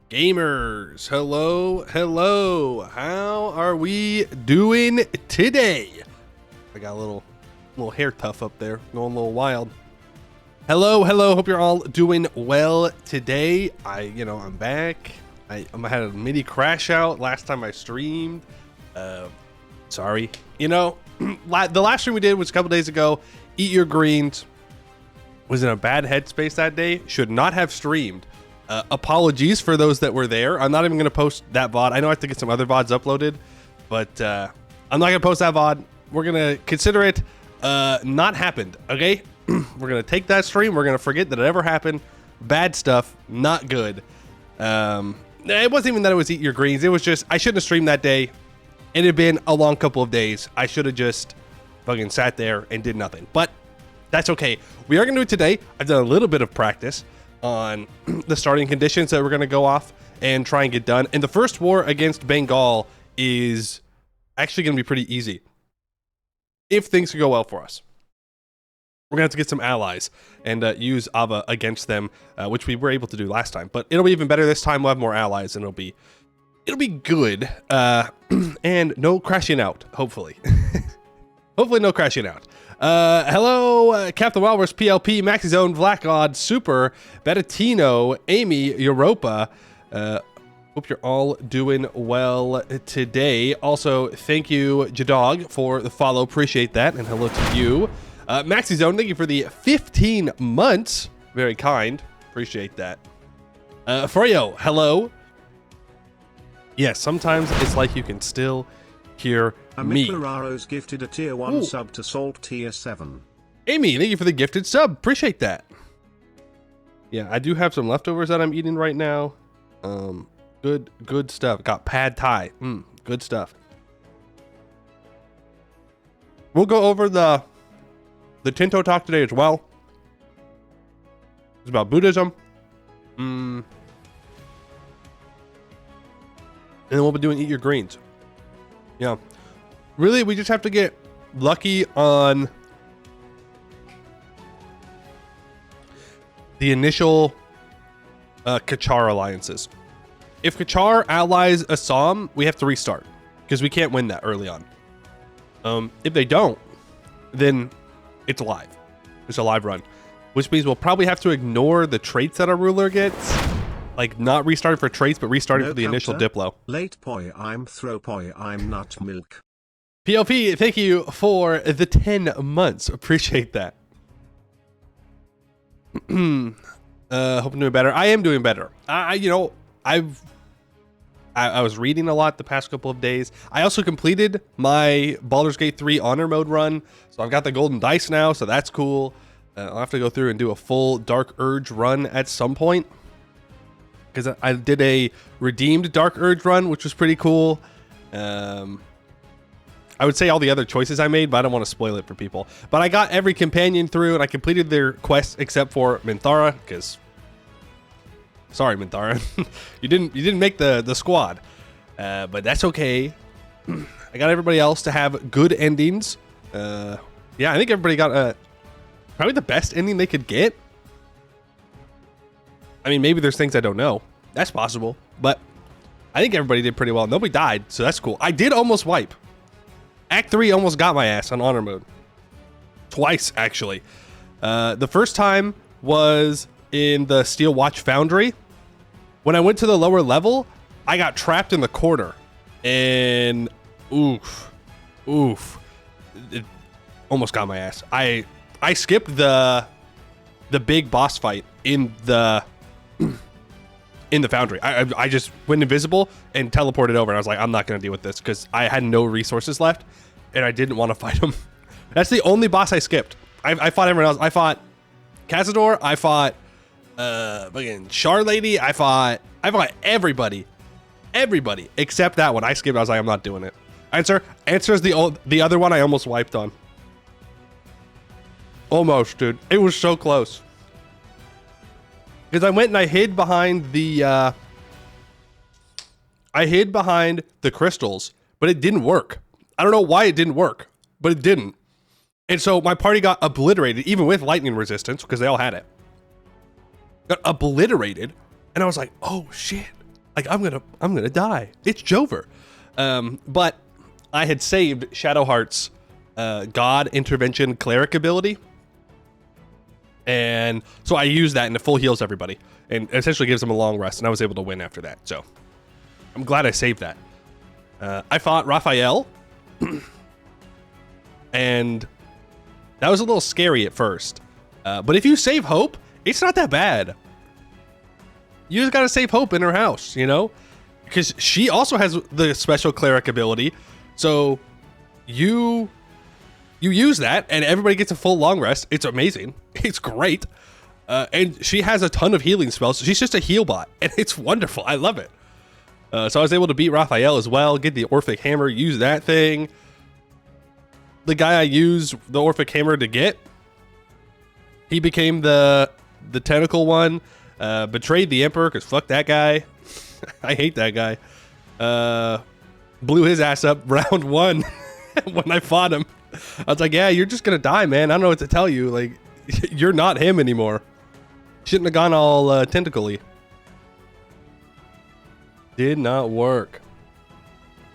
Gamers, hello. How are we doing today? I got a little hair tuff up there, going a little wild. Hello. Hope you're all doing well today. I'm back. I had a mini crash out last time I streamed. Sorry. The last stream we did was a couple days ago. Eat Your Greens. Was in a bad headspace that day. Should not have streamed. Apologies for those that were there. I'm not even going to post that VOD. I know I have to get some other VODs uploaded, but I'm not going to post that VOD. We're going to consider it not happened, okay? We're going to take that stream. We're going to forget that it ever happened. Bad stuff. Not good. It wasn't even that it was Eat Your Greens. It was just, I shouldn't have streamed that day. It had been a long couple of days. I should have just fucking sat there and did nothing. But that's okay. We are going to do it today. I've done a little bit of practice on the starting conditions that we're going to go off and try and get done. And the first war against Bengal is actually going to be pretty easy if things go well for us. We're going to have to get some allies and use Ava against them, which we were able to do last time. But it'll be even better this time. We'll have more allies and it'll be good. And no crashing out, hopefully. Hopefully no crashing out. Hello, Captain Walrus, PLP, Maxizone, Vlackod, Super, Bettino, Amy, Europa. Hope you're all doing well today. Also, thank you, Jadog, for the follow. Appreciate that. And hello to you. Maxizone, thank you for the 15 months. Very kind. Appreciate that. Freyo, hello. Yes, sometimes it's like you can still hear me. Clararo's gifted a tier 1 sub to Salt tier 7. Amy, thank you for the gifted sub. Appreciate that. Yeah, I do have some leftovers that I'm eating right now. Good stuff. Got pad thai. Good stuff. We'll go over the Tinto Talk today as well. It's about Buddhism. And then we'll be doing Eat Your Greens. Yeah. Really, we just have to get lucky on the initial Kachar alliances. If Kachar allies Assam, we have to restart because we can't win that early on. If they don't, then it's live. It's a live run, which means we'll probably have to ignore the traits that our ruler gets. Like, not restarting for traits, but restarting for the initial Diplo. Late poi, I'm throw poi, I'm not milk. PLP, thank you for the 10 months. Appreciate that. Hope I'm doing better. I am doing better. I was reading a lot the past couple of days. I also completed my Baldur's Gate 3 honor mode run. So I've got the golden dice now, so that's cool. I'll have to go through and do a full Dark Urge run at some point. Because I did a redeemed Dark Urge run, which was pretty cool. I would say all the other choices I made, but I don't want to spoil it for people. But I got every companion through, and I completed their quests except for Minthara, because... Sorry, Minthara. you didn't make the squad. But that's okay. I got everybody else to have good endings. Yeah, I think everybody got probably the best ending they could get. I mean, maybe there's things I don't know. That's possible. But I think everybody did pretty well. Nobody died, so that's cool. I did almost wipe. Act 3 almost got my ass on honor mode. Twice, actually. The first time was in the Steel Watch Foundry. When I went to the lower level, I got trapped in the corner. And oof. It almost got my ass. I skipped the big boss fight in the Foundry. I just went invisible and teleported over, and I was like, I'm not going to deal with this because I had no resources left, and I didn't want to fight him. That's the only boss I skipped. I fought everyone else. I fought Cazador. I fought fucking Char Lady. I fought everybody except that one. I skipped. I was like, I'm not doing it. Answer is the other one I almost wiped on. Almost, dude. It was so close. Because I went and I hid behind the crystals, but it didn't work. I don't know why it didn't work, but it didn't. And so my party got obliterated, even with lightning resistance, because they all had it. Got obliterated, and I was like, oh shit. Like, I'm gonna die. It's Jover. But I had saved Shadowheart's God Intervention Cleric ability. And so I used that and it full heals everybody. And essentially gives them a long rest. And I was able to win after that. So I'm glad I saved that. I fought Raphael. And that was a little scary at first. But if you save Hope, it's not that bad. You just gotta save Hope in her house, you know? Because she also has the special cleric ability. So you use that and everybody gets a full long rest. It's amazing. It's great. And she has a ton of healing spells. So she's just a heal bot and it's wonderful. I love it. So I was able to beat Raphael as well, get the Orphic Hammer, use that thing. The guy I used the Orphic Hammer to get, he became the tentacle one, betrayed the Emperor because fuck that guy. I hate that guy. Blew his ass up round 1 when I fought him. I was like, yeah, you're just gonna die, man. I don't know what to tell you. Like, you're not him anymore. Shouldn't have gone all tentacle-y. Did not work.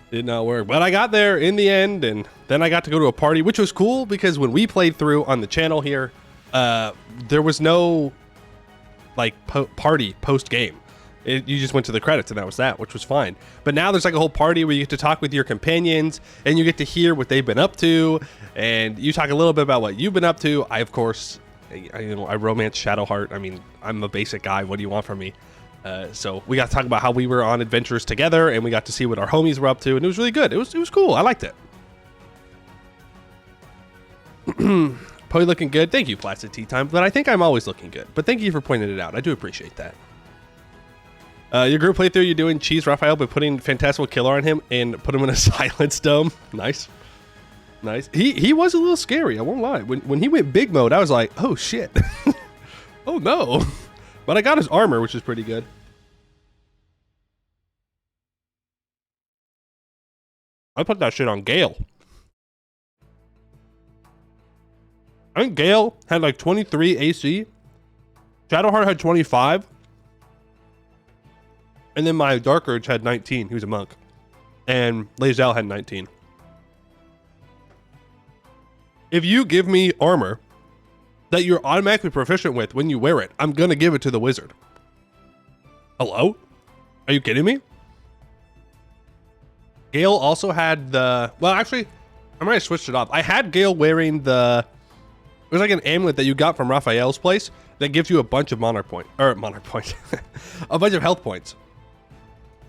Did not work. But I got there in the end, and then I got to go to a party, which was cool because when we played through on the channel here, there was no like party post game. You just went to the credits and that was that, which was fine. But now there's like a whole party where you get to talk with your companions and you get to hear what they've been up to, and you talk a little bit about what you've been up to. I, of course, I romance Shadowheart. I mean, I'm a basic guy. What do you want from me? So we got to talk about how we were on adventures together, and we got to see what our homies were up to, and it was really good. It was cool. I liked it. Probably looking good. Thank you, Placid Tea Time. But I think I'm always looking good. But thank you for pointing it out. I do appreciate that. Your group playthrough, you're doing cheese Raphael by putting Fantastical Killer on him and put him in a silence dome. Nice. Nice. He was a little scary, I won't lie. When he went big mode, I was like, oh shit. Oh no. But I got his armor, which is pretty good. I put that shit on Gale. I think Gale had like 23 AC. Shadowheart had 25. And then my Dark Urge had 19. He was a monk. And Lae'zel had 19. If you give me armor that you're automatically proficient with when you wear it, I'm going to give it to the wizard. Hello? Are you kidding me? Gale also had the... Well, actually, I might have switched it up. I had Gale wearing the... It was like an amulet that you got from Raphael's place that gives you a bunch of monarch points. A bunch of health points.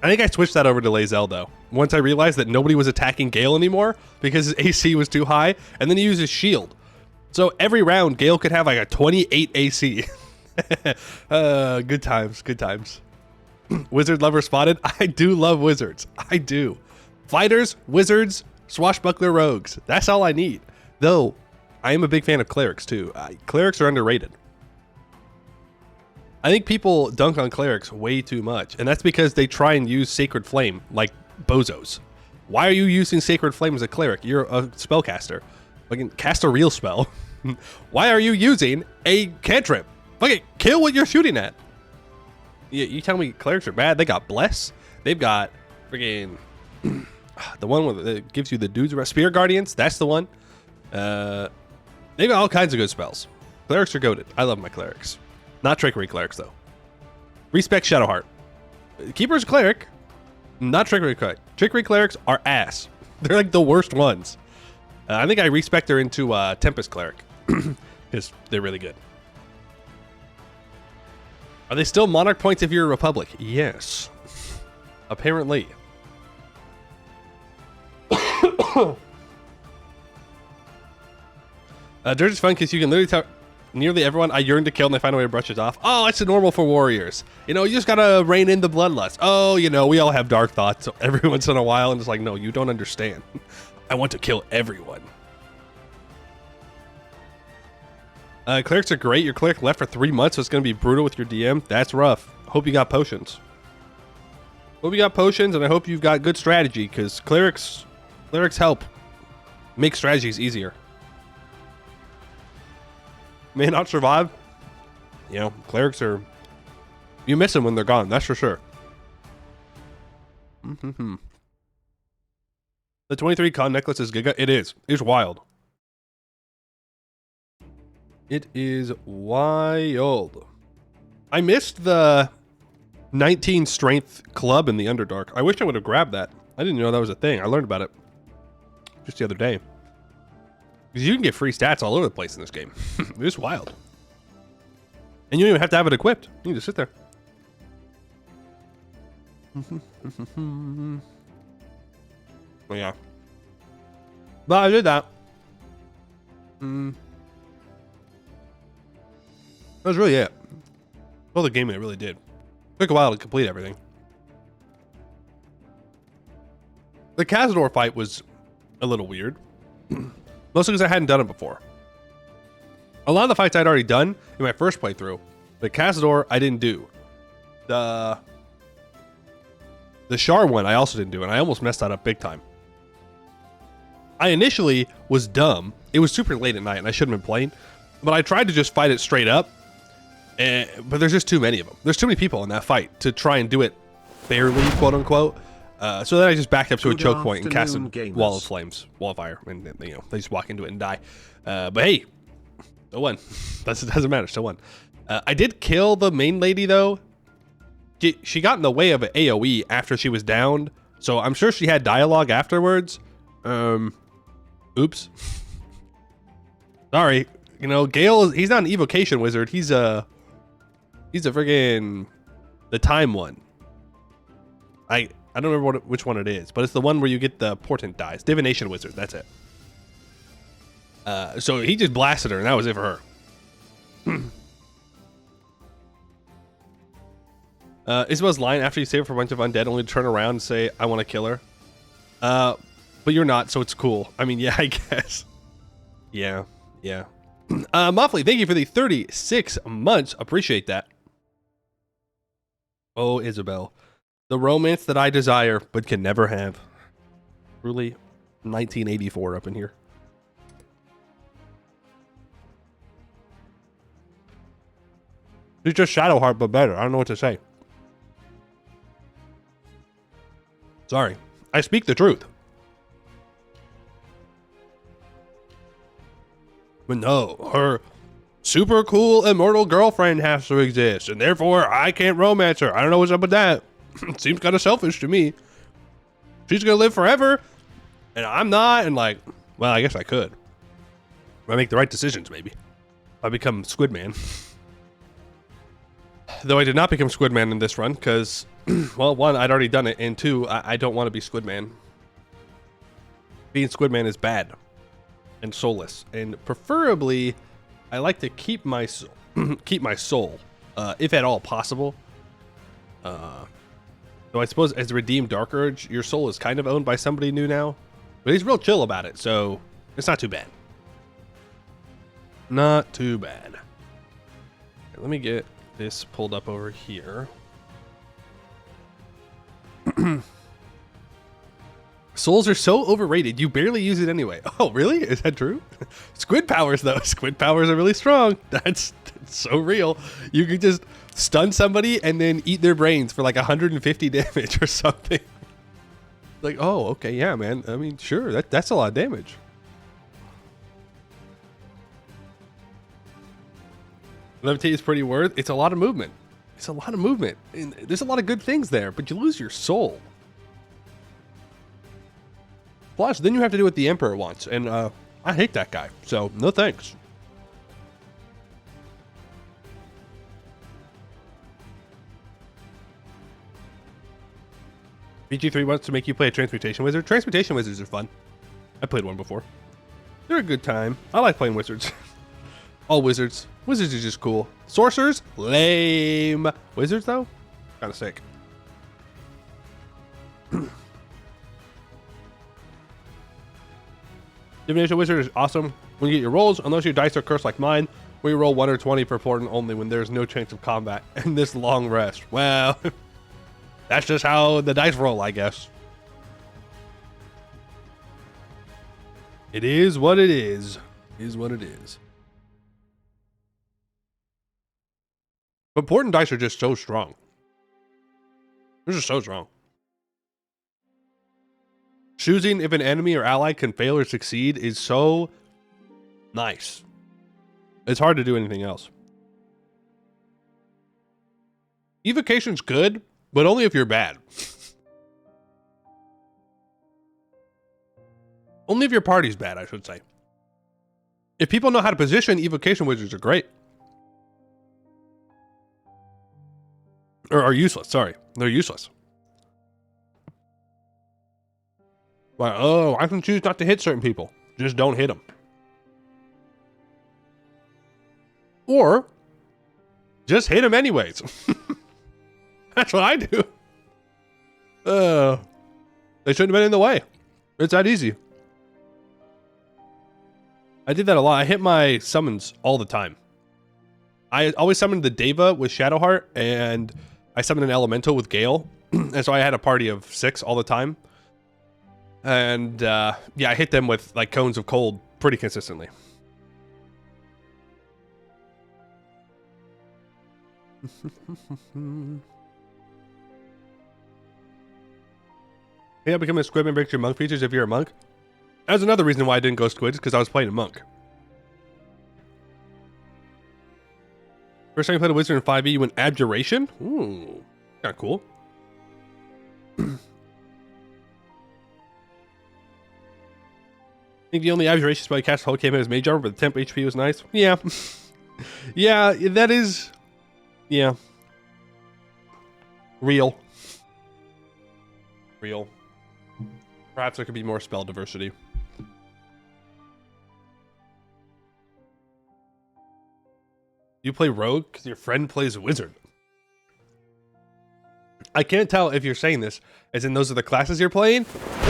I think I switched that over to Lae'zel though. Once I realized that nobody was attacking Gale anymore because his AC was too high, and then he used his shield. So every round, Gale could have like a 28 AC. Good times, good times. Wizard lover spotted. I do love wizards. I do. Fighters, wizards, swashbuckler rogues. That's all I need. Though, I am a big fan of clerics too. Clerics are underrated. I think people dunk on clerics way too much, and that's because they try and use Sacred Flame like bozos. Why are you using Sacred Flame as a cleric? You're a spellcaster. Fucking cast a real spell. Why are you using a cantrip? Fucking kill what you're shooting at. You tell me clerics are bad? They got Bless. They've got freaking the one that gives you the dudes around. Spear Guardians. That's the one. They've got all kinds of good spells. Clerics are goated. I love my clerics. Not trickery clerics though. Respect Shadowheart. Keeper's cleric, not trickery cleric. Trickery clerics are ass. They're like the worst ones. I think I respect her into Tempest cleric because they're really good. Are they still monarch points if you're a republic? Yes. Apparently. Dirge is fun because you can literally tell nearly everyone I yearn to kill and they find a way to brush it off. Oh, it's normal for warriors. You know, you just gotta rein in the bloodlust. Oh, you know, we all have dark thoughts every once in a while, and it's like, no, you don't understand. I want to kill everyone. Clerics are great. Your cleric left for 3 months, so it's gonna be brutal with your DM. That's rough. Hope you got potions. Hope you got potions, and I hope you've got good strategy, because clerics help make strategies easier. May not survive. You know, clerics are... You miss them when they're gone, that's for sure. The 23 con necklace is giga. It is. It's wild. It is wild. I missed the 19 strength club in the Underdark. I wish I would have grabbed that. I didn't know that was a thing. I learned about it just the other day. Because you can get free stats all over the place in this game. It's wild. And you don't even have to have it equipped. You can just sit there. Well, yeah. But I did that. That was really it. Well, the game it really did. Took a while to complete everything. The Cazador fight was a little weird. Mostly because I hadn't done it before. A lot of the fights I'd already done in my first playthrough. The Cazador I didn't do. The Shar one I also didn't do, and I almost messed that up big time. I initially was dumb. It was super late at night, and I shouldn't have been playing. But I tried to just fight it straight up. But there's just too many of them. There's too many people in that fight to try and do it fairly, quote unquote. So then I just backed up to a choke point and cast a wall of flames, wall of fire, and you know they just walk into it and die. But hey, still won. That doesn't matter. Still won. I did kill the main lady though. She got in the way of an AOE after she was downed, so I'm sure she had dialogue afterwards. Oops. Sorry. You know, Gale, he's not an evocation wizard. He's a friggin' the time one. I don't remember which one it is, but it's the one where you get the portent dies. Divination wizard, that's it. So he just blasted her, and that was it for her. Isabel's line after you save her for a bunch of undead, only to turn around and say, I want to kill her. But you're not, so it's cool. I mean, yeah, I guess. Yeah. Moffley, thank you for the 36 months. Appreciate that. Oh, Isabel. The romance that I desire, but can never have. Truly 1984 up in here. It's just Shadowheart, but better. I don't know what to say. Sorry. I speak the truth. But no, her super cool immortal girlfriend has to exist, and therefore I can't romance her. I don't know what's up with that. Seems kind of selfish to me. She's gonna live forever, and I'm not, and like, well, I guess I could. If I make the right decisions, maybe. If I become Squidman. Though I did not become Squidman in this run, because, well, one, I'd already done it, and two, I don't want to be Squidman. Being Squidman is bad. And soulless, and preferably I like to keep my soul, if at all possible. Though I suppose as Redeemed Dark Urge, your soul is kind of owned by somebody new now, but he's real chill about it, so it's not too bad. Not too bad. Okay, let me get this pulled up over here. Souls are so overrated. You barely use it anyway. Oh, really? Is that true? Squid powers, though. Squid powers are really strong. That's so real. You could just stun somebody and then eat their brains for like 150 damage or something. Like, oh, okay, yeah, man. I mean, sure, that's a lot of damage. Levitate is pretty worth. It's a lot of movement. It's a lot of movement. And there's a lot of good things there, but you lose your soul. Plus, then you have to do what the Emperor wants, and I hate that guy, so no thanks. BG3 wants to make you play a Transmutation Wizard. Transmutation Wizards are fun. I played one before. They're a good time. I like playing Wizards. All Wizards. Wizards are just cool. Sorcerers? Lame. Wizards, though? Kind of sick. Divination Wizard is awesome when you get your rolls, unless your dice are cursed like mine, where you roll 1 or 20 for portent only when there's no chance of combat and this long rest. Well, that's just how the dice roll, I guess. It is what it is. It is what it is. But portent dice are just so strong. They're just so strong. Choosing if an enemy or ally can fail or succeed is so nice. It's hard to do anything else. Evocation's good, but only if you're bad. Only if your party's bad, I should say. If people know how to position, evocation wizards are great. Or are useless, sorry. They're useless. Like, oh, I can choose not to hit certain people. Just don't hit them. Or, just hit them anyways. That's what I do. They shouldn't have been in the way. It's that easy. I did that a lot. I hit my summons all the time. I always summoned the Deva with Shadowheart, and I summoned an Elemental with Gale. And so I had a party of 6 all the time. And yeah, I hit them with like cones of cold pretty consistently. Yeah, becoming a squid and breaks your monk features if you're a monk. That's another reason why I didn't go squids, because I was playing a monk. First time you played a wizard in 5e, you went abjuration? Ooh, kind of cool. I think the only abjuration spell I cast whole came in as mage armor, but the temp HP was nice. Yeah. Yeah, that is... Yeah. Real. Perhaps there could be more spell diversity. You play rogue because your friend plays wizard. I can't tell if you're saying this as in those are the classes you're playing,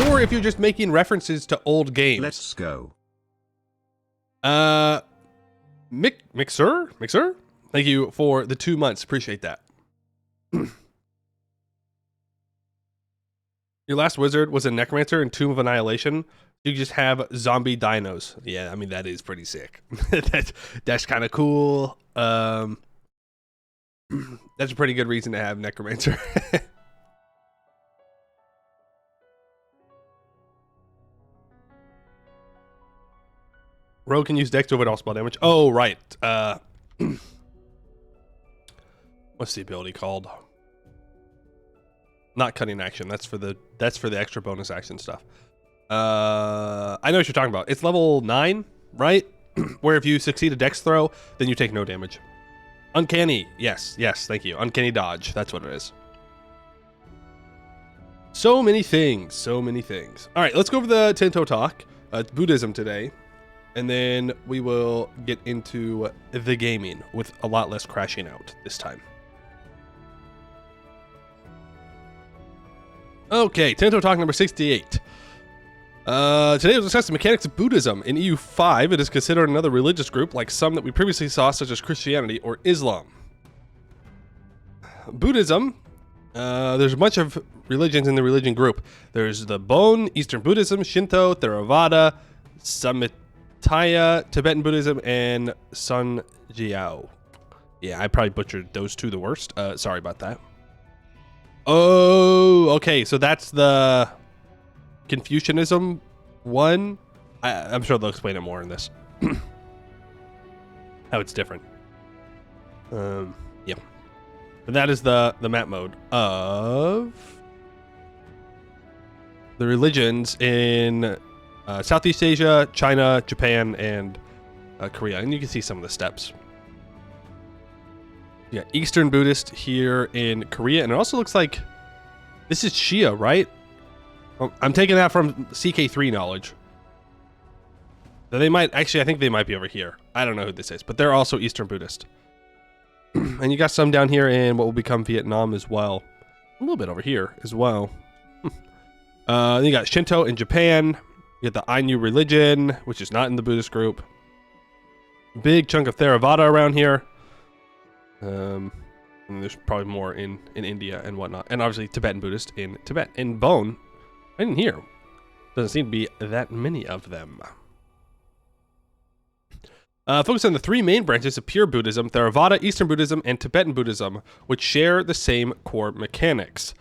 or if you're just making references to old games. Let's go. Mixer? Thank you for the 2 months. Appreciate that. Your last wizard was a necromancer in Tomb of Annihilation. You just have zombie dinos. Yeah, I mean, that is pretty sick. That's kind of cool. That's a pretty good reason to have necromancer. Rogue can use dex to avoid all spell damage. Oh, right. What's the ability called? Not cutting action. That's for the extra bonus action stuff. I know what you're talking about. It's level 9, right? Where if you succeed a dex throw, then you take no damage. Uncanny. Yes, thank you. Uncanny dodge. That's what it is. So many things. All right, let's go over the Tinto Talk. It's Buddhism today. And then we will get into the gaming with a lot less crashing out this time. Okay, Tinto Talk number 68. Today we'll discuss the mechanics of Buddhism. In EU5, it is considered another religious group like some that we previously saw, such as Christianity or Islam. Buddhism, there's a bunch of religions in the religion group. There's the Bon, Eastern Buddhism, Shinto, Theravada, Samitaya, Tibetan Buddhism, and Sun Jiao. Yeah, I probably butchered those two the worst. Sorry about that. Oh, okay, so that's the Confucianism one. I'm sure they'll explain it more in this. How it's different. Yeah. But that is the map mode of the religions in Southeast Asia, China, Japan, and Korea. And you can see some of the steps. Yeah, Eastern Buddhist here in Korea. And it also looks like this is Shia, right? Well, I'm taking that from CK3 knowledge. So they might, actually, I think they might be over here. I don't know who this is, but they're also Eastern Buddhist. And you got some down here in what will become Vietnam as well. A little bit over here as well. Then you got Shinto in Japan. You got the Ainu religion, which is not in the Buddhist group. Big chunk of Theravada around here. And there's probably more in India and whatnot. And obviously Tibetan Buddhist in Tibet. In Bone, I didn't hear. Doesn't seem to be that many of them. Focus on the 3 main branches of pure Buddhism, Theravada, Eastern Buddhism, and Tibetan Buddhism, which share the same core mechanics.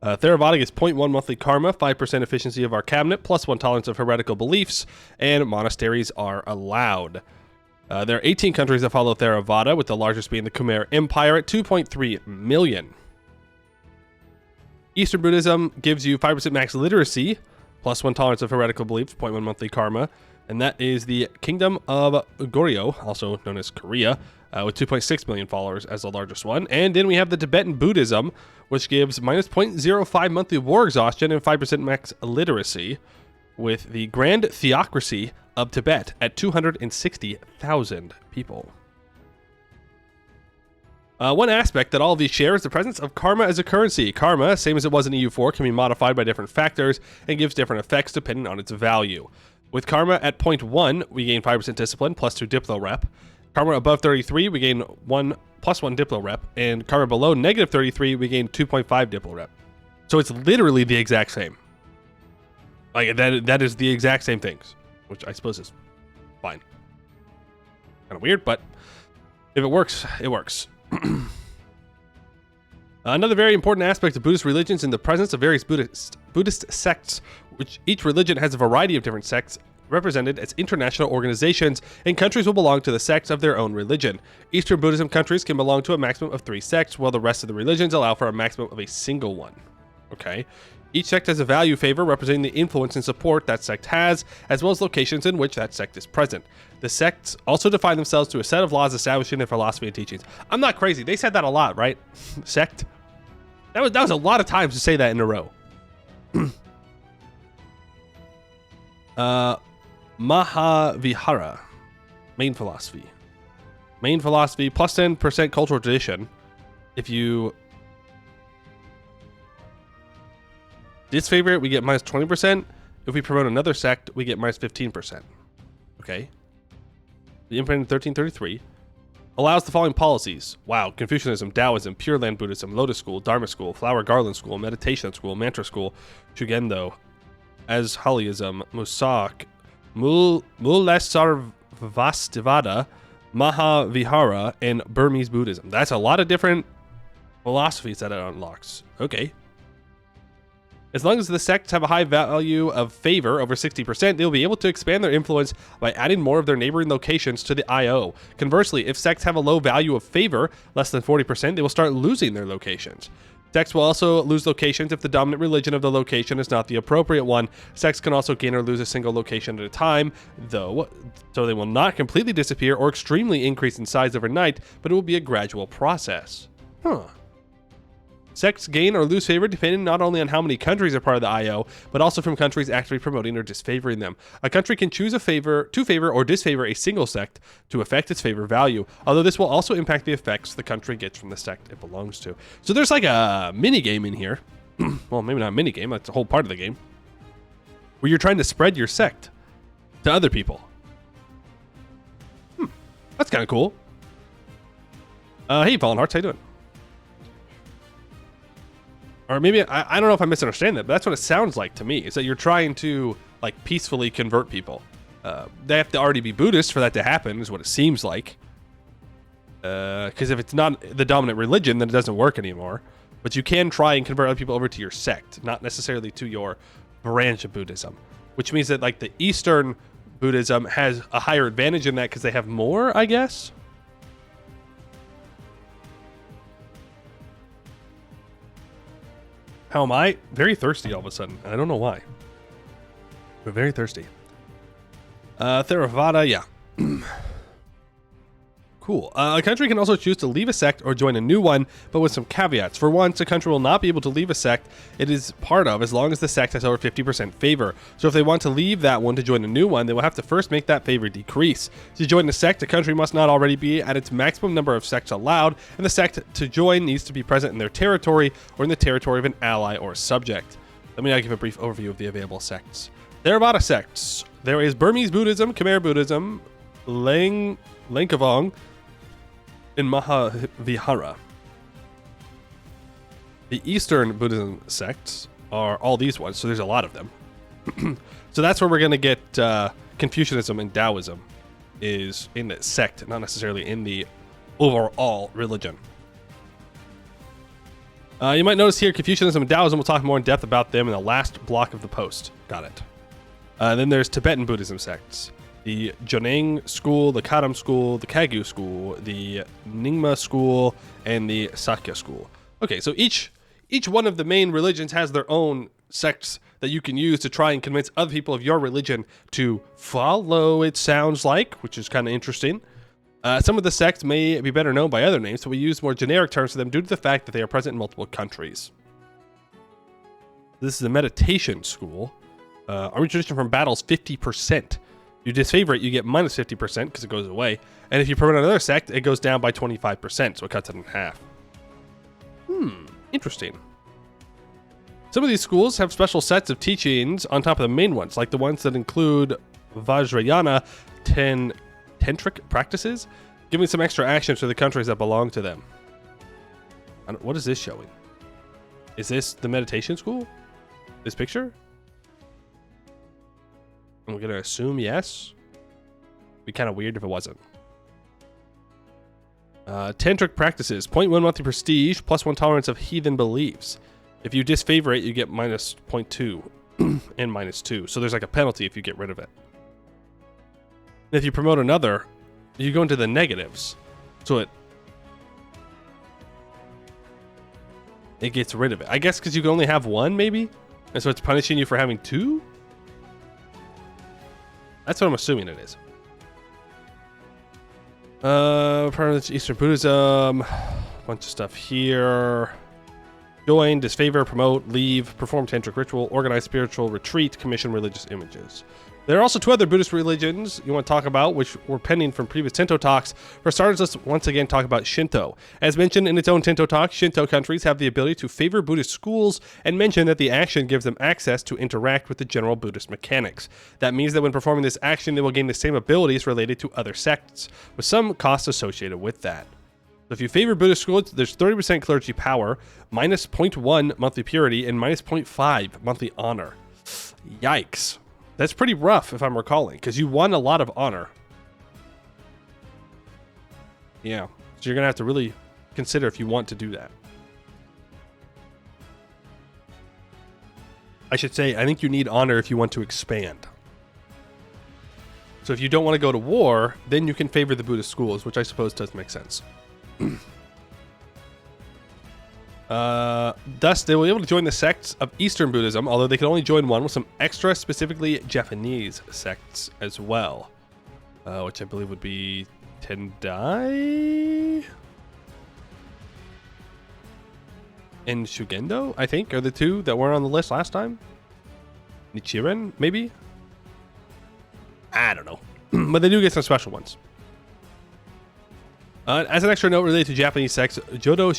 Theravada gets 0.1 monthly karma, 5% efficiency of our cabinet, +1 tolerance of heretical beliefs, and monasteries are allowed. There are 18 countries that follow Theravada, with the largest being the Khmer Empire at 2.3 million. Eastern Buddhism gives you 5% max literacy, +1 tolerance of heretical beliefs, 0.1 monthly karma, and that is the Kingdom of Goryeo, also known as Korea, with 2.6 million followers as the largest one. And then we have the Tibetan Buddhism, which gives -0.05 monthly war exhaustion and 5% max literacy, with the Grand Theocracy of Tibet at 260,000 people. One aspect that all of these share is the presence of karma as a currency. Karma, same as it was in EU4, can be modified by different factors and gives different effects depending on its value. With karma at 0.1, we gain 5% discipline, +2 Diplo rep. Karma above 33, we gain +1 Diplo rep. And karma below -33, we gain 2.5 Diplo rep. So it's literally the exact same. Like, that is the exact same things, which I suppose is fine. Kind of weird, but if it works, it works. Another very important aspect of Buddhist religions is the presence of various Buddhist sects, which each religion has a variety of different sects represented as international organizations, and countries will belong to the sects of their own religion. Eastern Buddhism countries can belong to a maximum of 3 sects, while the rest of the religions allow for a maximum of a single one. Okay. Each sect has a value favor representing the influence and support that sect has, as well as locations in which that sect is present. The sects also define themselves to a set of laws establishing their philosophy and teachings. I'm not crazy. They said that a lot, right? Sect. That was a lot of times to say that in a row. Mahavihara. Main philosophy. Main philosophy, +10% cultural tradition. If you disfavor it, we get -20%. If we promote another sect, we get -15%. Okay. The implemented 1333 allows the following policies. Wow. Confucianism, Taoism, Pure Land Buddhism, Lotus School, Dharma School, Flower Garland School, Meditation School, Mantra School, Shugendo, Ashaliism, Musak, Mulesarvastivada, Mahavihara, and Burmese Buddhism. That's a lot of different philosophies that it unlocks. Okay. As long as the sects have a high value of favor, over 60%, they'll be able to expand their influence by adding more of their neighboring locations to the IO. Conversely, if sects have a low value of favor, less than 40%, they will start losing their locations. Sects will also lose locations if the dominant religion of the location is not the appropriate one. Sects can also gain or lose a single location at a time, though, so they will not completely disappear or extremely increase in size overnight, but it will be a gradual process. Huh. Sects gain or lose favor depending not only on how many countries are part of the IO, but also from countries actively promoting or disfavoring them. A country can choose to favor or disfavor a single sect to affect its favor value, although this will also impact the effects the country gets from the sect it belongs to. So there's like a mini game in here. Well, maybe not a mini game, that's a whole part of the game, where you're trying to spread your sect to other people. That's kind of cool. Hey, Fallen Hearts, how you doing? Or maybe, I don't know if I misunderstand that, but that's what it sounds like to me, is that you're trying to, like, peacefully convert people. They have to already be Buddhist for that to happen, is what it seems like. Because if it's not the dominant religion, then it doesn't work anymore. But you can try and convert other people over to your sect, not necessarily to your branch of Buddhism. Which means that, like, the Eastern Buddhism has a higher advantage in that because they have more, I guess? How am I? Very thirsty all of a sudden. I don't know why. But very thirsty. Theravada, yeah. Cool. A country can also choose to leave a sect or join a new one, but with some caveats. For once, a country will not be able to leave a sect it is part of as long as the sect has over 50% favor. So if they want to leave that one to join a new one, they will have to first make that favor decrease. To join a sect, a country must not already be at its maximum number of sects allowed, and the sect to join needs to be present in their territory or in the territory of an ally or subject. Let me now give a brief overview of the available sects. Theravada sects. There is Burmese Buddhism, Khmer Buddhism, Langkavong, in Mahavihara. The Eastern Buddhism sects are all these ones, so there's a lot of them. So that's where we're going to get Confucianism and Taoism, is in the sect, not necessarily in the overall religion. You might notice here Confucianism and Taoism. We'll talk more in depth about them in the last block of the post. Got it. Then there's Tibetan Buddhism sects. The Jonang school, the Kadam school, the Kagyu school, the Nyingma school, and the Sakya school. Okay, so each one of the main religions has their own sects that you can use to try and convince other people of your religion to follow, it sounds like, which is kind of interesting. Some of the sects may be better known by other names, so we use more generic terms for them due to the fact that they are present in multiple countries. This is a meditation school. Army tradition from battles 50%. You disfavor it, you get minus 50% because it goes away. And if you promote another sect, it goes down by 25%, so it cuts it in half. Interesting. Some of these schools have special sets of teachings on top of the main ones, like the ones that include Vajrayana tantric practices, giving some extra actions to the countries that belong to them. What is this showing? Is this the meditation school? This picture? I'm going to assume yes. It'd be kind of weird if it wasn't. Tantric practices. 0.1 monthly prestige, plus 1 tolerance of heathen beliefs. If you disfavor it, you get minus 0.2 and minus 2. So there's like a penalty if you get rid of it. And if you promote another, you go into the negatives. So it gets rid of it. I guess because you can only have one, maybe? And so it's punishing you for having 2? That's what I'm assuming it is. Part of Eastern Buddhism. Bunch of stuff here. Join, disfavor, promote, leave, perform tantric ritual, organize spiritual retreat, commission religious images. There are also 2 other Buddhist religions you want to talk about, which were pending from previous Tinto Talks. For starters, let's once again talk about Shinto. As mentioned in its own Tinto Talk, Shinto countries have the ability to favor Buddhist schools and mention that the action gives them access to interact with the general Buddhist mechanics. That means that when performing this action, they will gain the same abilities related to other sects, with some costs associated with that. So if you favor Buddhist schools, there's 30% clergy power, minus 0.1 monthly purity, and minus 0.5 monthly honor. Yikes. That's pretty rough, if I'm recalling, because you won a lot of honor. Yeah, so you're going to have to really consider if you want to do that. I should say, I think you need honor if you want to expand. So if you don't want to go to war, then you can favor the Buddhist schools, which I suppose does make sense. Thus, they will be able to join the sects of Eastern Buddhism, although they can only join one with some extra, specifically Japanese sects as well, which I believe would be Tendai and Shugendo, I think, are the 2 that were on the list last time. Nichiren, maybe? I don't know. But they do get some special ones. As an extra note related to Japanese sects, Jodo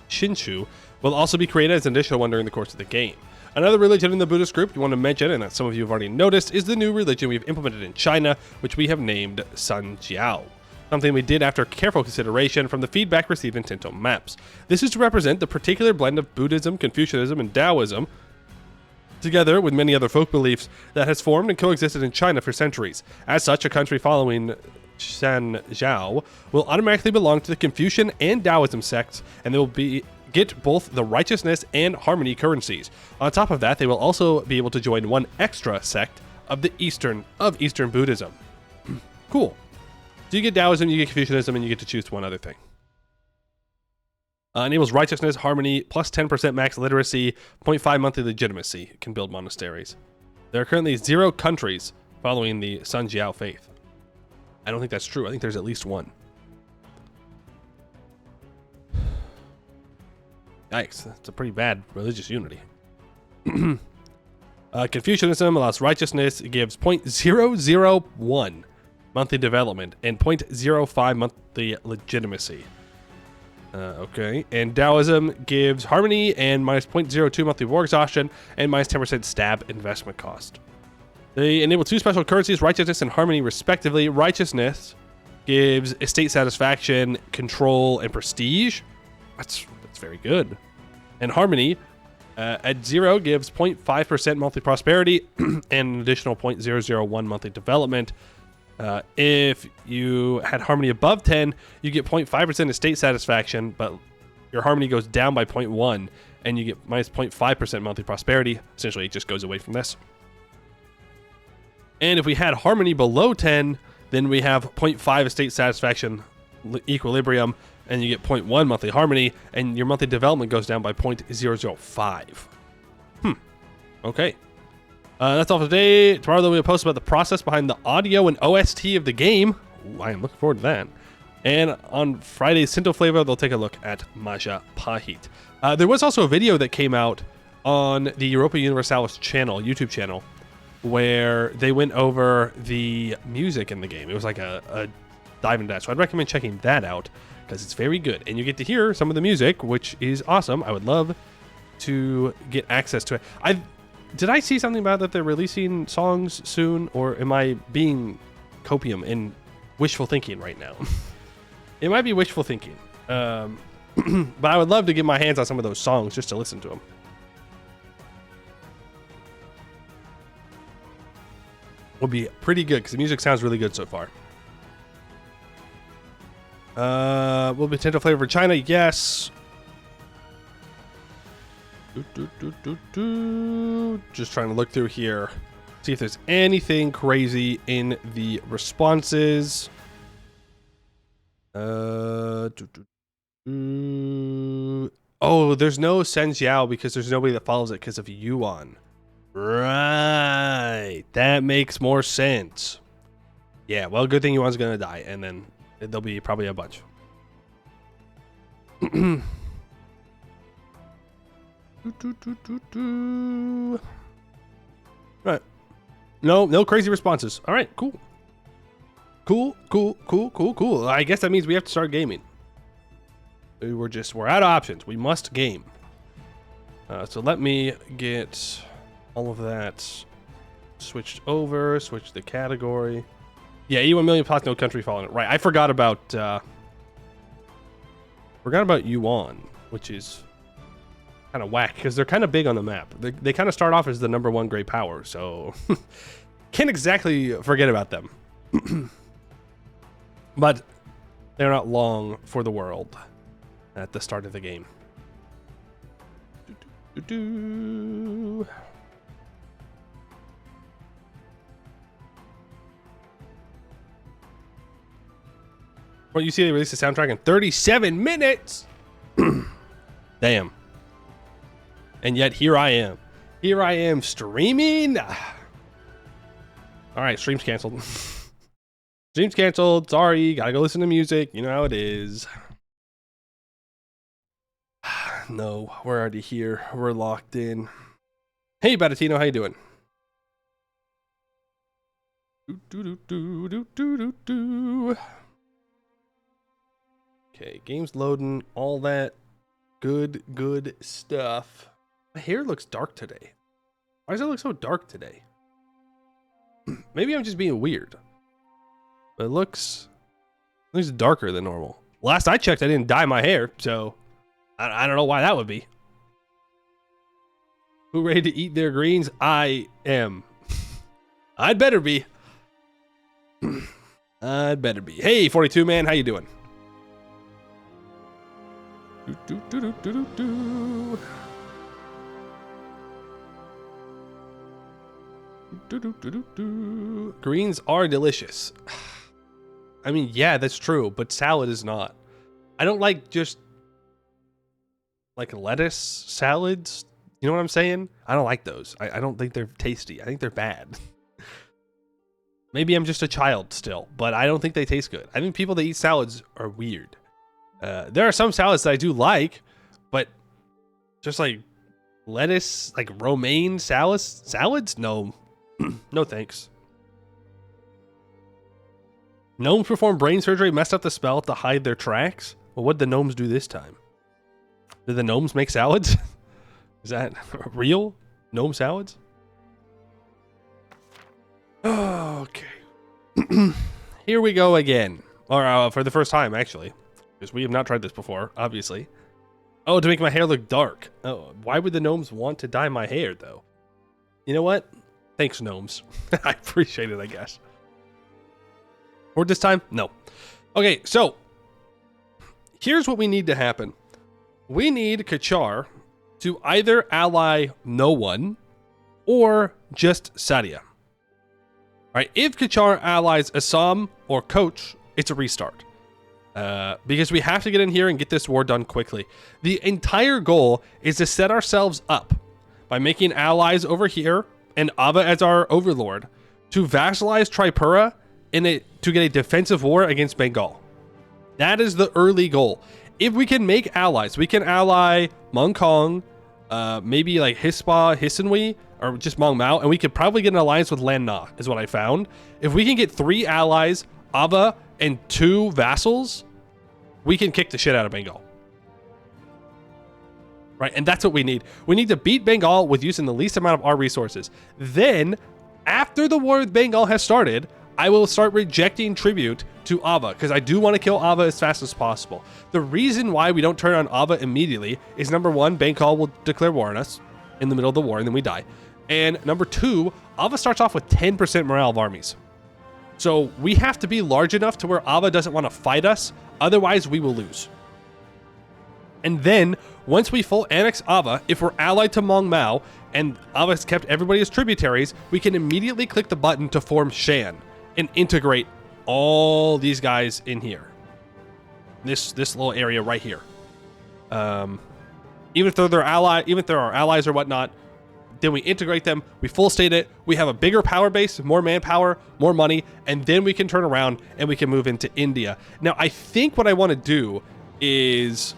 Shinshu will also be created as an additional one during the course of the game. Another religion in the Buddhist group you want to mention, and that some of you have already noticed, is the new religion we've implemented in China, which we have named Sanjiao. Something we did after careful consideration from the feedback received in Tinto Maps. This is to represent the particular blend of Buddhism, Confucianism, and Taoism, together with many other folk beliefs that has formed and coexisted in China for centuries. As such, a country following Sanjiao will automatically belong to the Confucian and Taoism sects, and they will get both the righteousness and harmony currencies. On top of that, they will also be able to join one extra sect of Eastern Buddhism. Cool. So you get Taoism, you get Confucianism, and you get to choose one other thing. Enables righteousness, harmony, plus 10% max literacy, 0.5 monthly legitimacy. Can build monasteries. There are currently 0 countries following the Sanjiao faith. I don't think that's true. I think there's at least 1. Yikes, that's a pretty bad religious unity. Confucianism allows righteousness. It gives 0.001 monthly development and 0.05 monthly legitimacy. Okay, and Taoism gives harmony and minus 0.02 monthly war exhaustion and minus 10% stab investment cost. They enable 2 special currencies, righteousness and harmony, respectively. Righteousness gives estate satisfaction, control, and prestige. That's very good. And harmony at 0 gives 0.5% monthly prosperity and an additional 0.001 monthly development. If you had harmony above 10, you get 0.5% estate satisfaction, but your harmony goes down by 0.1, and you get minus 0.5% monthly prosperity. Essentially, it just goes away from this. And if we had harmony below 10, then we have 0.5 estate satisfaction equilibrium, and you get 0.1 monthly harmony, and your monthly development goes down by 0.005. Okay. That's all for today. Tomorrow there'll be a post about the process behind the audio and OST of the game. Ooh, I am looking forward to that. And on Friday's Tinto Flavor, they'll take a look at Maja Pahit. There was also a video that came out on the Europa Universalis channel, YouTube channel, where they went over the music in the game. It was like a dive into that. So I'd recommend checking that out because it's very good. And you get to hear some of the music, which is awesome. I would love to get access to it. Did I see something about that they're releasing songs soon, or am I being copium and wishful thinking right now? It might be wishful thinking. But I would love to get my hands on some of those songs just to listen to them. Would be pretty good because the music sounds really good so far. Will be Tinto Flavor for China? Yes. Just trying to look through here, see if there's anything crazy in the responses. Oh, there's no Sen Xiao because there's nobody that follows it because of Yuan. Right, that makes more sense. Yeah, well, good thing Yuan's gonna die, and then there'll be probably a bunch. Right. No crazy responses. All right, cool. Cool. I guess that means we have to start gaming. We're out of options. We must game. So let me get all of that switched over, switch the category. Yeah, E1 million plus no country following it. Right. I forgot about Yuan, which is kind of whack because they're kind of big on the map. They kind of start off as the #1 great power, so can't exactly forget about them. But they're not long for the world at the start of the game. Well, you see they released the soundtrack in 37 minutes. Damn. And yet here I am. Here I am streaming. All right, stream's canceled. Stream's canceled. Sorry, gotta go listen to music. You know how it is. No, we're already here. We're locked in. Hey, Batatino, how you doing? Okay, game's loading. All that good stuff. My hair looks dark today. Why does it look so dark today? Maybe I'm just being weird. But it looks darker than normal. Last I checked, I didn't dye my hair, so I don't know why that would be. Who ready to eat their greens? I am. I'd better be. I'd better be. Hey, 42 man, how you doing? Greens are delicious. I mean, yeah, that's true, but salad is not. I don't like just like lettuce salads. You know what I'm saying? I don't like those. I don't think they're tasty. I think they're bad. Maybe I'm just a child still, but I don't think they taste good. I think people that eat salads are weird. There are some salads that I do like, but just like lettuce, like romaine salads? No. No thanks. Gnomes perform brain surgery, messed up the spell to hide their tracks? Well, what'd the gnomes do this time? Did the gnomes make salads? Is that real? Gnome salads? Okay. Here we go again. Or for the first time, actually. Because we have not tried this before, obviously. Oh, to make my hair look dark. Oh, why would the gnomes want to dye my hair, though? You know what? Thanks, gnomes. I appreciate it, I guess. Or this time? No. Okay, so here's what we need to happen. we need Kachar to either ally no one or just Sadia. Right? If Kachar allies Assam or Coach, it's a restart. Because we have to get in here and get this war done quickly. The entire goal is to set ourselves up by making allies over here and Ava as our overlord to vassalize Tripura to get a defensive war against Bengal. That is the early goal. If we can make allies, we can ally Mongkong, maybe like Hispa, Hisanwi, or just Mong Mao, and we could probably get an alliance with Lan Na, is what I found. If we can get 3 allies, Ava, and 2 vassals, we can kick the shit out of Bengal. Right, and that's what we need. We need to beat Bengal with using the least amount of our resources. Then, after the war with Bengal has started, I will start rejecting tribute to Ava, because I do want to kill Ava as fast as possible. The reason why we don't turn on Ava immediately is, number 1, Bengal will declare war on us in the middle of the war, and then we die. And number 2, Ava starts off with 10% morale of armies. So we have to be large enough to where Ava doesn't want to fight us, otherwise we will lose. And then, once we full annex Ava, if we're allied to Mong Mao, and Ava has kept everybody as tributaries, we can immediately click the button to form Shan and integrate all these guys in here. This little area right here. Even if they're our allies or whatnot, then we integrate them, we full state it, we have a bigger power base, more manpower, more money, and then we can turn around and we can move into India. Now, I think what I want to do is,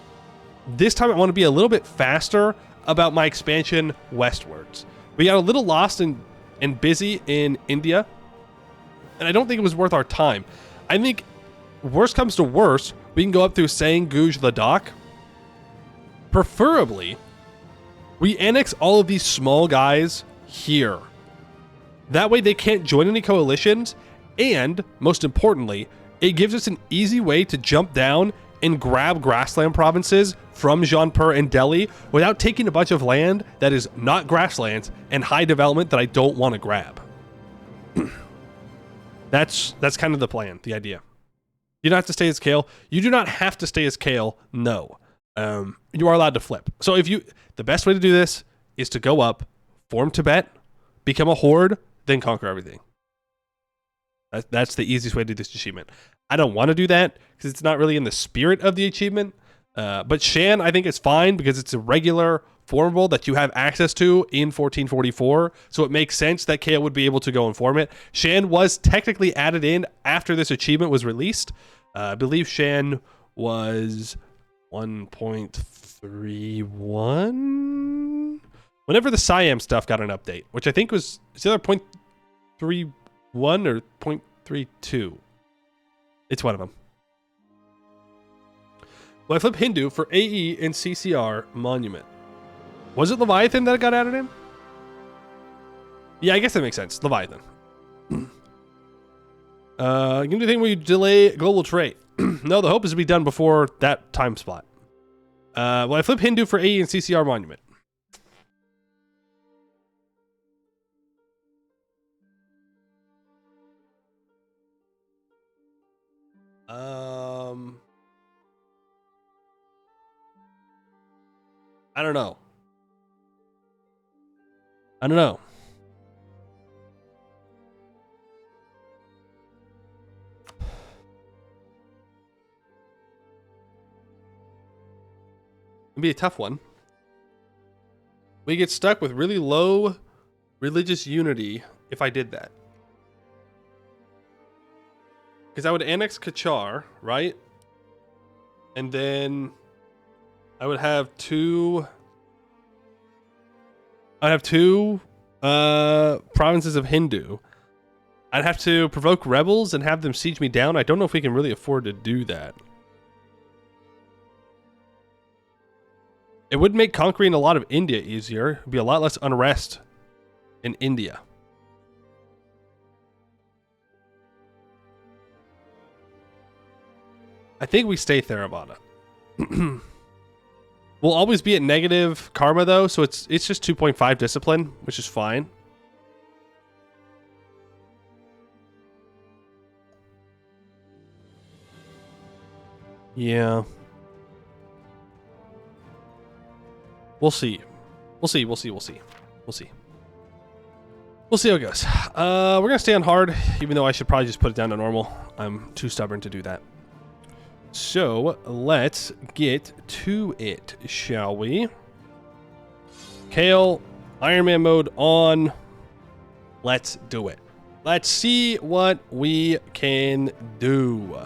this time I want to be a little bit faster about my expansion westwards. We got a little lost and busy in India, and I don't think it was worth our time. I think, worst comes to worst, we can go up through Sang, Guj, Ladakh. Preferably, we annex all of these small guys here. That way they can't join any coalitions, and, most importantly, it gives us an easy way to jump down and grab grassland provinces from Jaunpur and Delhi without taking a bunch of land that is not grasslands and high development that I don't want to grab. That's kind of the plan, the idea. You don't have to stay as Kale. You do not have to stay as Kale, no. You are allowed to flip. So the best way to do this is to go up, form Tibet, become a horde, then conquer everything. That's the easiest way to do this achievement. I don't want to do that because it's not really in the spirit of the achievement. But Shan, I think, is fine because it's a regular formable that you have access to in 1444. So it makes sense that Kale would be able to go and form it. Shan was technically added in after this achievement was released. I believe Shan was 1.31 whenever the Siam stuff got an update, which I think was either 0.31 or 0.32. It's one of them. Well, I flip Hindu for AE and CCR monument. Was it Leviathan that got added in? Yeah, I guess that makes sense. Leviathan. You can do the thing where you delay global trade. No, the hope is to be done before that time slot. Well, I flip Hindu for AE and CCR monument. I don't know. It'd be a tough one. We get stuck with really low religious unity if I did that. Because I would annex Kachar, right? And then I would have two provinces of Hindu. I'd have to provoke rebels and have them siege me down. I don't know if we can really afford to do that. It would make conquering a lot of India easier. It'd be a lot less unrest in India. I think we stay Theravada. We'll always be at negative karma though, so it's just 2.5 discipline, which is fine. Yeah. We'll see. We'll see. We'll see. We'll see. We'll see. We'll see how it goes. We're going to stay on hard, even though I should probably just put it down to normal. I'm too stubborn to do that. So let's get to it, shall we? Kale, Iron Man mode on. Let's do it. Let's see what we can do.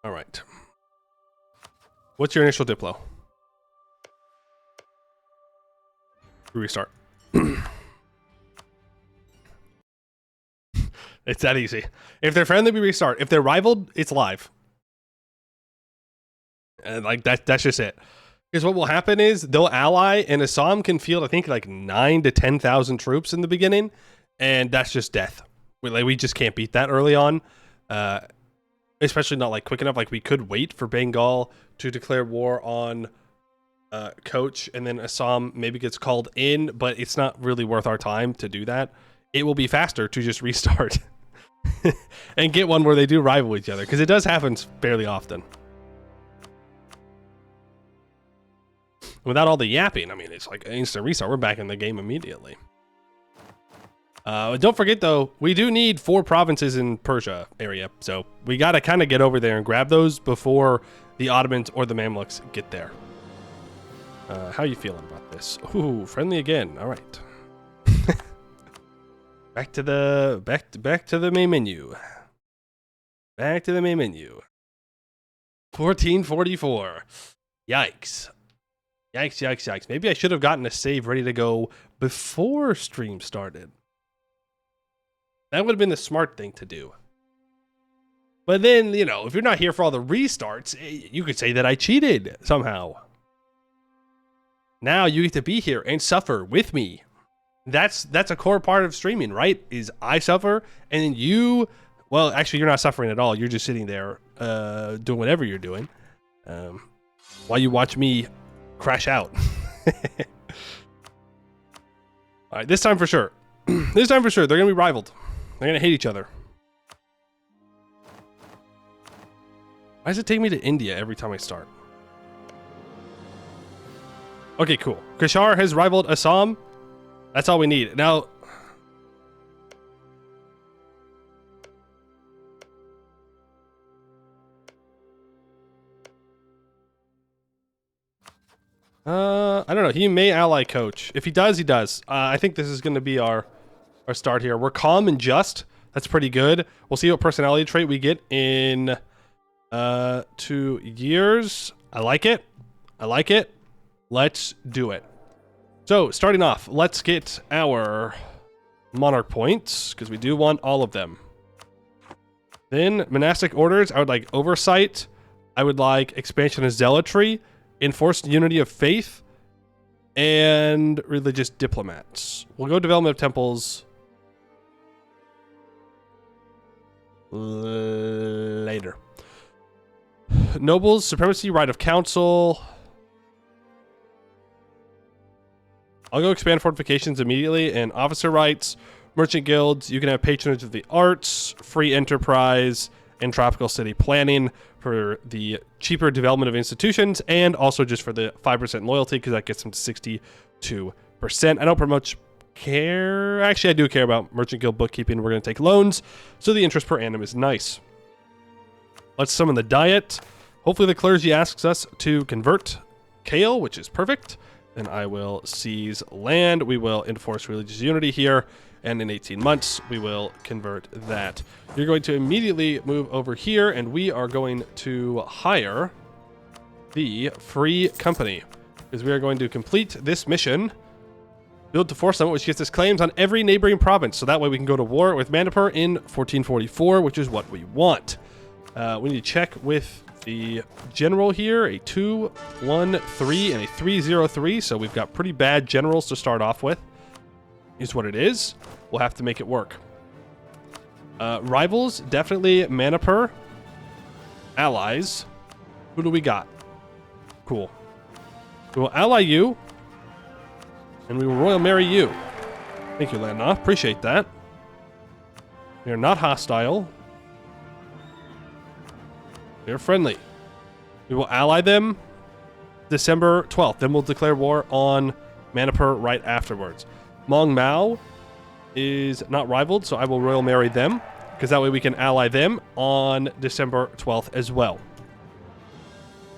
All right. What's your initial Diplo? Restart. It's that easy. If they're friendly, we restart. If they're rivaled, it's live. And like that's just it. Because what will happen is they'll ally, and Assam can field, I think, like 9,000 to 10,000 troops in the beginning, and that's just death. We just can't beat that early on. Especially not like quick enough. Like we could wait for Bengal to declare war on Coach, and then Assam maybe gets called in, but it's not really worth our time to do that. It will be faster to just restart and get one where they do rival each other, because it does happen fairly often. Without all the yapping, I mean, it's like an instant restart. We're back in the game immediately. Don't forget, though, we do need 4 provinces in Persia area, so we got to kind of get over there and grab those before the Ottomans or the Mamluks get there. How you feeling about this? Ooh, friendly again. All right. back to the main menu. Back to the main menu. 1444. Yikes. Yikes, yikes, yikes. Maybe I should have gotten a save ready to go before stream started. That would have been the smart thing to do. But then, you know, if you're not here for all the restarts, you could say that I cheated somehow. Now you get to be here and suffer with me. That's a core part of streaming, right? Is I suffer, and then you, well, actually, you're not suffering at all. You're just sitting there doing whatever you're doing while you watch me crash out. All right, this time for sure. This time for sure, they're going to be rivaled. They're going to hate each other. Why does it take me to India every time I start? Okay, cool. Kashar has rivaled Assam. That's all we need. Now, I don't know. He may ally Coach. If he does, he does. I think this is going to be our start here. We're calm and just. That's pretty good. We'll see what personality trait we get in 2 years. I like it. I like it. Let's do it. So, starting off, let's get our monarch points, because we do want all of them. Then, monastic orders, I would like oversight. I would like expansion of zealotry, enforced unity of faith, and religious diplomats. We'll go development of temples later. Nobles, supremacy, right of council. I'll go expand fortifications immediately, and officer rights, merchant guilds. You can have patronage of the arts, free enterprise, and tropical city planning for the cheaper development of institutions, and also just for the 5% loyalty, because that gets them to 62%. I don't much care. Actually, I do care about merchant guild bookkeeping. We're going to take loans, so the interest per annum is nice. Let's summon the diet. Hopefully the clergy asks us to convert Kale, which is perfect. Then I will seize land. We will enforce religious unity here. And in 18 months, we will convert that. You're going to immediately move over here, and we are going to hire the Free Company, because we are going to complete this mission. Build to force summit, which gets us claims on every neighboring province. So that way we can go to war with Manipur in 1444, which is what we want. We need to check with the general here, a 2-1-3 and a 3-0-3. So we've got pretty bad generals to start off with. Is what it is. We'll have to make it work. Rivals, definitely Manipur. Allies. Who do we got? Cool. We will ally you. And we will royal marry you. Thank you, Lana. Appreciate that. We are not hostile. We are friendly. We will ally them December 12th. Then we'll declare war on Manipur right afterwards. Mong Mao is not rivaled, so I will royal marry them, because that way we can ally them on December 12th as well.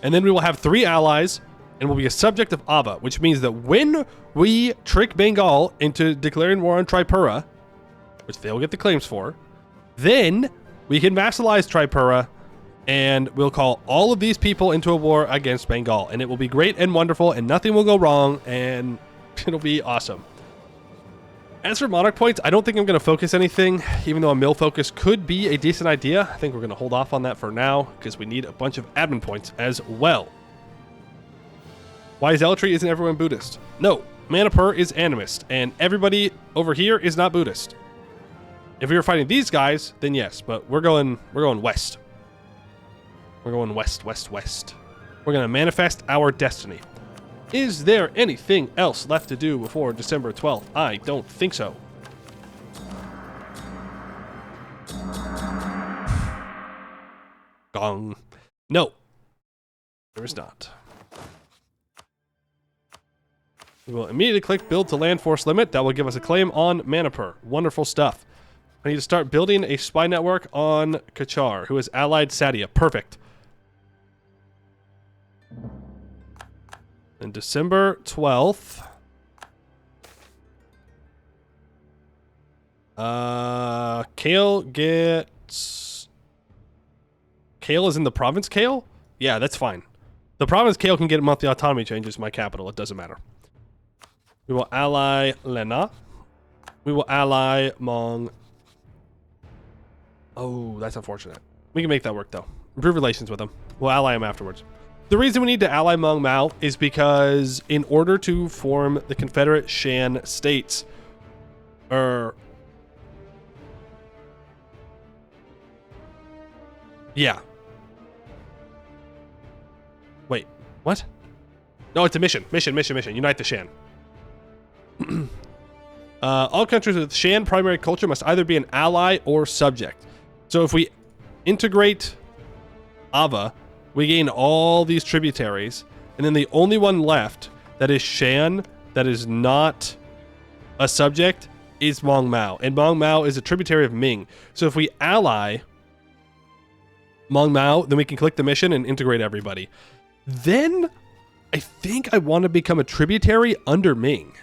And then we will have 3 allies, and will be a subject of Ava, which means that when we trick Bengal into declaring war on Tripura, which they'll get the claims for, then we can vassalize Tripura, and we'll call all of these people into a war against Bengal, and it will be great and wonderful, and nothing will go wrong, and it'll be awesome. As for monarch points, I don't think I'm going to focus anything, even though a mill focus could be a decent idea. I think we're going to hold off on that for now, because we need a bunch of admin points as well. Why zealotry isn't everyone Buddhist? No, Manipur is animist, and everybody over here is not Buddhist. If we were fighting these guys, then yes, but we're going west. We're going west. We're going to manifest our destiny. Is there anything else left to do before December 12th? I don't think so. Gong. No. There is not. We will immediately click build to land force limit. That will give us a claim on Manipur. Wonderful stuff. I need to start building a spy network on Kachar, who has allied Sadia. Perfect. And December 12th. Kale gets... Kale is in the province, Kale? Yeah, that's fine. The province Kale can get monthly autonomy changes my capital. It doesn't matter. We will ally Lena. We will ally Mong. Oh, that's unfortunate. We can make that work, though. Improve relations with them. We'll ally him afterwards. The reason we need to ally Mong Mao is because in order to form the Confederate Shan states, yeah. Wait, what? No, it's a mission. Mission. Unite the Shan. All countries with Shan primary culture must either be an ally or subject. So if we integrate Ava, we gain all these tributaries, and then the only one left that is Shan, that is not a subject, is Mong Mao. And Mong Mao is a tributary of Ming. So if we ally Mong Mao, then we can click the mission and integrate everybody. Then I think I want to become a tributary under Ming.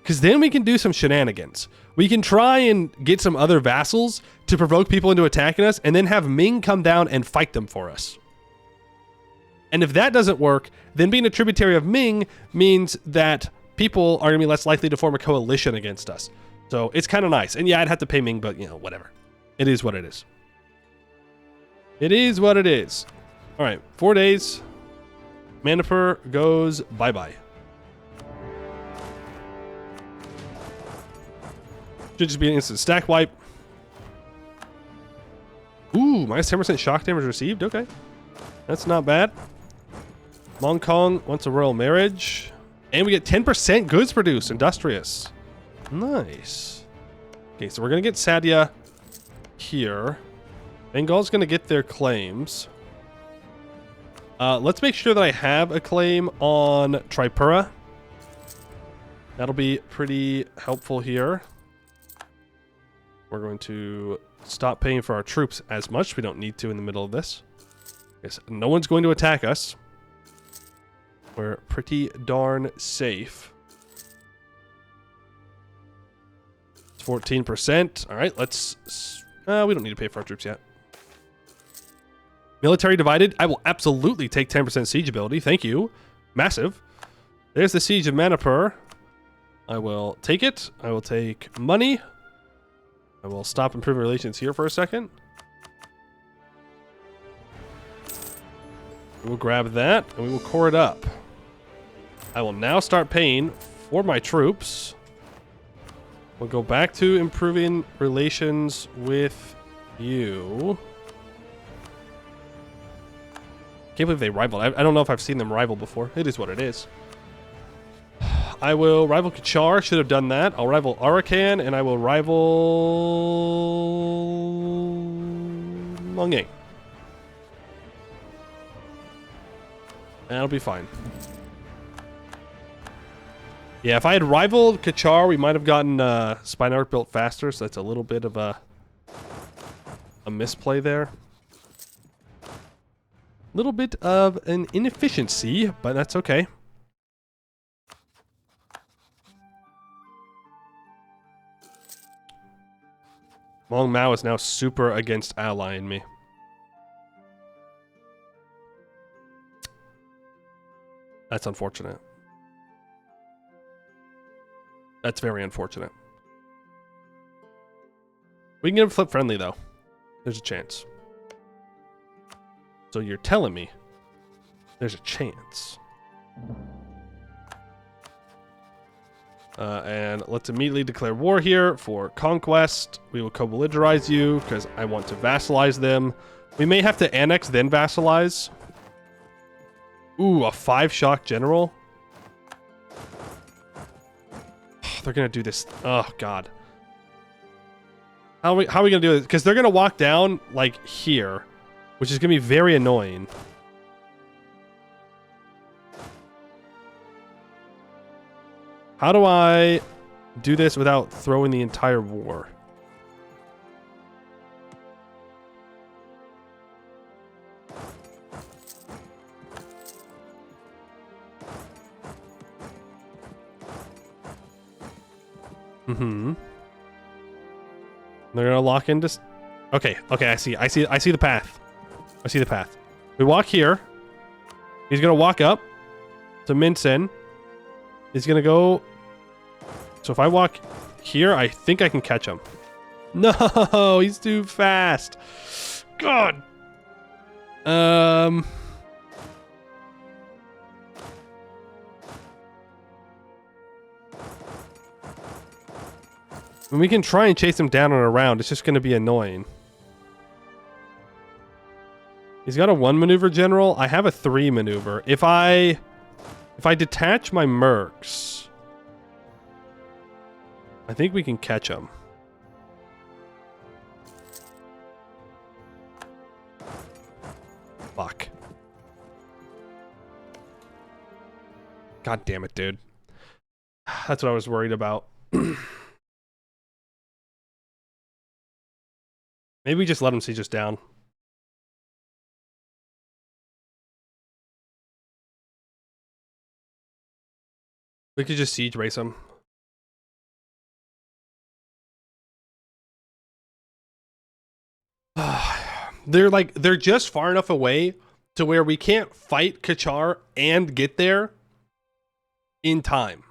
Because then we can do some shenanigans. We can try and get some other vassals to provoke people into attacking us, and then have Ming come down and fight them for us. And if that doesn't work, then being a tributary of Ming means that people are going to be less likely to form a coalition against us. So it's kind of nice. And yeah, I'd have to pay Ming, but you know, whatever. It is what it is. It is what it is. All right, 4 days. Manipur goes bye-bye. Should just be an instant stack wipe. Ooh, minus 10% shock damage received. Okay. That's not bad. Mong Kong wants a royal marriage. And we get 10% goods produced. Industrious. Nice. Okay, so we're going to get Sadia here. Bengal's going to get their claims. Let's make sure that I have a claim on Tripura. That'll be pretty helpful here. We're going to stop paying for our troops as much. We don't need to in the middle of this. Yes, no one's going to attack us. We're pretty darn safe. It's 14%. All right, let's... we don't need to pay for our troops yet. Military divided. I will absolutely take 10% siege ability. Thank you. Massive. There's the siege of Manipur. I will take it. I will take money. I will stop improving relations here for a second. We will grab that, and we will core it up. I will now start paying for my troops. We'll go back to improving relations with you. Can't believe they rivaled. I don't know if I've seen them rival before. It is what it is. I will rival Kachar. Should have done that. I'll rival Arakan, and I will rival Longing. That'll be fine. Yeah, if I had rivaled Kachar, we might have gotten Spine Arc built faster, so that's a little bit of a misplay there. A little bit of an inefficiency, but that's okay. Long Mao is now super against allying me. That's unfortunate. That's very unfortunate. We can get him flip friendly though. There's a chance. So you're telling me there's a chance. And let's immediately declare war here for conquest. We will co-belligerize you because I want to vassalize them. We may have to annex then vassalize. Ooh, a 5 shock general. They're gonna do this. Oh god. How are we gonna do this? Because they're gonna walk down like here, which is gonna be very annoying. How do I do this without throwing the entire war? Mm-hmm. They're gonna lock into. Okay, I see the path. I see the path. We walk here. He's gonna walk up to Minson. He's gonna go. So if I walk here, I think I can catch him. No, he's too fast. God. We can try and chase him down and around. It's just going to be annoying. He's got a 1 maneuver general. I have a 3 maneuver. If I detach my mercs, I think we can catch him. Fuck. God damn it, dude. That's what I was worried about. Maybe we just let him siege us down. We could just siege race him. They're just far enough away to where we can't fight Kachar and get there in time.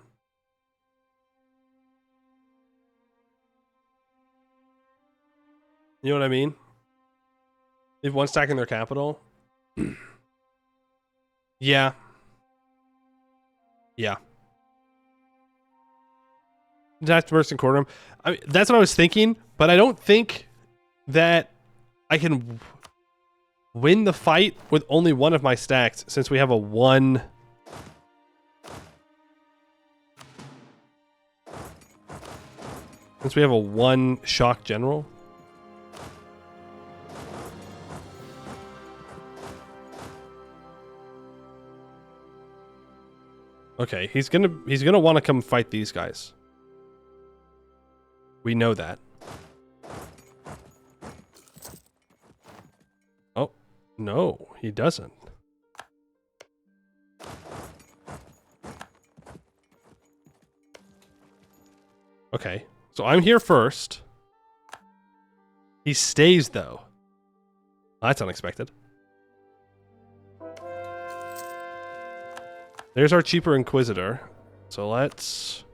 You know what I mean? They have 1 stack in their capital. Yeah. Yeah. Detached burst and quarter him. I mean, that's what I was thinking, but I don't think that I can win the fight with only 1 of my stacks since we have a 1. Since we have a 1 shock general. Okay, he's gonna want to come fight these guys. We know that. Oh, no, he doesn't. Okay, so I'm here first. He stays though. That's unexpected. There's our cheaper Inquisitor. So let's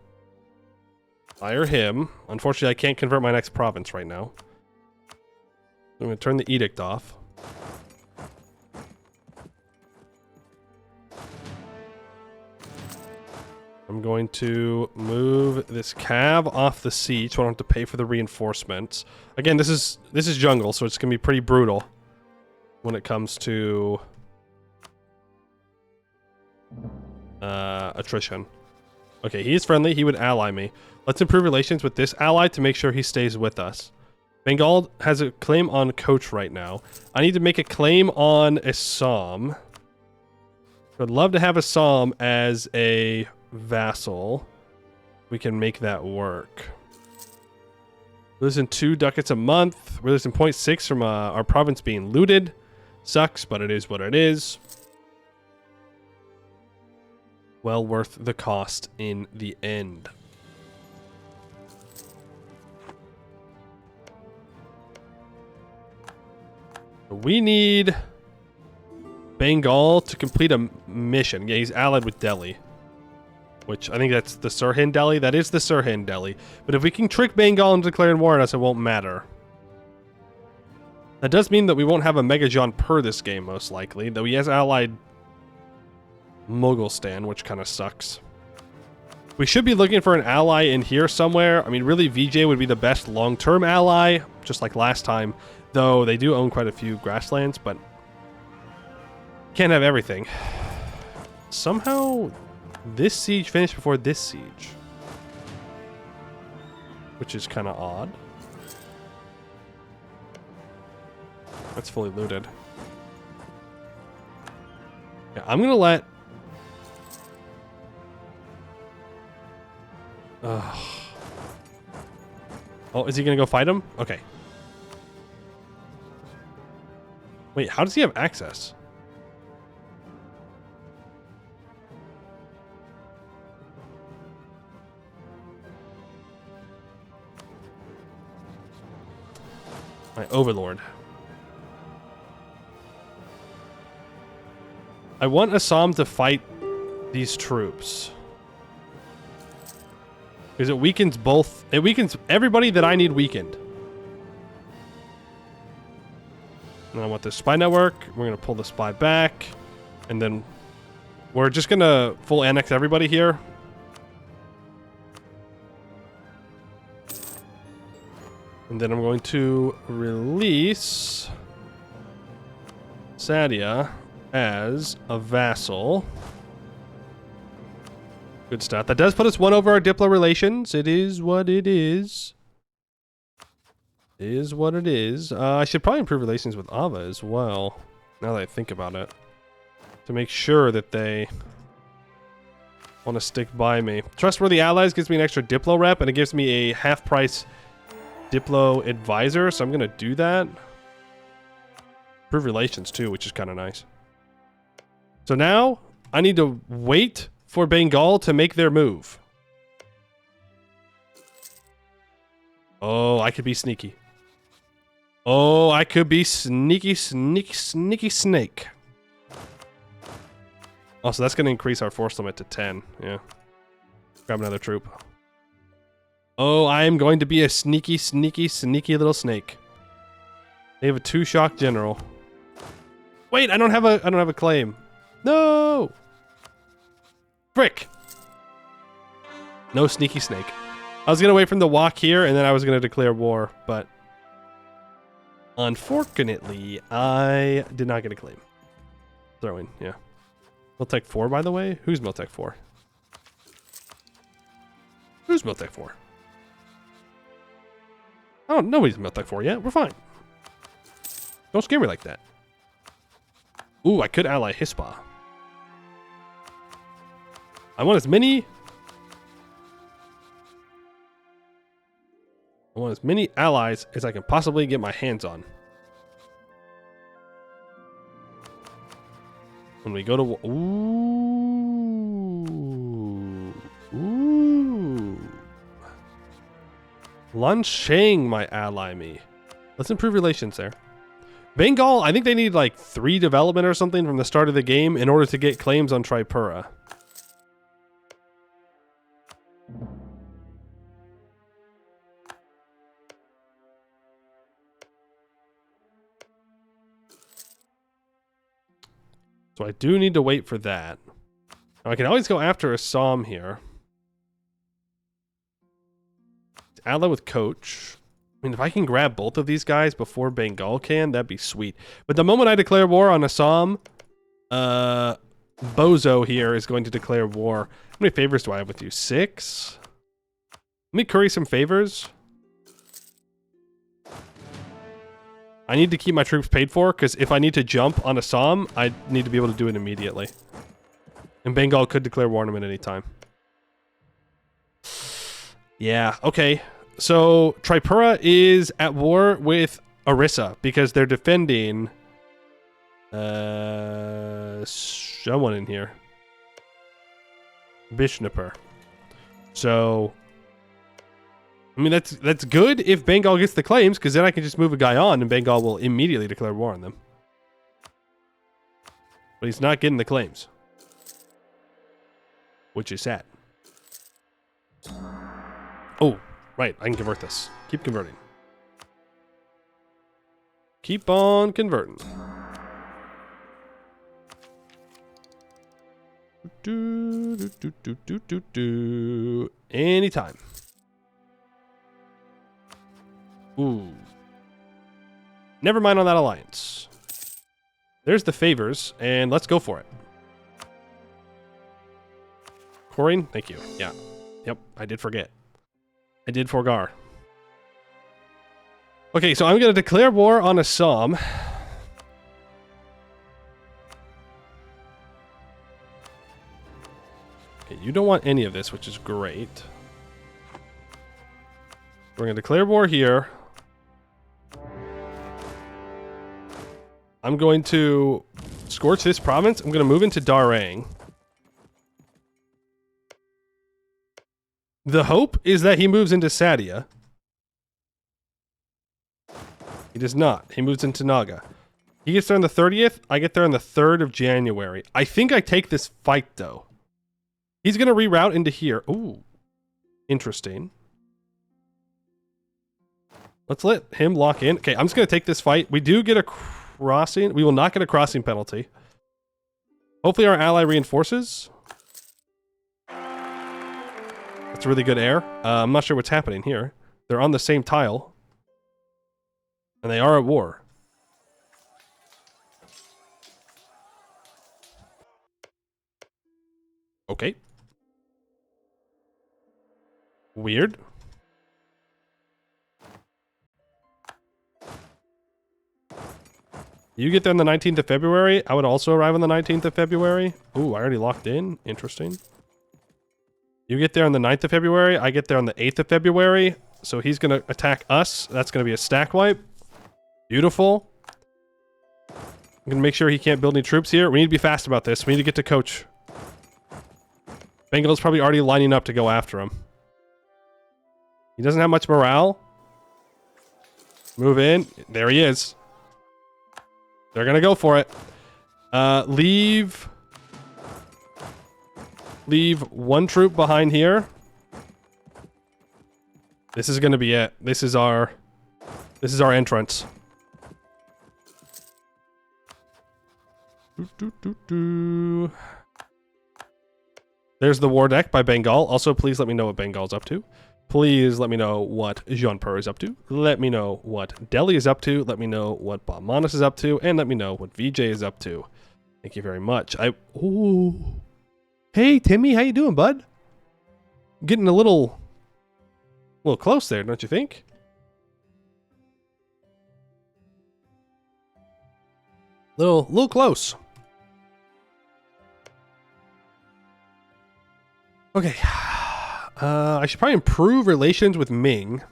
fire him. Unfortunately, I can't convert my next province right now. I'm going to turn the edict off. I'm going to move this cab off the siege so I don't have to pay for the reinforcements. Again, this is jungle, so it's going to be pretty brutal when it comes to attrition. Okay, he is friendly. He would ally me. Let's improve relations with this ally to make sure he stays with us. Bengal has a claim on Coach right now. I need to make a claim on Assam. I'd love to have Assam as a vassal. We can make that work. We're losing 2 ducats a month. We're losing 0.6 from our province being looted. Sucks, but it is what it is. Well worth the cost in the end. We need Bengal to complete a mission. Yeah, he's allied with Delhi. Which, I think that's the Sirhind Delhi. That is the Sirhind Delhi. But if we can trick Bengal into declaring war on us, it won't matter. That does mean that we won't have a Megajon per this game, most likely. Though he has allied Mughalistan, which kind of sucks. We should be looking for an ally in here somewhere. I mean, really, VJ would be the best long-term ally, just like last time. Though they do own quite a few grasslands, but can't have everything. Somehow, this siege finished before this siege, which is kind of odd. That's fully looted. Yeah, I'm gonna let. Oh, is he gonna go fight him? Okay. Wait, how does he have access? My overlord. I want Assam to fight these troops. Because it weakens both. It weakens everybody that I need weakened. And I want this spy network. We're going to pull the spy back. And then we're just going to full annex everybody here. And then I'm going to release Sadia as a vassal. Good stuff. That does put us 1 over our Diplo relations. It is what it is. It is what it is. I should probably improve relations with Ava as well, now that I think about it. To make sure that they want to stick by me. Trustworthy allies gives me an extra Diplo rep, and it gives me a half-price Diplo advisor, so I'm going to do that. Improve relations, too, which is kind of nice. So now, I need to wait for Bengal to make their move. Oh, I could be sneaky. Oh, I could be sneaky snake. Also, that's going to increase our force limit to 10. Yeah. Grab another troop. Oh, I am going to be a sneaky little snake. They have a 2-shock general. Wait, I don't have a claim. No! Frick! No sneaky snake. I was gonna wait for him to walk here, and then I was gonna declare war, but unfortunately, I did not get a claim. Throw in, yeah. Miltech 4, by the way? Who's Miltech 4? Who's Miltech 4? Oh, nobody's Miltech 4 yet. We're fine. Don't scare me like that. Ooh, I could ally Hispa. I want as many allies as I can possibly get my hands on. When we go to ooh. Lansheng might ally me. Let's improve relations there. Bengal, I think they need like 3 development or something from the start of the game in order to get claims on Tripura. So I do need to wait for that. Now I can always go after Assam here. Ally with Coach. I mean, if I can grab both of these guys before Bengal can, that'd be sweet. But the moment I declare war on Assam, bozo here is going to declare war. How many favors do I have with you? 6? Let me curry some favors. I need to keep my troops paid for, because if I need to jump on Assam, I need to be able to do it immediately. And Bengal could declare war on him at any time. Yeah, okay. So, Tripura is at war with Orissa, because they're defending... someone in here. Bishnapur. So... I mean, that's good if Bengal gets the claims, because then I can just move a guy on, and Bengal will immediately declare war on them. But he's not getting the claims. Which is sad. Oh, right, I can convert this. Keep converting. Keep on converting. Anytime. Ooh. Never mind on that alliance. There's the favors, and let's go for it. Corin, thank you. Yeah. Yep, I did forget. I did forgar. Okay, so I'm going to declare war on Assam. Okay, you don't want any of this, which is great. We're going to declare war here. I'm going to scorch this province. I'm going to move into Darang. The hope is that he moves into Sadia. He does not. He moves into Naga. He gets there on the 30th. I get there on the 3rd of January. I think I take this fight, though. He's going to reroute into here. Ooh. Interesting. Let's let him lock in. Okay, I'm just going to take this fight. We do get a crossing. We will not get a crossing penalty. Hopefully our ally reinforces. That's a really good air. I'm not sure what's happening here. They're on the same tile. And they are at war. Okay. Weird. You get there on the 19th of February. I would also arrive on the 19th of February. Ooh, I already locked in. Interesting. You get there on the 9th of February. I get there on the 8th of February. So he's going to attack us. That's going to be a stack wipe. Beautiful. I'm going to make sure he can't build any troops here. We need to be fast about this. We need to get to coach. Bengal's probably already lining up to go after him. He doesn't have much morale. Move in. There he is. They're going to go for it. Leave one troop behind here. This is going to be it. This is our entrance. There's the war deck by Bengal. Also, please let me know what Bengal's up to. Please let me know what Jaunpur is up to. Let me know what Delhi is up to. Let me know what Bamanas is up to. And let me know what VJ is up to. Thank you very much. Ooh. Hey, Timmy, how you doing, bud? Getting a little close there, don't you think? Little close. Okay. I should probably improve relations with Ming.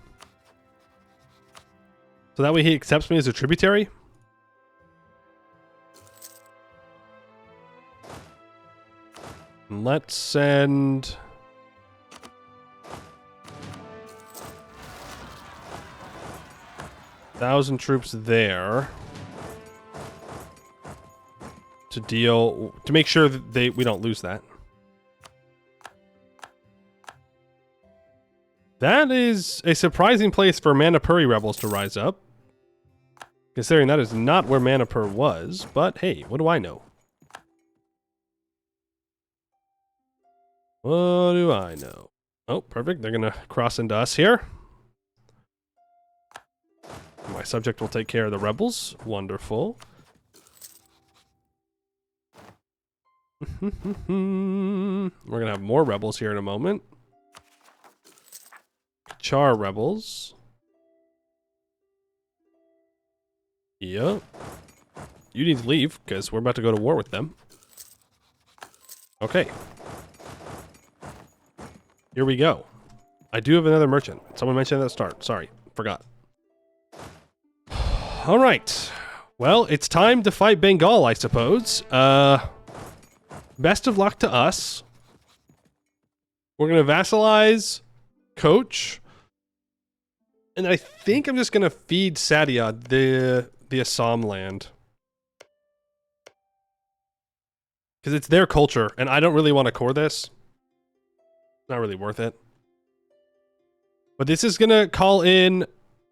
So that way he accepts me as a tributary. Let's send... ...1,000 troops there. To make sure that we don't lose that. That is a surprising place for Manipuri rebels to rise up. Considering that is not where Manipur was, but hey, what do I know? What do I know? Oh, perfect. They're going to cross into us here. My subject will take care of the rebels. Wonderful. We're gonna have more rebels here in a moment. Char rebels. Yep. You need to leave, because we're about to go to war with them. Okay. Here we go. I do have another merchant. Someone mentioned at the start. Sorry, forgot. All right. Well, it's time to fight Bengal, I suppose. Best of luck to us. We're going to vassalize Coach. And I think I'm just going to feed Sadia the Assam land. Because it's their culture, and I don't really want to core this. Not really worth it. But this is going to call in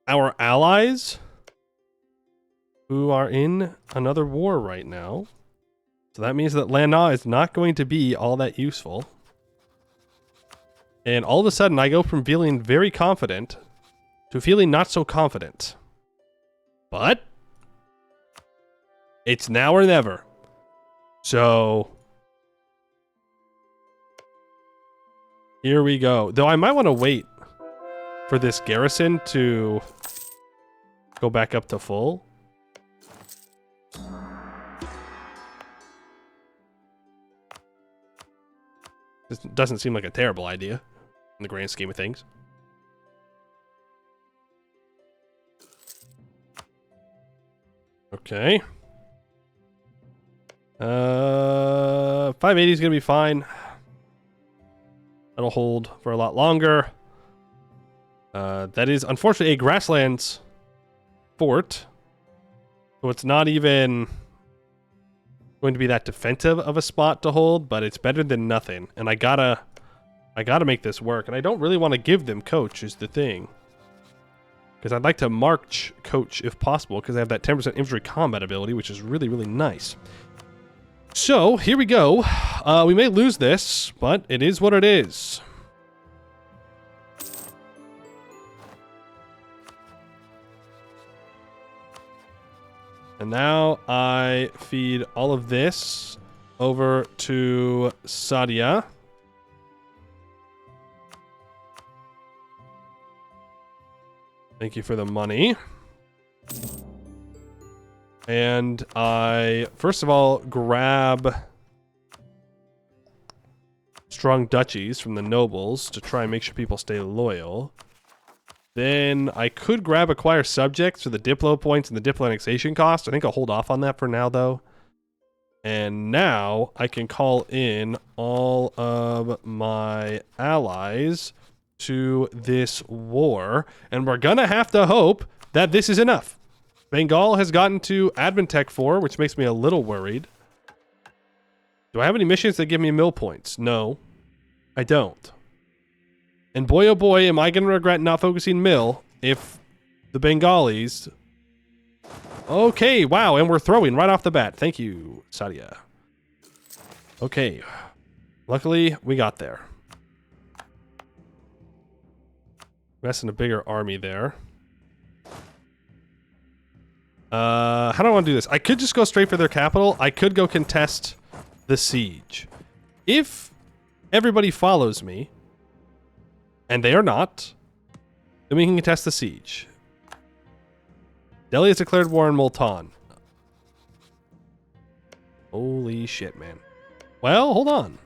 our allies, who are in another war right now. So that means that Lana is not going to be all that useful. And all of a sudden, I go from feeling very confident to feeling not so confident. But it's now or never. So here we go. Though I might want to wait for this garrison to go back up to full. This doesn't seem like a terrible idea in the grand scheme of things. Okay. 580 is going to be fine. That'll hold for a lot longer. That is unfortunately a Grasslands fort. So it's not even going to be that defensive of a spot to hold, but it's better than nothing. And I gotta make this work. And I don't really want to give them Coach is the thing. Because I'd like to march Coach if possible, because I have that 10% infantry combat ability, which is really, really nice. So, here we go. We may lose this, but it is what it is. And now I feed all of this over to Sadia. Thank you for the money. And I, first of all, grab strong duchies from the nobles to try and make sure people stay loyal. Then I could grab acquire subjects for the Diplo points and the Diplo annexation cost. I think I'll hold off on that for now, though. And now I can call in all of my allies to this war. And we're gonna have to hope that this is enough. Bengal has gotten to Admin Tech 4, which makes me a little worried. Do I have any missions that give me mill points? No, I don't. And boy, oh boy, am I going to regret not focusing mill if the Bengalis... Okay, wow, and we're throwing right off the bat. Thank you, Sadia. Okay. Luckily, we got there. Investing a bigger army there. How do I want to do this? I could just go straight for their capital. I could go contest the siege. If everybody follows me, and they are not, then we can contest the siege. Delhi has declared war on Multan. Holy shit, man. Well, hold on.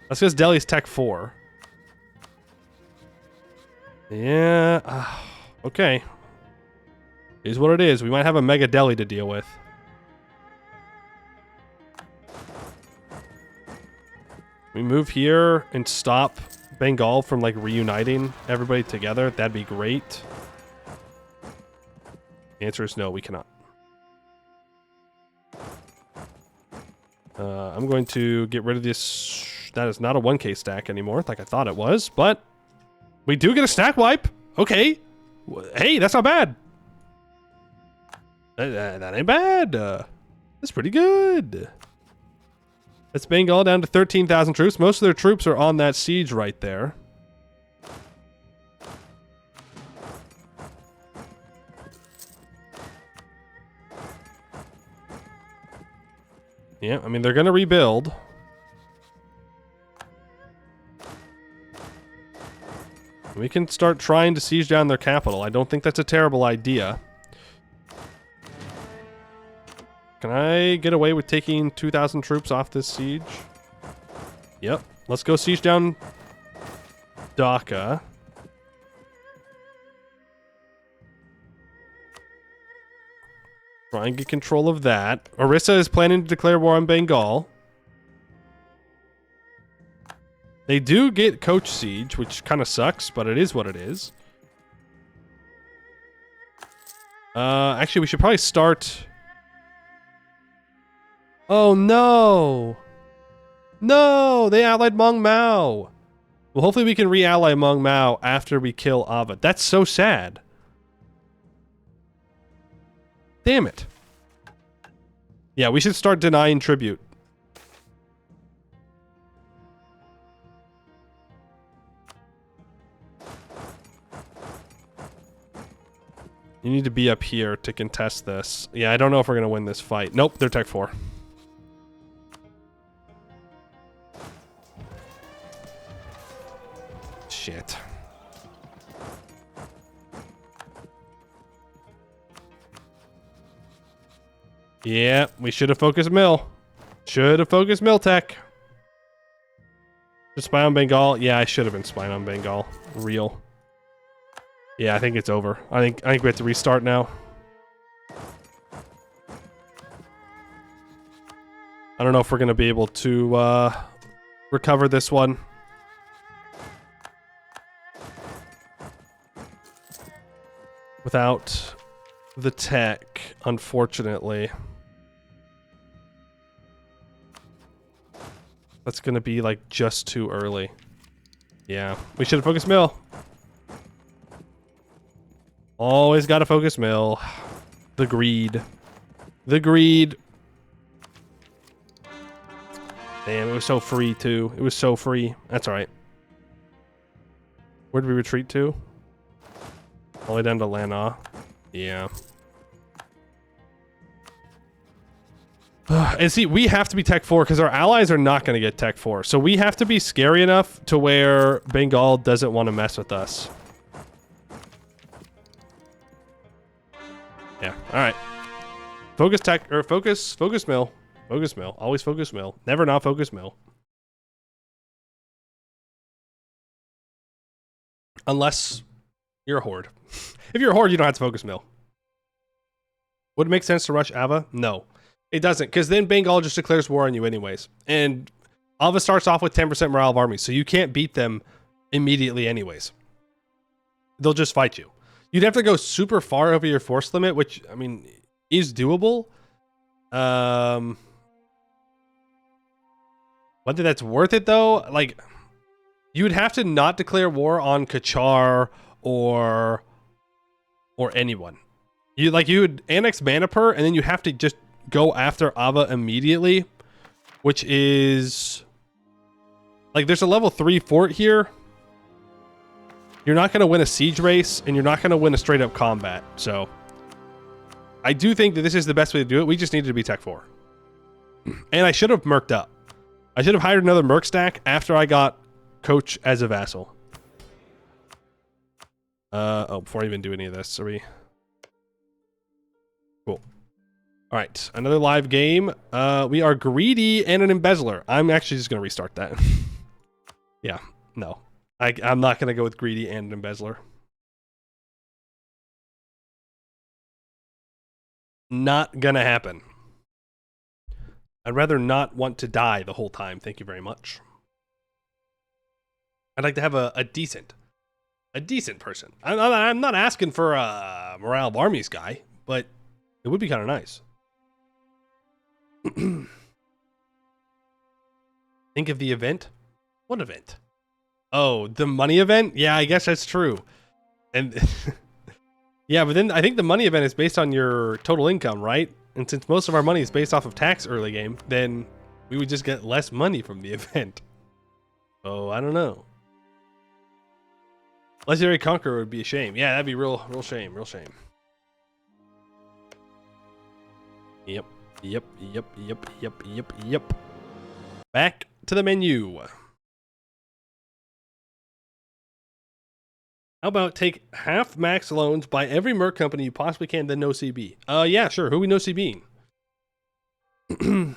That's because Delhi's Tech 4. Yeah. Okay. Is what it is. We might have a Mega Delhi to deal with. We move here and stop Bengal from, like, reuniting everybody together. That'd be great. The answer is no, we cannot. I'm going to get rid of this. That is not a 1K stack anymore, like I thought it was, but we do get a stack wipe. Okay. Hey, that's not bad. That ain't bad. That's pretty good. That's Bengal down to 13,000 troops. Most of their troops are on that siege right there. Yeah, I mean, they're going to rebuild. We can start trying to siege down their capital. I don't think that's a terrible idea. Can I get away with taking 2,000 troops off this siege? Yep. Let's go siege down Dhaka. Try and get control of that. Orissa is planning to declare war on Bengal. They do get Coach Siege, which kind of sucks, but it is what it is. Actually, we should probably start... Oh, no! No! They allied Mong Mao! Well, hopefully we can re-ally Mong Mao after we kill Ava. That's so sad. Damn it. Yeah, we should start denying tribute. You need to be up here to contest this. Yeah, I don't know if we're going to win this fight. Nope, they're Tech 4. Shit. Yeah, we should have focused Mill. Should have focused Mill Tech. Just spy on Bengal. Yeah, I should have been spying on Bengal. Real. Yeah, I think it's over. I think we have to restart now. I don't know if we're gonna be able to recover this one. Without the tech, unfortunately. That's gonna be like just too early. Yeah, we should have focused Mill. Always gotta focus Mill. The greed. The greed. Damn, it was so free too. It was so free. That's alright. Where did we retreat to? All the way down to Lana. Yeah. And see, we have to be Tech 4 because our allies are not going to get Tech 4. So we have to be scary enough to where Bengal doesn't want to mess with us. Yeah, alright. Focus Tech, or focus Mill. Focus Mill. Always focus Mill. Never not focus Mill. Unless you're a horde. If you're a horde, you don't have to focus Mill. Would it make sense to rush Ava? No. It doesn't, because then Bengal just declares war on you anyways. And Ava starts off with 10% morale of armies, so you can't beat them immediately anyways. They'll just fight you. You'd have to go super far over your force limit, which, I mean, is doable. Whether that's worth it, though, like, you would have to not declare war on Kachar or anyone. You would annex Manipur, and then you have to just go after Ava immediately, which is like there's a level 3 fort here. You're not going to win a siege race, and you're not going to win a straight up combat. So I do think that this is the best way to do it. We just needed to be Tech 4. And I should have merked up. I should have hired another merc stack after I got Coach as a vassal. Before I even do any of this, are we... Cool. All right, another live game. We are greedy and an embezzler. I'm actually just going to restart that. Yeah, no. I'm not going to go with greedy and an embezzler. Not going to happen. I'd rather not want to die the whole time. Thank you very much. I'd like to have a decent person. I'm not asking for a morale of armies guy, but it would be kind of nice. Think of the event. What event? Oh, the money event? Yeah, I guess that's true. And yeah, but then I think the money event is based on your total income, right? And since most of our money is based off of tax early game, then we would just get less money from the event. Oh, I don't know. Legendary Conqueror would be a shame. Yeah, that'd be real shame, real shame. Yep. Yep. Back to the menu. How about take half max loans by every merc company you possibly can, then no CB? Yeah, sure. Who we no CBing? Do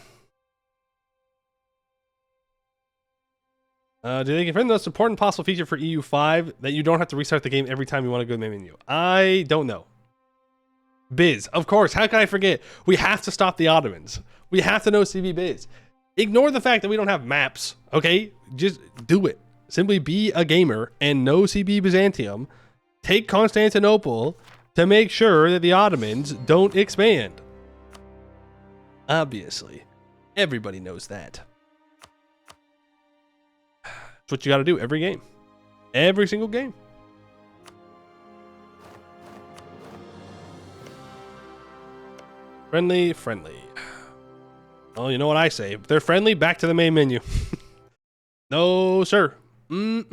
they confirm the most important possible feature for EU5 that you don't have to restart the game every time you want to go to the main menu? I don't know. Biz, of course. How can I forget? We have to stop the Ottomans. We have to know CB Biz. Ignore the fact that we don't have maps, okay? Just do it. Simply be a gamer and know CB Byzantium. Take Constantinople to make sure that the Ottomans don't expand. Obviously. Everybody knows that. That's what you got to do every game. Every single game. Friendly. Well, you know what I say. If they're friendly, back to the main menu. No, sir. For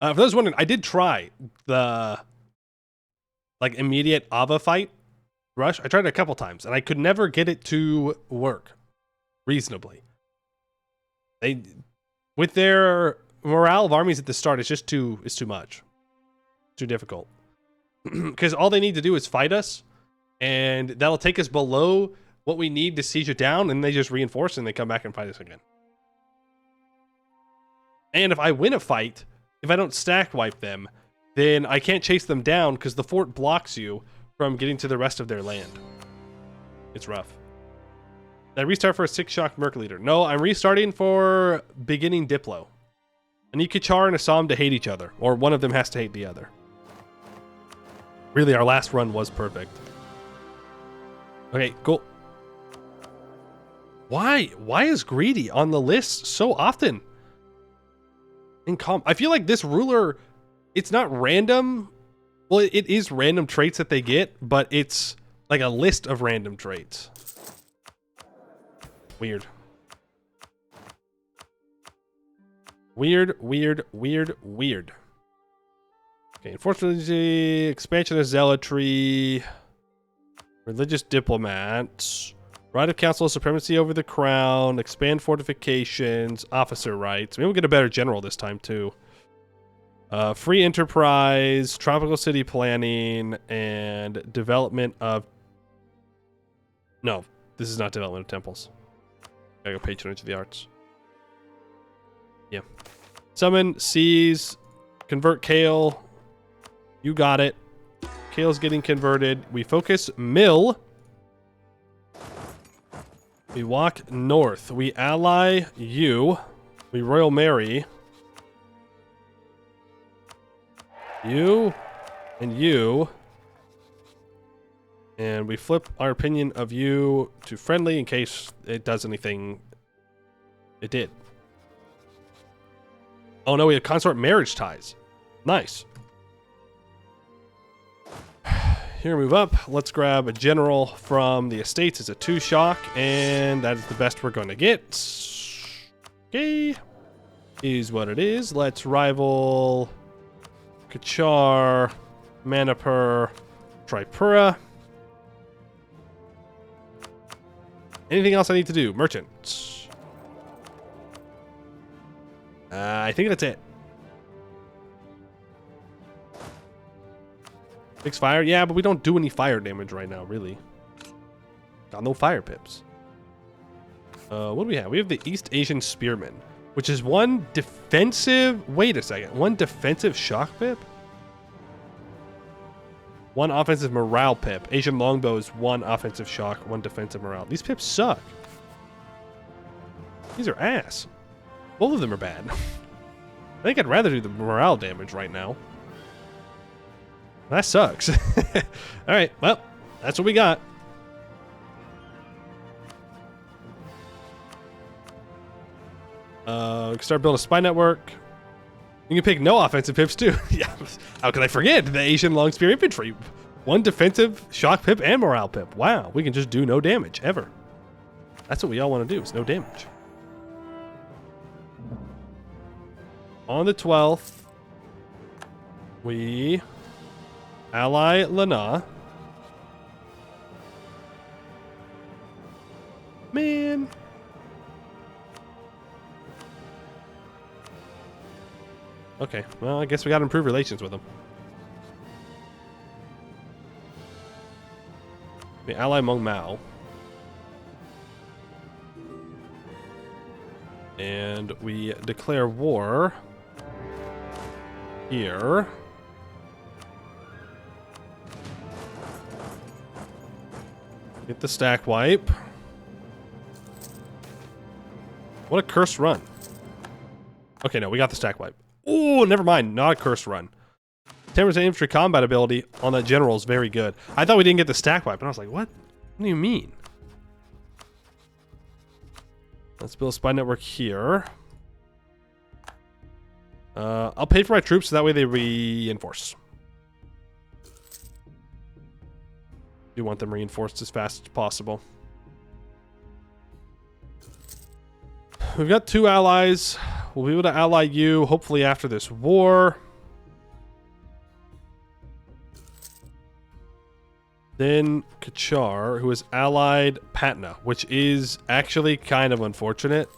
those wondering, I did try the immediate Ava fight rush. I tried it a couple times, and I could never get it to work reasonably. With their morale of armies at the start, it's too much. Too difficult. Because all they need to do is fight us, and that'll take us below what we need to siege it down, and they just reinforce and they come back and fight us again. And if I win a fight, if I don't stack wipe them, then I can't chase them down because the fort blocks you from getting to the rest of their land. It's rough. Did I restart for a 6-shock Merc leader? No, I'm restarting for beginning Diplo. I need Kachar and Assam to hate each other, or one of them has to hate the other. Really, our last run was perfect. Okay, cool. Why is Greedy on the list so often? I feel like this ruler, it's not random. Well, it is random traits that they get, but it's like a list of random traits. Weird. Okay, unfortunately, expansion of zealotry, religious diplomats, right of council supremacy over the crown, expand fortifications, officer rights. Maybe we'll get a better general this time too. Free enterprise, tropical city planning, and development of... No, this is not development of temples. Gotta go patronage of the arts. Yeah. Summon, seize, convert Kale. You got it. Kale's getting converted. We focus mill. We walk north. We ally you. We Royal Mary. You. And you. And we flip our opinion of you to friendly in case it does anything. It did. Oh no, we have consort marriage ties. Nice. Here, move up. Let's grab a general from the estates. It's a 2-shock, and that is the best we're going to get. Okay. Is what it is. Let's rival Kachar, Manipur, Tripura. Anything else I need to do? Merchants. I think that's it. Fix fire? Yeah, but we don't do any fire damage right now, really. Got no fire pips. What do we have? We have the East Asian Spearman, which is one defensive... Wait a second. One defensive shock pip? One offensive morale pip. Asian Longbow is one offensive shock, one defensive morale. These pips suck. These are ass. Both of them are bad. I think I'd rather do the morale damage right now. That sucks. Alright, well, that's what we got. We can start building a spy network. You can pick no offensive pips too. Yeah, how could I forget? The Asian Long Spear Infantry. One defensive shock pip and morale pip. Wow, we can just do no damage, ever. That's what we all want to do, is no damage. On the 12th, we... ally Lana. Okay. Well, I guess we got to improve relations with them. The ally Meng Mao. And we declare war here. Get the stack wipe. What a cursed run. Okay, no, we got the stack wipe. Oh, never mind. Not a cursed run. 10% infantry combat ability on that general is very good. I thought we didn't get the stack wipe, and I was like, what? What do you mean? Let's build a spy network here. I'll pay for my troops so that way they reinforce. You want them reinforced as fast as possible. We've got 2 allies. We'll be able to ally you hopefully after this war. Then Kachar, who has allied Patna, which is actually kind of unfortunate.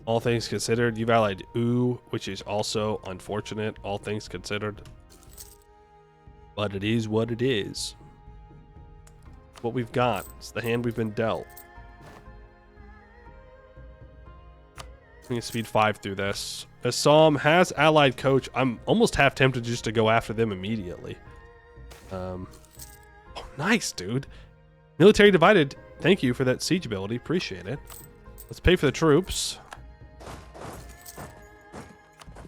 All things considered, you've allied U, which is also unfortunate, all things considered. But it is what it is. What we've got. It's the hand we've been dealt. I'm going to speed 5 through this. Assam has allied coach. I'm almost half tempted just to go after them immediately. Oh, nice, dude. Military divided. Thank you for that siege ability. Appreciate it. Let's pay for the troops.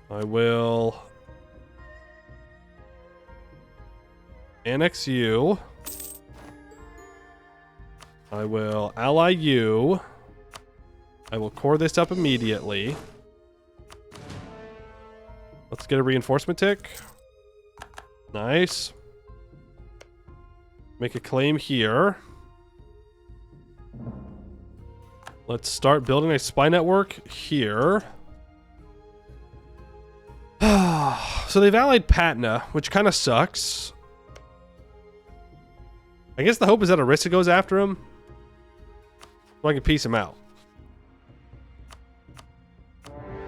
I will annex you. I will ally you. I will core this up immediately. Let's get a reinforcement tick. Nice. Make a claim here. Let's start building a spy network here. So they've allied Patna, which kind of sucks. I guess the hope is that Orissa goes after him, so I can piece him out.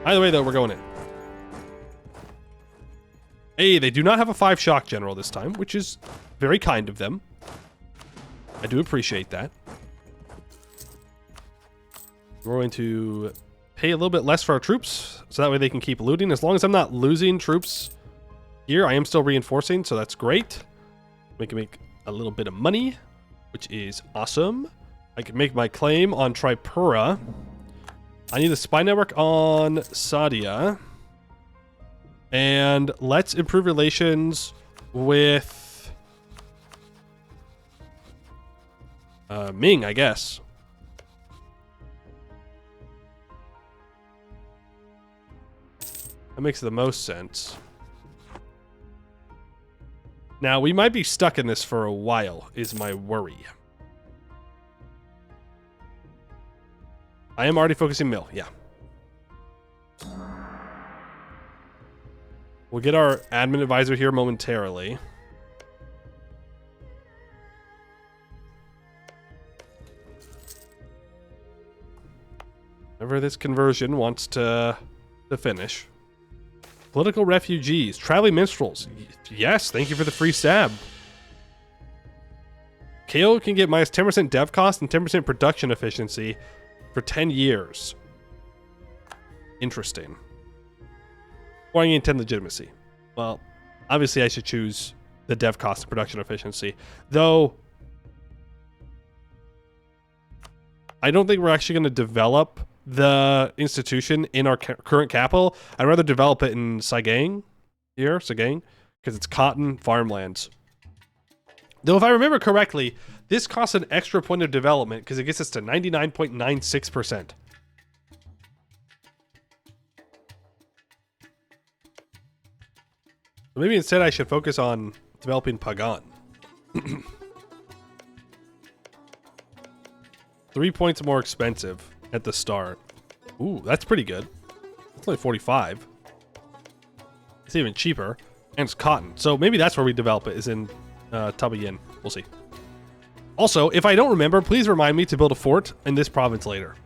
Either way, though, we're going in. Hey, they do not have a 5 shock general this time, which is very kind of them. I do appreciate that. We're going to pay a little bit less for our troops, so that way they can keep looting. As long as I'm not losing troops here, I am still reinforcing, so that's great. We can make a little bit of money, which is awesome. I can make my claim on Tripura. I need a spy network on Sadia. And let's improve relations with Ming, I guess. That makes the most sense. Now, we might be stuck in this for a while, is my worry. I am already focusing mill, yeah. We'll get our admin advisor here momentarily. Whenever this conversion wants to finish. Political refugees, traveling minstrels. Yes, thank you for the free stab. Kale can get minus 10% dev cost and 10% production efficiency for 10 years. Interesting. Or I gain 10 legitimacy. Well, obviously I should choose the dev cost and production efficiency. Though, I don't think we're actually going to develop the institution in our current capital. I'd rather develop it in Sagaing here, Sagaing, because it's cotton farmlands. Though if I remember correctly, this costs an extra point of development because it gets us to 99.96%. So maybe instead I should focus on developing Pagan. 3 points more expensive at the start. Ooh, that's pretty good. It's only 45. It's even cheaper. And it's cotton. So maybe that's where we develop it, is in Tabayin. We'll see. Also, if I don't remember, please remind me to build a fort in this province later.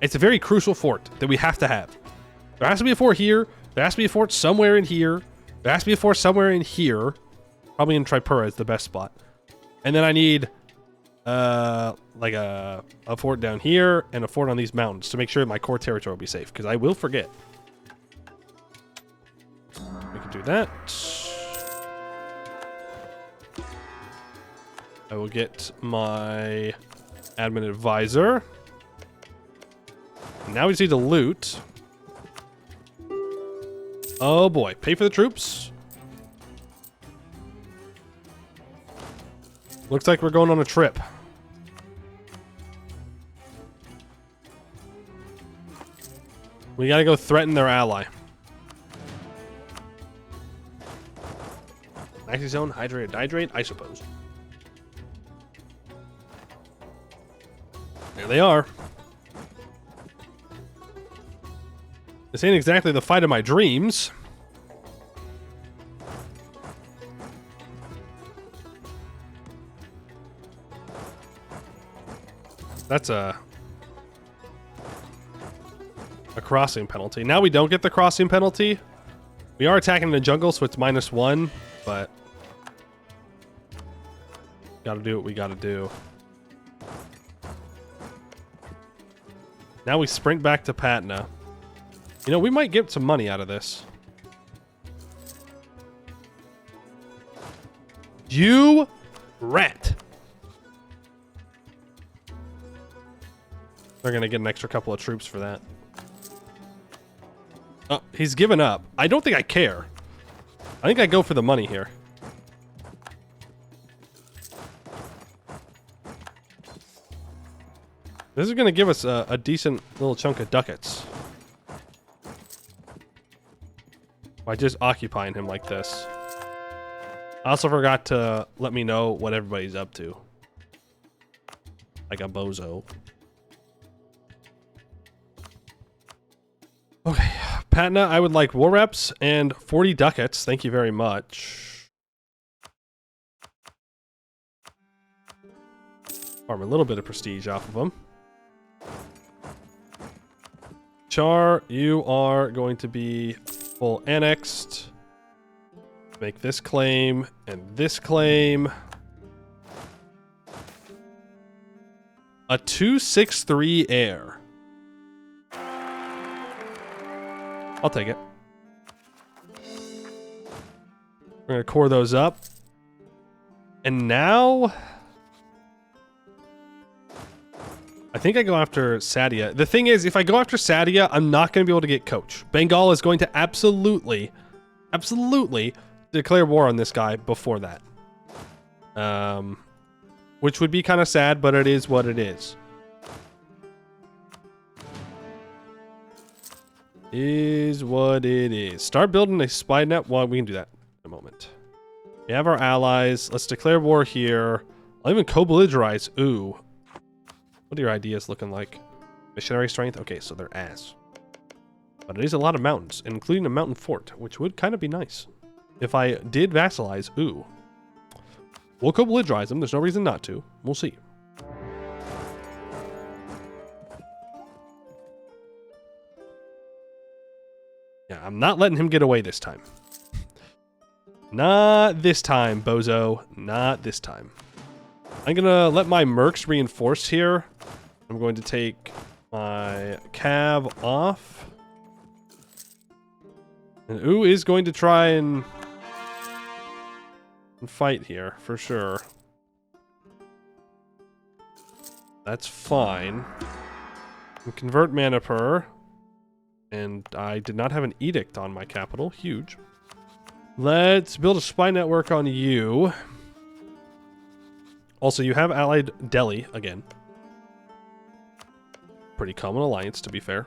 It's a very crucial fort that we have to have. There has to be a fort here. There has to be a fort somewhere in here. There has to be a fort somewhere in here. Probably in Tripura is the best spot. And then I need like a fort down here and a fort on these mountains to make sure my core territory will be safe, because I will forget. We can do that. I will get my admin advisor. Now we just need to loot. Oh boy, pay for the troops. Looks like we're going on a trip. We gotta go threaten their ally. Oxyzone, hydrate, dihydrate, I suppose. There they are. This ain't exactly the fight of my dreams. That's a crossing penalty. Now we don't get the crossing penalty. We are attacking the jungle, so it's -1, but gotta do what we gotta do. Now we sprint back to Patna. You know, we might get some money out of this. You rat. They're gonna get an extra couple of troops for that. Oh, he's given up. I don't think I care. I think I go for the money here. This is gonna give us a decent little chunk of ducats. By just occupying him like this. I also forgot to let me know what everybody's up to. Like a bozo. Okay, Patna, I would like war reps and 40 ducats. Thank you very much. Farm a little bit of prestige off of them. Char, you are going to be full annexed. Make this claim and this claim. A 263 heir. I'll take it. We're gonna core those up. And now I think I go after Sadia. The thing is, if I go after Sadia, I'm not going to be able to get coach. Bengal is going to absolutely declare war on this guy before that. Which would be kind of sad, but it is what it is. Is what it is. Start building a spy net. Well, we can do that in a moment. We have our allies. Let's declare war here. I'll even co-belligerize. Ooh. What are your ideas looking like? Missionary strength? Okay, so they're ass. But it is a lot of mountains, including a mountain fort, which would kind of be nice. If I did vassalize, ooh. We'll co-belligerize them. There's no reason not to. We'll see. Yeah, I'm not letting him get away this time. Not this time, bozo. Not this time. I'm gonna let my mercs reinforce here. I'm going to take my cav off. And Ooh is going to try and fight here, for sure. That's fine. And convert Manipur. And I did not have an edict on my capital. Huge. Let's build a spy network on you. Also, you have allied Delhi again. Pretty common alliance, to be fair.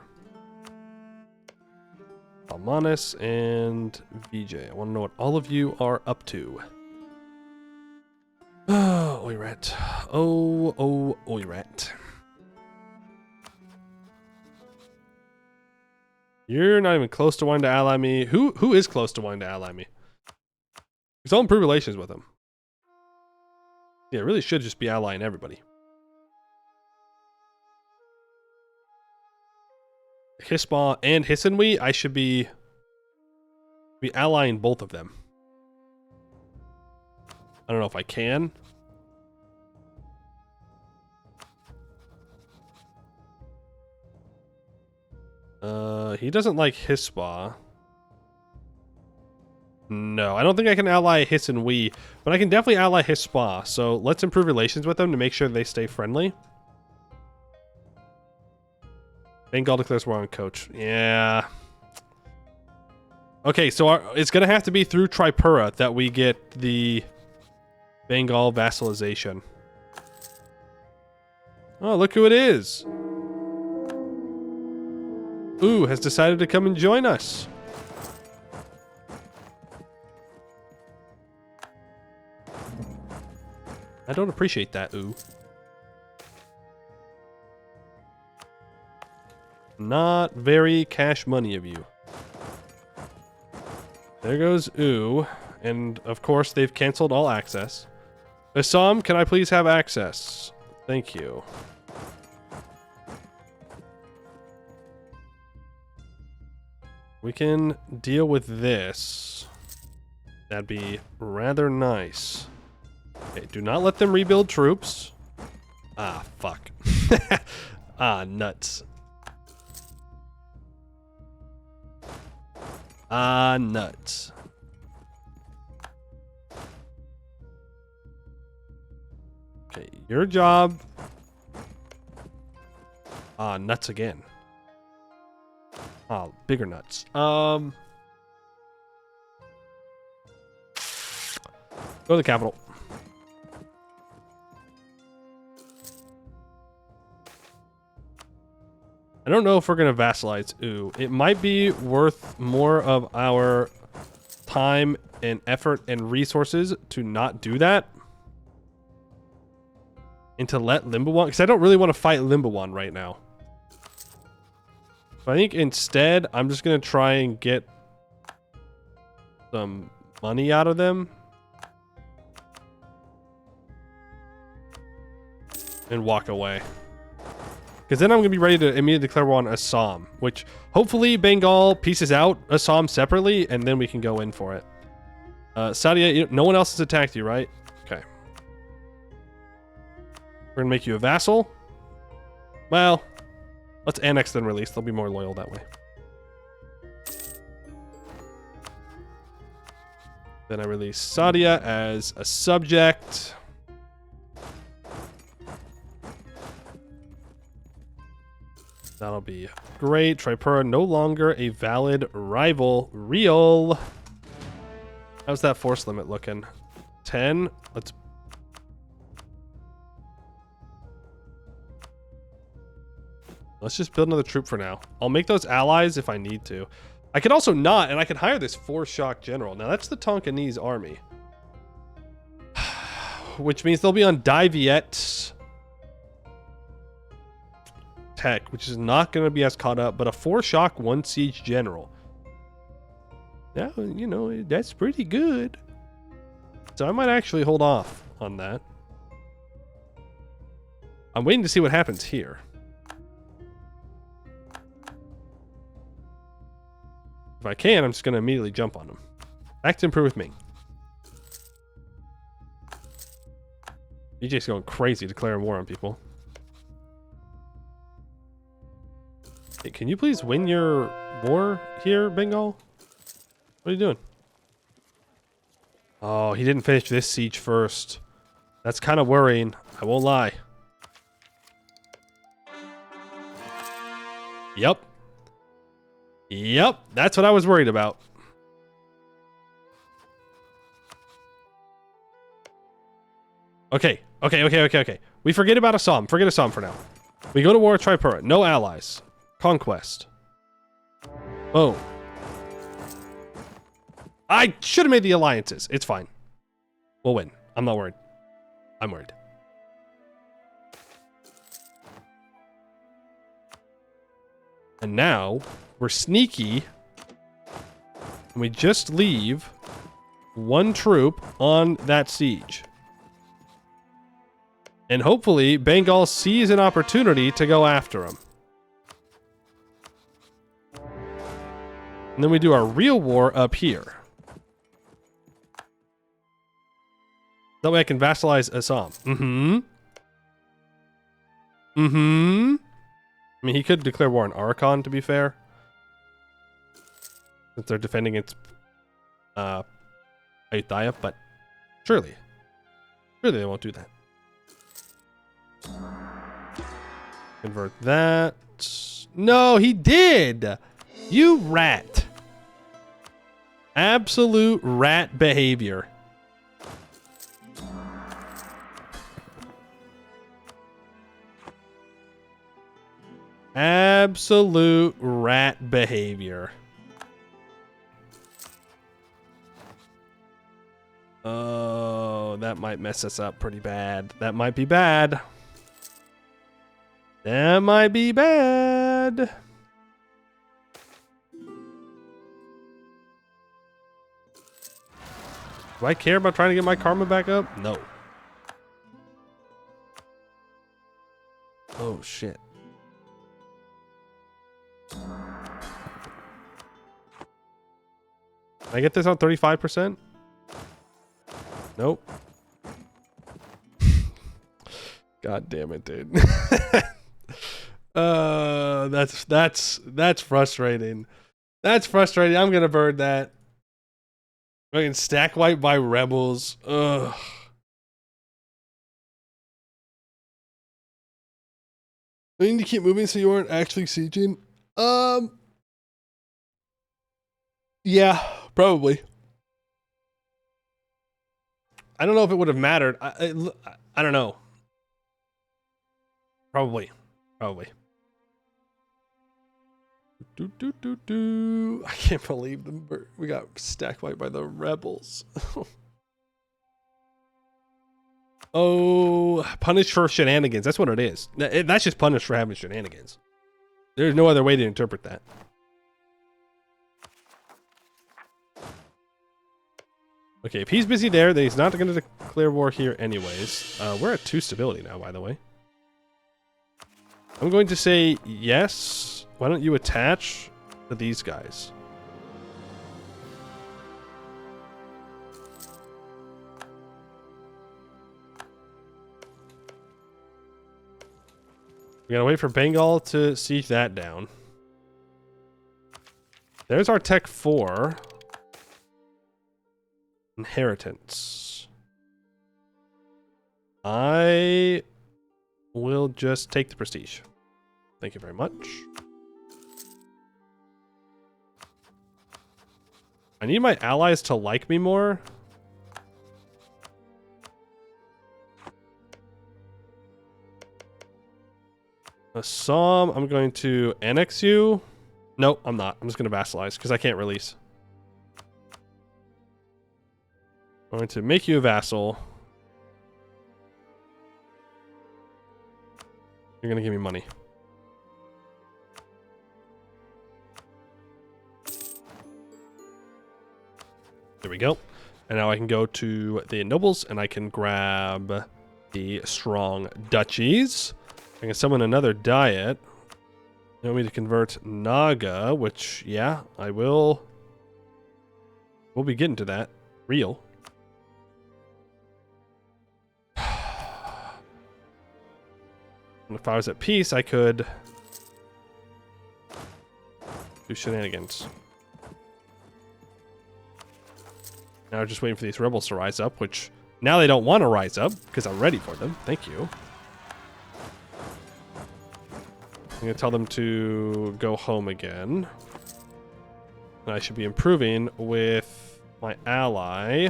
Almanis and VJ. I want to know what all of you are up to. Oh, Oirat. Oh, Oirat. You're not even close to wanting to ally me. Who is close to wanting to ally me? Because I'll improve relations with him. Yeah, it really should just be allying everybody. Hispa and Hissenwe, I should be allying both of them. I don't know if I can. He doesn't like Hispa. No, I don't think I can ally Hissenwe, but I can definitely ally Hispa. So let's improve relations with them to make sure they stay friendly. Bengal declares war on coach. Yeah. Okay, so it's going to have to be through Tripura that we get the Bengal vassalization. Oh, look who it is. Ooh, has decided to come and join us. I don't appreciate that, ooh. Not very cash money of you. There goes ooh. And of course, they've canceled all access. Assam, can I please have access? Thank you. We can deal with this. That'd be rather nice. Okay, do not let them rebuild troops. Ah, fuck. Ah, nuts. Ah, nuts. Okay, your job. Ah, nuts again. Ah, bigger nuts. Go to the capital. I don't know if we're gonna vassalize ooh. It might be worth more of our time and effort and resources to not do that. And to let Limbawan, because I don't really want to fight Limbawan right now. So I think instead, I'm just going to try and get some money out of them. And walk away. Because then I'm going to be ready to immediately declare war on Assam. Which, hopefully, Bengal pieces out Assam separately, and then we can go in for it. Sadia, no one else has attacked you, right? Okay. We're going to make you a vassal. Well, let's annex then release. They'll be more loyal that way. Then I release Sadia as a subject. That'll be great. Tripura no longer a valid rival. Real. How's that force limit looking? 10. Let's just build another troop for now. I'll make those allies if I need to. I could also not, and I could hire this 4-shock general. Now, that's the Tonkinese army. Which means they'll be on Diviet tech, which is not going to be as caught up, but a 4-shock 1-siege general. Now, you know, that's pretty good. So I might actually hold off on that. I'm waiting to see what happens here. If I can, I'm just going to immediately jump on them. Act to improve with me. DJ's going crazy declaring war on people. Hey, can you please win your war here, Bengal? What are you doing? Oh, he didn't finish this siege first. That's kind of worrying. I won't lie. Yep. Yep, that's what I was worried about. Okay. We forget about Assam. Forget Assam for now. We go to war with Tripura. No allies. Conquest. Boom. I should have made the alliances. It's fine. We'll win. I'm not worried. I'm worried. And now, we're sneaky. And we just leave one troop on that siege. And hopefully, Bengal sees an opportunity to go after him. And then we do our real war up here. That way I can vassalize Assam. Mm-hmm. Mm-hmm. I mean, he could declare war on Arakan, to be fair. Since they're defending its Ayutthaya, but surely they won't do that. Convert that. No, he did! You rat. Absolute rat behavior. Absolute rat behavior. Oh, that might mess us up pretty bad. That might be bad. That might be bad. Do I care about trying to get my karma back up? No. Oh, shit. Can I get this on 35%? Nope. God damn it, dude. That's frustrating. That's frustrating. I'm gonna burn that. Fucking stack wipe by rebels. Ugh. I need to keep moving so you aren't actually sieging. Yeah, probably. I don't know if it would have mattered. I don't know. Probably. I can't believe we got stack wiped by the rebels. Oh, punished for shenanigans. That's what it is. That's just punished for having shenanigans. There's no other way to interpret that. Okay, if he's busy there, then he's not going to declare war here anyways. We're at 2 stability now, by the way. I'm going to say yes. Why don't you attach to these guys? We gotta wait for Bengal to siege that down. There's our Tech 4. Inheritance. I will just take the prestige. Thank you very much. I need my allies to like me more. Assam, I'm going to annex you. Nope, I'm not. I'm just going to vassalize because I can't release. I'm going to make you a vassal. You're going to give me money. There we go. And now I can go to the nobles and I can grab the strong duchies. I can summon another diet. You want me to convert Naga, which, yeah, I will. We'll be getting to that. Real. And if I was at peace, I could do shenanigans. Now we're just waiting for these rebels to rise up, which now they don't want to rise up because I'm ready for them. Thank you. I'm going to tell them to go home again. And I should be improving with my ally.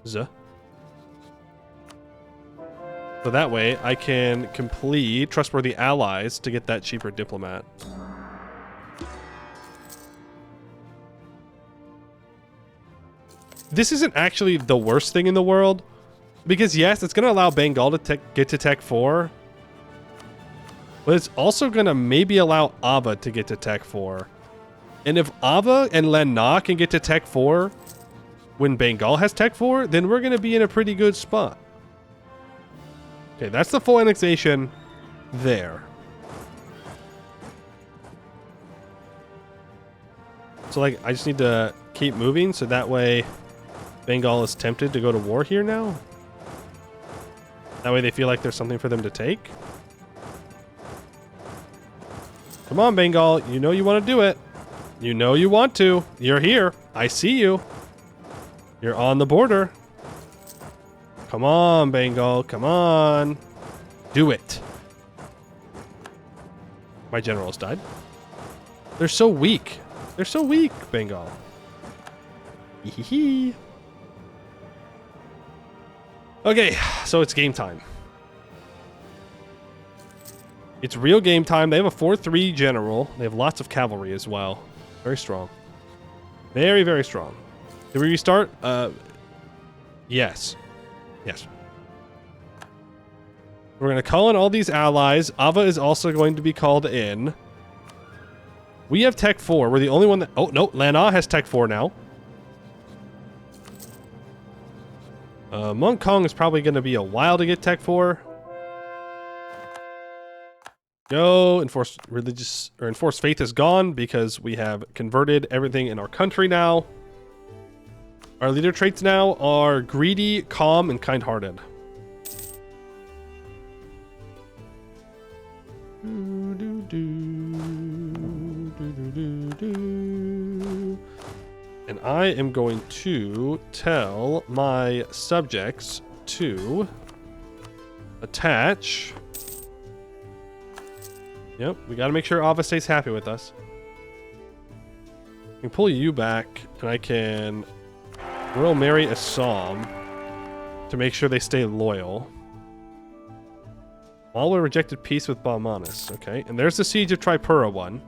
So that way I can complete trustworthy allies to get that cheaper diplomat. This isn't actually the worst thing in the world. Because yes, it's going to allow Bengal to get to Tech 4. But it's also going to maybe allow Ava to get to Tech 4. And if Ava and Len Na can get to Tech 4 when Bengal has Tech 4, then we're going to be in a pretty good spot. Okay, that's the full annexation there. So, like, I just need to keep moving so that way Bengal is tempted to go to war here now. That way they feel like there's something for them to take. Come on, Bengal. You know you want to do it. You know you want to. You're here. I see you. You're on the border. Come on, Bengal. Come on. Do it. My generals died. They're so weak. They're so weak, Bengal. Hee. Okay, so it's game time. It's real game time. They have a 4-3 general. They have lots of cavalry as well. Very strong. Very, very strong. Did we restart? Yes. Yes. We're going to call in all these allies. Ava is also going to be called in. We have Tech 4. We're the only one that... Oh, no. Lana has Tech 4 now. Mong Kong is probably going to be a while to get Tech 4. Go. Enforced faith is gone because we have converted everything in our country now. Our leader traits now are greedy, calm, and kind-hearted. And I am going to tell my subjects to attach. Yep, we got to make sure Ava stays happy with us. I can pull you back, and I can royal marry Assam to make sure they stay loyal. Malwa rejected peace with Balmanis. Okay, and there's the siege of Tripura one.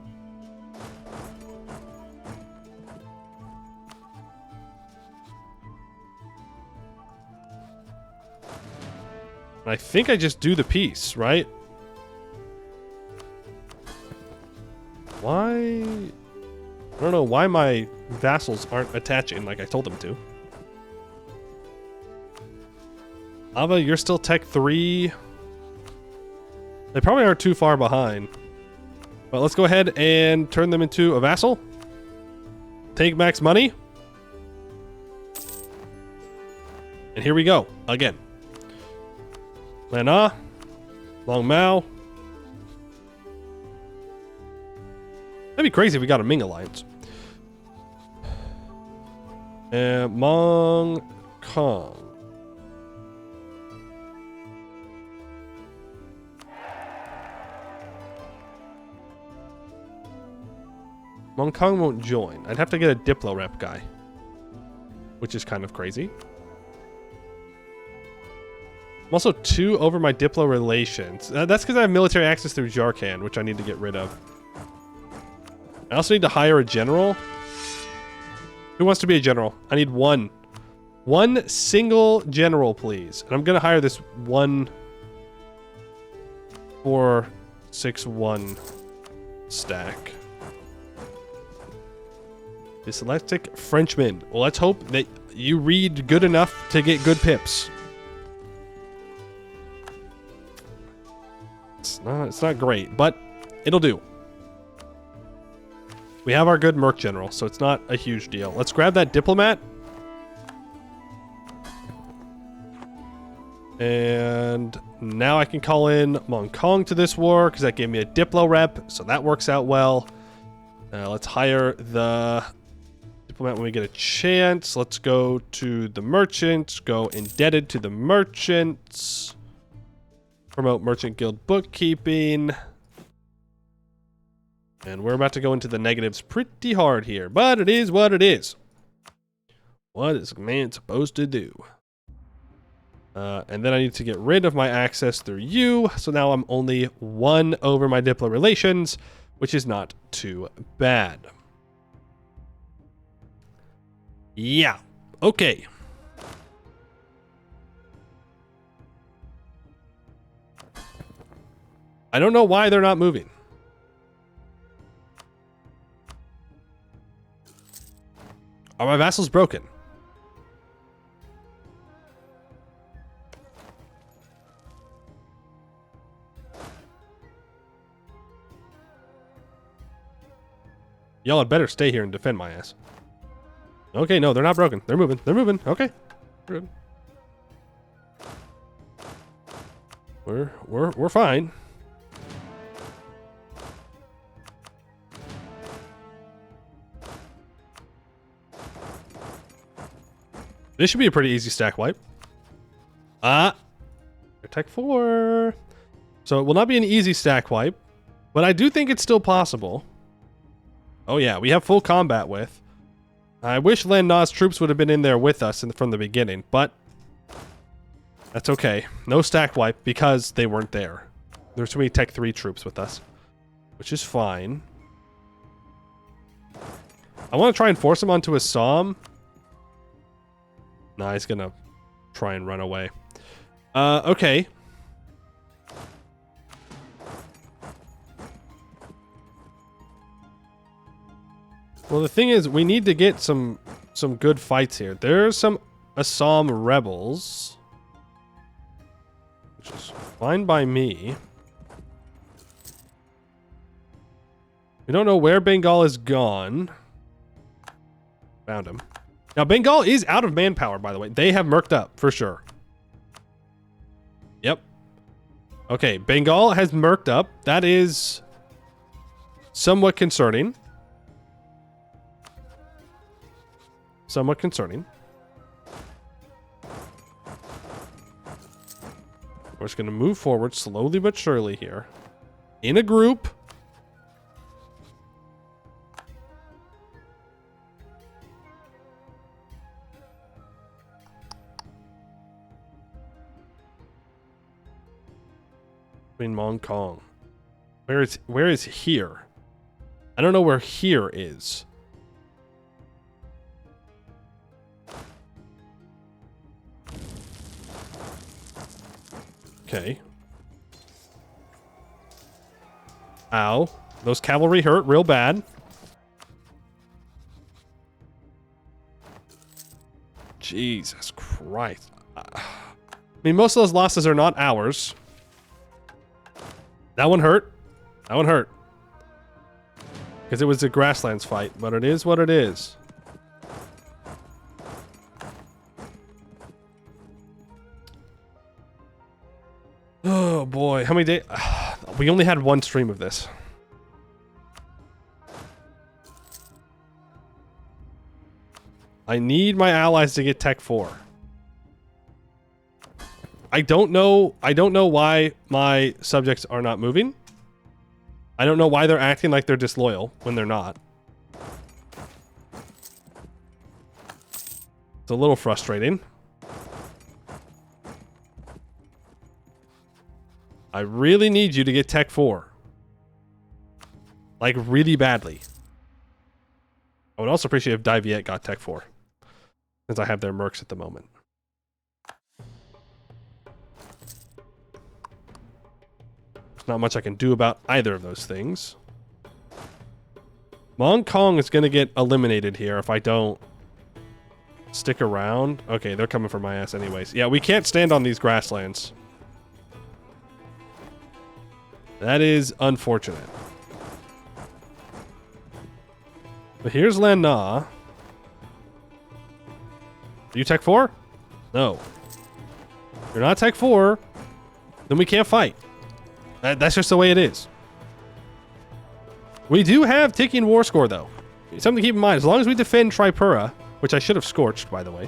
I think I just do the peace, right? Why? I don't know why my vassals aren't attaching like I told them to. Ava, you're still Tech 3. They probably aren't too far behind. But let's go ahead and turn them into a vassal. Take max money. And here we go. Again. Lana. Long Mao. That'd be crazy if we got a Ming alliance. And Mong Kong. Mong Kong won't join. I'd have to get a Diplo rep guy, which is kind of crazy. I'm also 2 over my Diplo relations. That's because I have military access through Jarkand, which I need to get rid of. I also need to hire a general. Who wants to be a general? I need one. One single general, please. And I'm going to hire this 1-4-6-1 stack. Dyslexic Frenchman. Well, let's hope that you read good enough to get good pips. It's not great, but it'll do. We have our good Merc General, so it's not a huge deal. Let's grab that Diplomat. And now I can call in Mong Kong to this war, because that gave me a Diplo rep, so that works out well. Let's hire the Diplomat when we get a chance. Let's go to the Merchants, go indebted to the Merchants. Promote Merchant Guild Bookkeeping. And we're about to go into the negatives pretty hard here, but it is what it is. What is a man supposed to do? And then I need to get rid of my access through you, so now I'm only 1 over my Diplo relations, which is not too bad. Yeah, okay. I don't know why they're not moving. Are my vassals broken? Y'all had better stay here and defend my ass. Okay, no, they're not broken. They're moving. They're moving. Okay. Good. We're fine. This should be a pretty easy stack wipe. Tech 4. So it will not be an easy stack wipe, but I do think it's still possible. Oh yeah, we have full combat with. I wish Lan Na's troops would have been in there with us from the beginning, but that's okay. No stack wipe because they weren't there. There's too many Tech 3 troops with us, which is fine. I want to try and force him onto a Somme. Nah, he's gonna try and run away. Okay. Well, the thing is, we need to get some good fights here. There's some Assam rebels, which is fine by me. We don't know where Bengal is gone. Found him. Now, Bengal is out of manpower, by the way. They have murked up, for sure. Yep. Okay, Bengal has murked up. That is somewhat concerning. Somewhat concerning. We're just going to move forward slowly but surely here. In a group. In Hong Kong. Where is here? I don't know where here is. Okay. Ow. Those cavalry hurt real bad. Jesus Christ. I mean, most of those losses are not ours. That one hurt. That one hurt. Because it was a Grasslands fight, but it is what it is. Oh boy, how many days? We only had one stream of this. I need my allies to get Tech 4. I don't know why my subjects are not moving. I don't know why they're acting like they're disloyal when they're not. It's a little frustrating. I really need you to get Tech 4. Like, really badly. I would also appreciate if Daviet got Tech 4. Since I have their mercs at the moment. There's not much I can do about either of those things. Hong Kong is going to get eliminated here if I don't stick around. Okay, they're coming for my ass anyways. Yeah, we can't stand on these grasslands. That is unfortunate. But here's Lan Na. Are you Tech 4? No. You're not Tech 4. Then we can't fight. That's just the way it is. We do have ticking war score, though. Something to keep in mind. As long as we defend Tripura, which I should have scorched, by the way,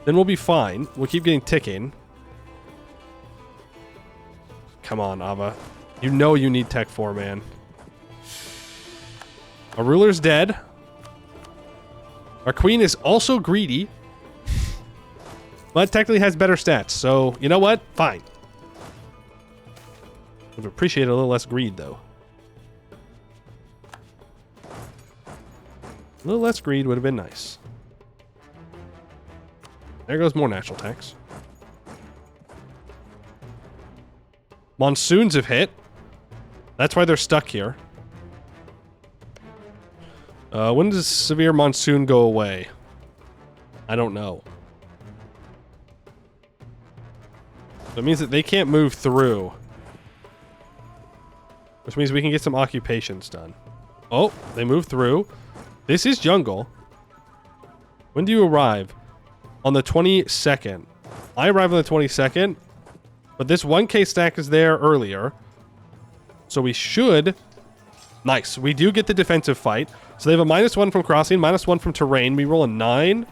then we'll be fine. We'll keep getting ticking. Come on, Ava. You know you need Tech 4, man. Our ruler's dead. Our queen is also greedy. But technically has better stats. So, you know what? Fine. Would appreciate a little less greed, though. A little less greed would have been nice. There goes more natural tax. Monsoons have hit. That's why they're stuck here. When does severe monsoon go away? I don't know. That means that they can't move through. Which means we can get some occupations done. Oh, they move through. This is jungle. When do you arrive? On the 22nd. I arrive on the 22nd, but this 1K stack is there earlier. So we should... Nice. We do get the defensive fight. So they have a -1 from crossing, -1 from terrain. We roll a 9,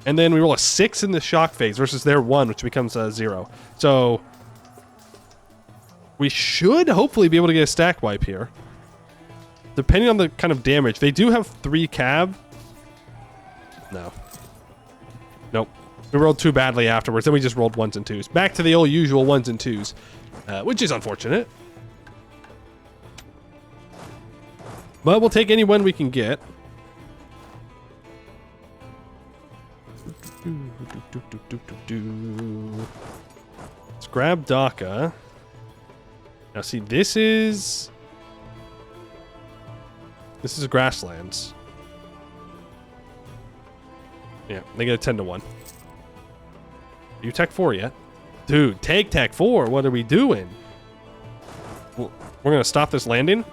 and then we roll a 6 in the shock phase versus their 1, which becomes a 0. So we should hopefully be able to get a stack wipe here. Depending on the kind of damage. They do have 3 cav. No. Nope. We rolled too badly afterwards. Then we just rolled 1s and 2s. Back to the old usual 1s and 2s. Which is unfortunate. But we'll take any one we can get. Let's grab Daka. Now see, this is Grasslands. Yeah, they get a 10 to 1. Are you tech 4 yet? Dude, take tech 4. What are we doing? We're going to stop this landing.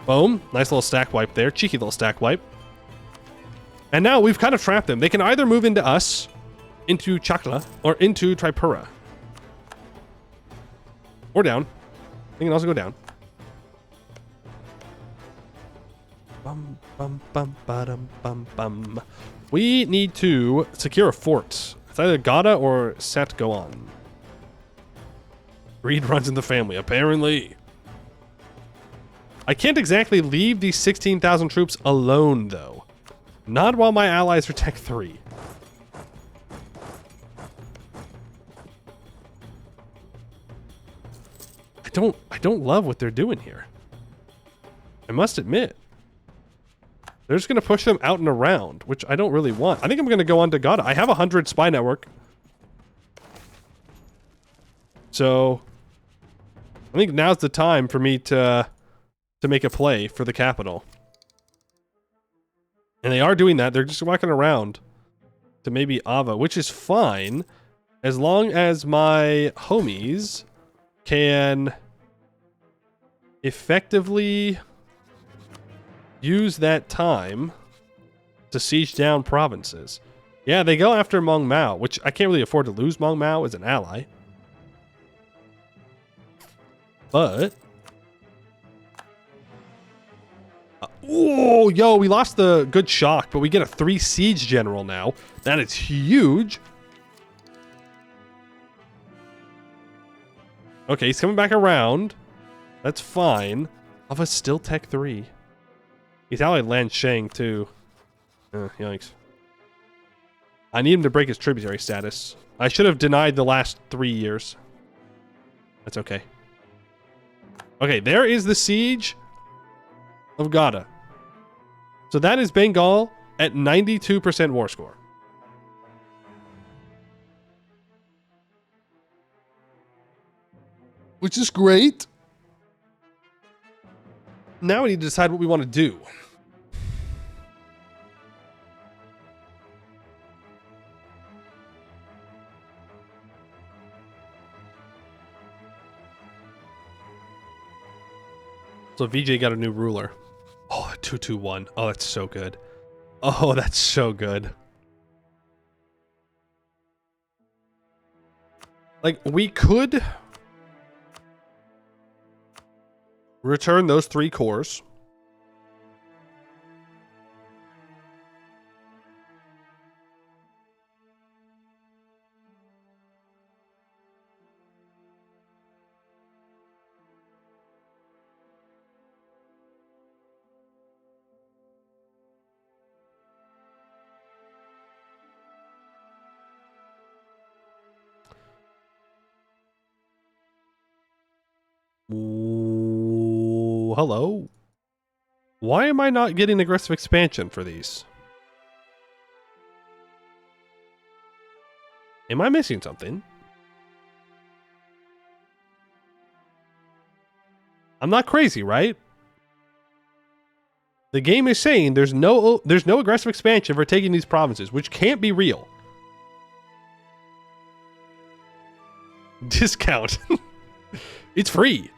Boom. Nice little stack wipe there. Cheeky little stack wipe. And now we've kind of trapped them. They can either move into us, into Chakla, or into Tripura. Or down. They can also go down. Bum, bum, bum, ba-dum, bum, bum. We need to secure a fort. It's either Gada or Set go on. Greed runs in the family, apparently. I can't exactly leave these 16,000 troops alone, though. Not while my allies are Tech 3. I don't love what they're doing here. I must admit. They're just going to push them out and around, which I don't really want. I think I'm going to go on to Gada. I have 100 spy network. So, I think now's the time for me to make a play for the capital. And they are doing that. They're just walking around to maybe Ava, which is fine as long as my homies can effectively use that time to siege down provinces. Yeah, they go after Mong Mao, which I can't really afford to lose Mong Mao as an ally. But... oh, yo, we lost the good shock, but we get a 3 siege general now. That is huge. Okay, he's coming back around. That's fine. Ava's still Tech 3. He's allied Lan Shang, too. Yikes. I need him to break his tributary status. I should have denied the last 3 years. That's okay. Okay, there is the siege of Gada. So that is Bengal at 92% war score. Which is great. Now we need to decide what we want to do. So VJ got a new ruler. Oh, 221. Oh, that's so good. Oh, that's so good. Like, we could return those 3 cores. Ooh, hello. Why am I not getting aggressive expansion for these? Am I missing something? I'm not crazy, right? The game is saying there's no aggressive expansion for taking these provinces, which can't be real. Discount. It's free.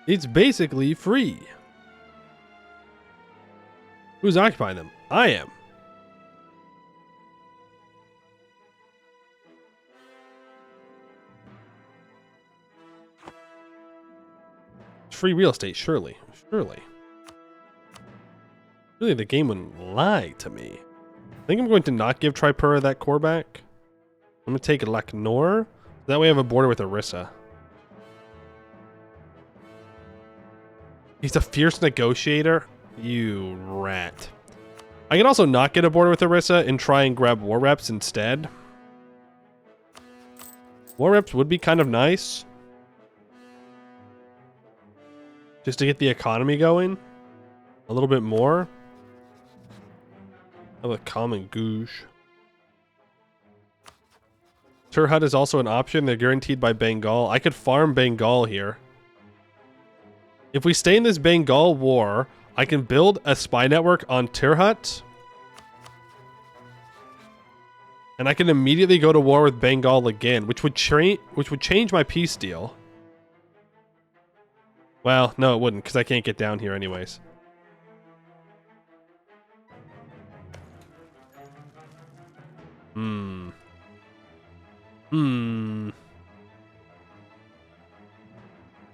It's basically free. Who's occupying them? I am. Free real estate, surely. Surely. Really, the game wouldn't lie to me. I think I'm going to not give Tripura that core back. I'm going to take Laknor. That way I have a border with Orissa. He's a fierce negotiator? You rat. I can also not get a border with Orissa and try and grab war reps instead. War reps would be kind of nice. Just to get the economy going a little bit more. Of a common goosh. Turhut is also an option. They're guaranteed by Bengal. I could farm Bengal here. If we stay in this Bengal war, I can build a spy network on Tirhut. And I can immediately go to war with Bengal again, which would change my peace deal. Well, no, it wouldn't, because I can't get down here anyways.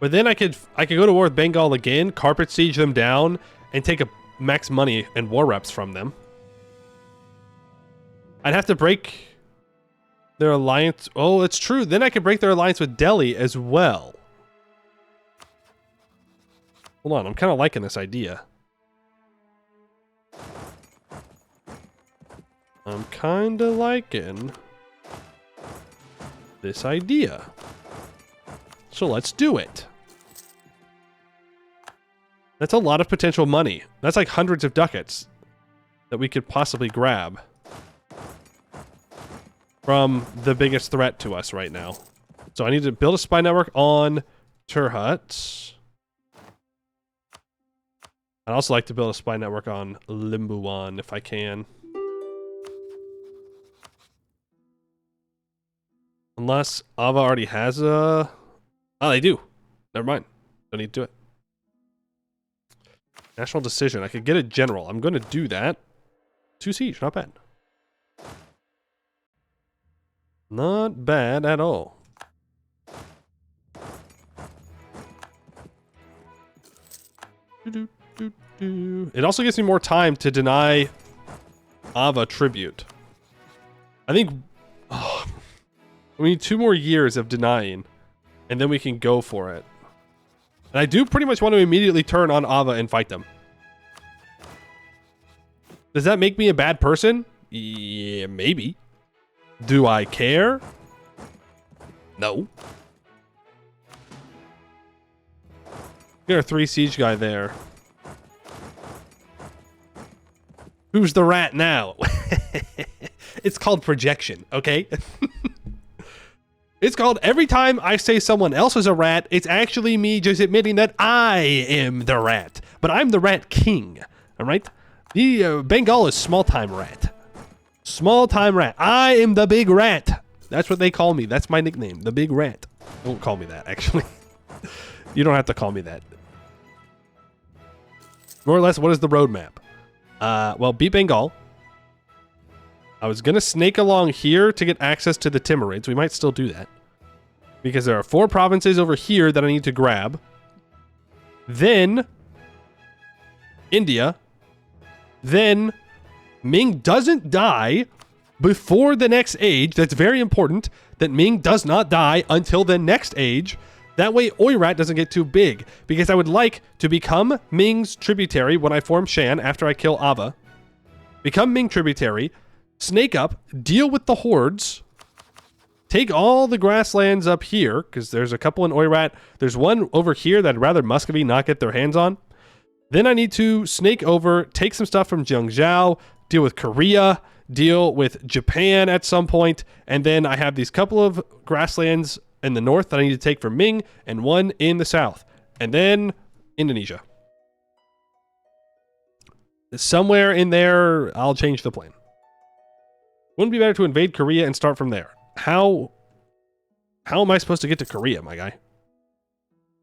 But then I could go to war with Bengal again, carpet siege them down, and take a max money and war reps from them. I'd have to break their alliance. Oh, that's true. Then I could break their alliance with Delhi as well. Hold on, I'm kind of liking this idea. I'm kind of liking this idea. So let's do it. That's a lot of potential money. That's like hundreds of ducats that we could possibly grab from the biggest threat to us right now. So I need to build a spy network on Turhut. I'd also like to build a spy network on Limbuwan if I can. Unless Ava already has a... Oh, they do. Never mind. Don't need to do it. National decision. I could get a general. I'm going to do that. 2 siege. Not bad. Not bad at all. It also gives me more time to deny Ava tribute. I think we need 2 more years of denying, and then we can go for it. And I do pretty much want to immediately turn on Ava and fight them. Does that make me a bad person? Yeah, maybe. Do I care? No. Got a 3 siege guy there. Who's the rat now? It's called projection, okay? It's called every time I say someone else is a rat, it's actually me just admitting that I am the rat. But I'm the rat king, all right? The Bengal is small-time rat. Small-time rat. I am the big rat. That's what they call me. That's my nickname, the big rat. Don't call me that, actually. You don't have to call me that. More or less, what is the roadmap? Well, beat Bengal. I was going to snake along here to get access to the Timurids. We might still do that. Because there are 4 provinces over here that I need to grab. Then India. Then Ming doesn't die before the next age. That's very important that Ming does not die until the next age. That way Oirat doesn't get too big. Because I would like to become Ming's tributary when I form Shan after I kill Ava. Become Ming tributary. Snake up, deal with the hordes, take all the grasslands up here, because there's a couple in Oirat. There's one over here that I'd rather Muscovy not get their hands on. Then I need to snake over, take some stuff from Jiangzhou, deal with Korea, deal with Japan at some point, and then I have these couple of grasslands in the north that I need to take from Ming, and one in the south. And then Indonesia. Somewhere in there, I'll change the plan. Wouldn't it be better to invade Korea and start from there? How am I supposed to get to Korea, my guy?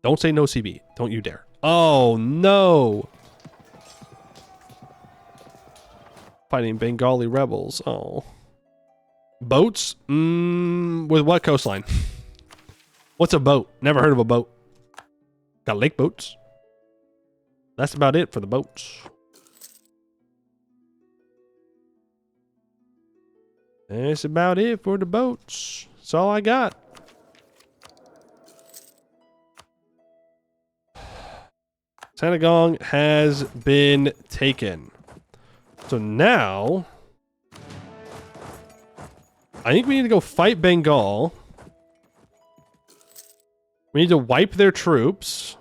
Don't say no CB. Don't you dare. Oh, no. Fighting Bengali rebels. Oh. Boats? With what coastline? What's a boat? Never heard of a boat. Got lake boats. That's about it for the boats. That's about it for the boats. That's all I got. Shenanigans has been taken. So now, I think we need to go fight Bengal. We need to wipe their troops.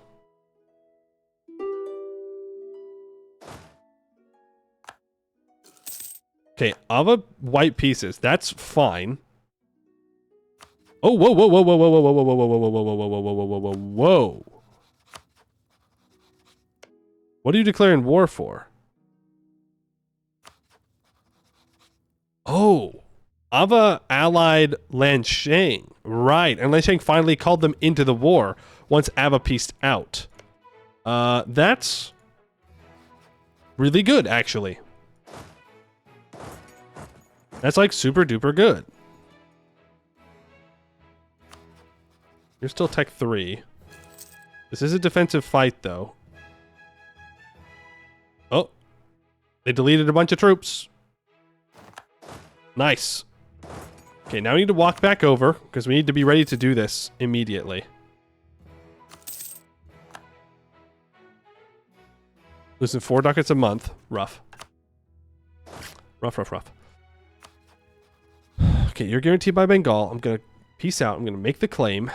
Okay, Ava white pieces. That's fine. Oh, whoa, whoa, whoa, whoa, whoa, whoa, whoa, whoa, whoa, whoa, whoa, whoa, whoa, whoa, whoa, whoa, whoa, whoa. What are you declaring war for? Oh, Ava allied Lansheng. Right, and Lansheng finally called them into the war once Ava pieced out. That's really good, actually. That's like super duper good. You're still Tech 3. This is a defensive fight, though. Oh. They deleted a bunch of troops. Nice. Okay, now we need to walk back over, because we need to be ready to do this immediately. Losing 4 ducats a month. Rough. Rough, rough, rough. Okay, you're guaranteed by Bengal. I'm going to peace out. I'm going to make the claim.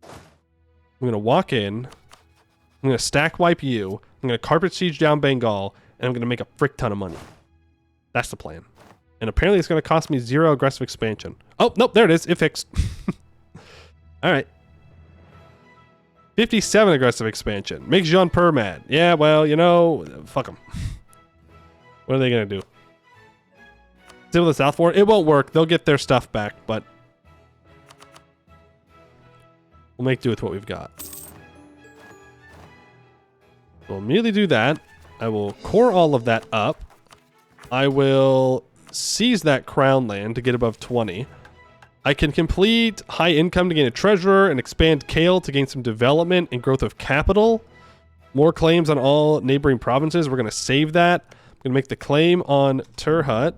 I'm going to walk in. I'm going to stack wipe you. I'm going to carpet siege down Bengal. And I'm going to make a frick ton of money. That's the plan. And apparently it's going to cost me 0 aggressive expansion. Oh, nope, there it is. It fixed. All right. 57 aggressive expansion. Makes Jean Per mad. Yeah, well, you know, fuck them. What are they going to do? Civil the South for it? It won't work. They'll get their stuff back, but we'll make do with what we've got. We'll immediately do that. I will core all of that up. I will seize that crown land to get above 20. I can complete high income to gain a treasurer and expand Kale to gain some development and growth of capital. More claims on all neighboring provinces. We're going to save that. I'm going to make the claim on Turhut.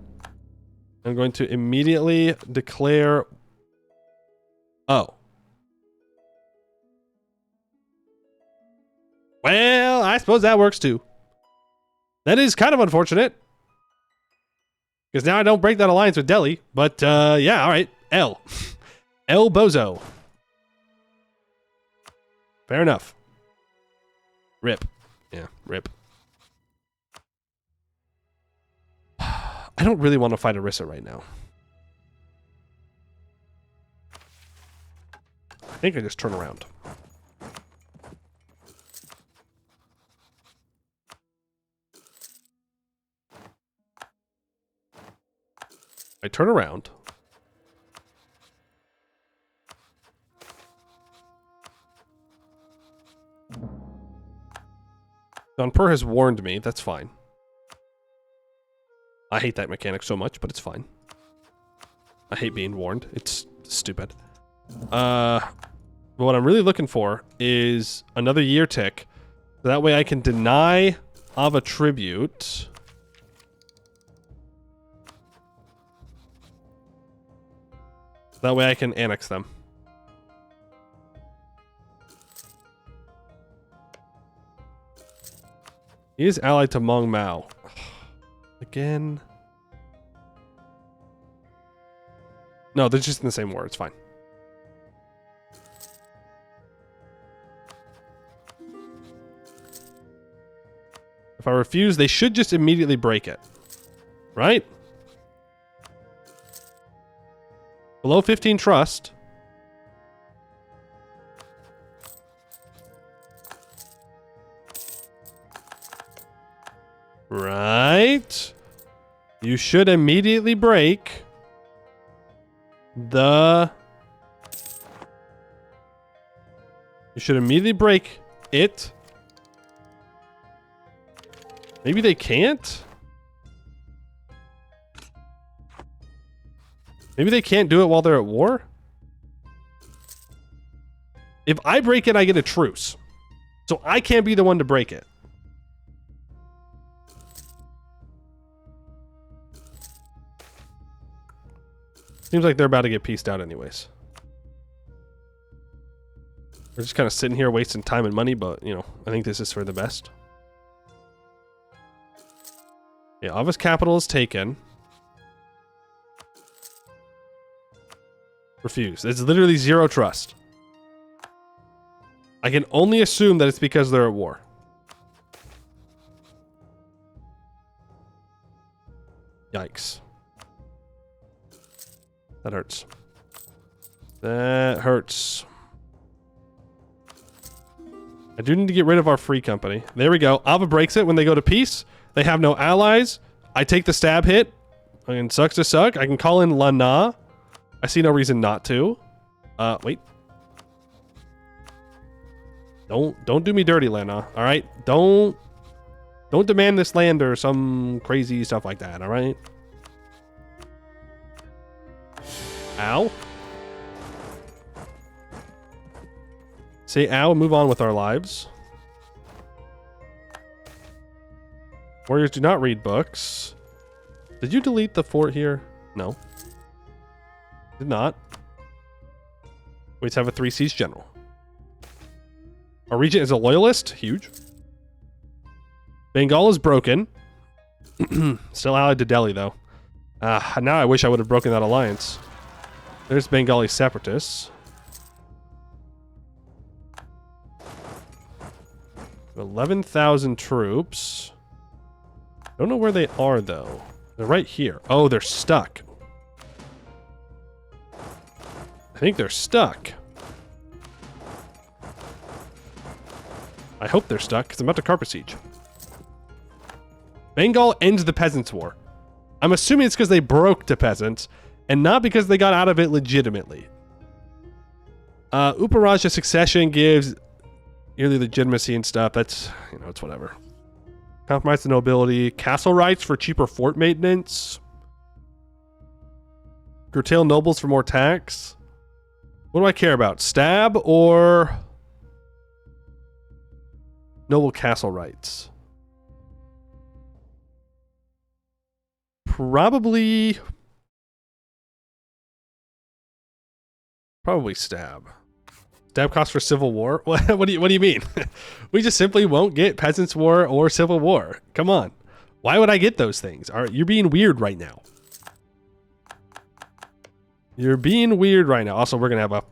I'm going to immediately declare... Oh. Well, I suppose that works too. That is kind of unfortunate. Because now I don't break that alliance with Delhi. But, yeah, alright. L. El Bozo. Fair enough. Rip. Yeah, rip. I don't really want to fight Orissa right now. I think I just turn around. I turn around. Don Per has warned me. That's fine. I hate that mechanic so much, but it's fine. I hate being warned. It's stupid. But what I'm really looking for is another year tick. So that way I can deny Ava tribute. That way I can annex them. He is allied to Mong Mao. Again. No, they're just in the same war. It's fine. If I refuse, they should just immediately break it. Right? Below 15 trust. Right. You should immediately break the You should immediately break it. Maybe they can't? Maybe they can't do it while they're at war? If I break it, I get a truce. So I can't be the one to break it. Seems like they're about to get pieced out anyways. We're just kind of sitting here wasting time and money, but, you know, I think this is for the best. Yeah, Ava's capital is taken. Refuse. It's literally zero trust. I can only assume that it's because they're at war. Yikes. That hurts. That hurts. I do need to get rid of our free company. There we go. Ava breaks it when they go to peace. They have no allies. I take the stab hit. I mean, sucks to suck. I can call in Lana. I see no reason not to. Wait. Don't do me dirty, Lana. All right. Don't demand this land or some crazy stuff like that. All right. Ow. Say ow and move on with our lives. Warriors do not read books. Did you delete the fort here? No. Did not. We just have a 3 siege general. Our regent is a loyalist. Huge. Bengal is broken. Still allied to Delhi, though. Now I wish I would have broken that alliance. There's Bengali separatists. 11,000 troops. Don't know where they are, though. They're right here. Oh, they're stuck. I think they're stuck. I hope they're stuck, because I'm about to carpet siege. Bengal ends the Peasants' War. I'm assuming it's because they broke to peasants, and not because they got out of it legitimately. Uparaja succession gives yearly legitimacy and stuff. That's, you know, it's whatever. Compromise the nobility. Castle rights for cheaper fort maintenance. Curtail nobles for more tax. What do I care about? Stab or noble castle rights? Probably stab. Stab costs for civil war? What do you mean? We just simply won't get Peasants' War or Civil War. Come on. Why would I get those things? You're being weird right now. You're being weird right now. Also, we're going to have a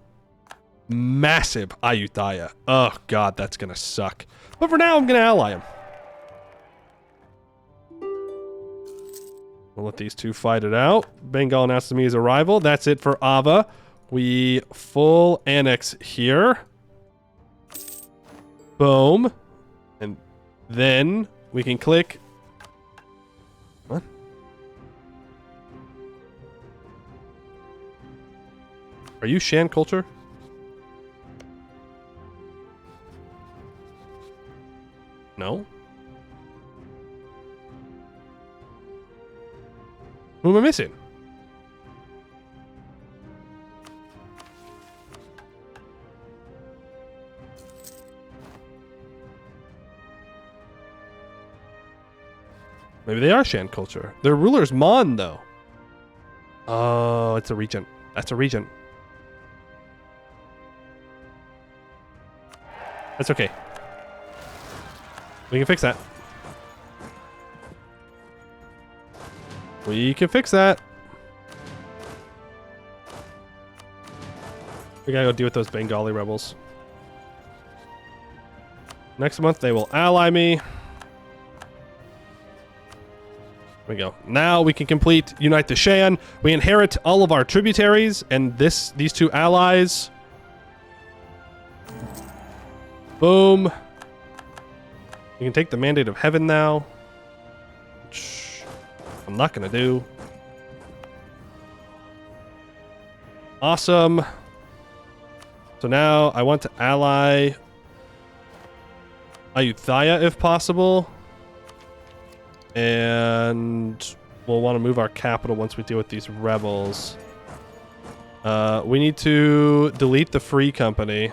massive Ayutthaya. Oh, God, that's going to suck. But for now, I'm going to ally him. We'll let these two fight it out. Bengal announces me his arrival. That's it for Ava. We full annex here. Boom. And then we can click. What? Are you Shan culture? No. Who am I missing? Maybe they are Shan culture. Their ruler's Mon, though. Oh, it's a regent. That's a regent. That's okay. We can fix that. We can fix that. We gotta go deal with those Bengali rebels. Next month, they will ally me. There we go. Now we can complete Unite the Shan. We inherit all of our tributaries and these two allies. Boom. You can take the Mandate of Heaven now. Which I'm not going to do. Awesome. So now I want to ally Ayutthaya if possible. And we'll want to move our capital once we deal with these rebels. We need to delete the free company.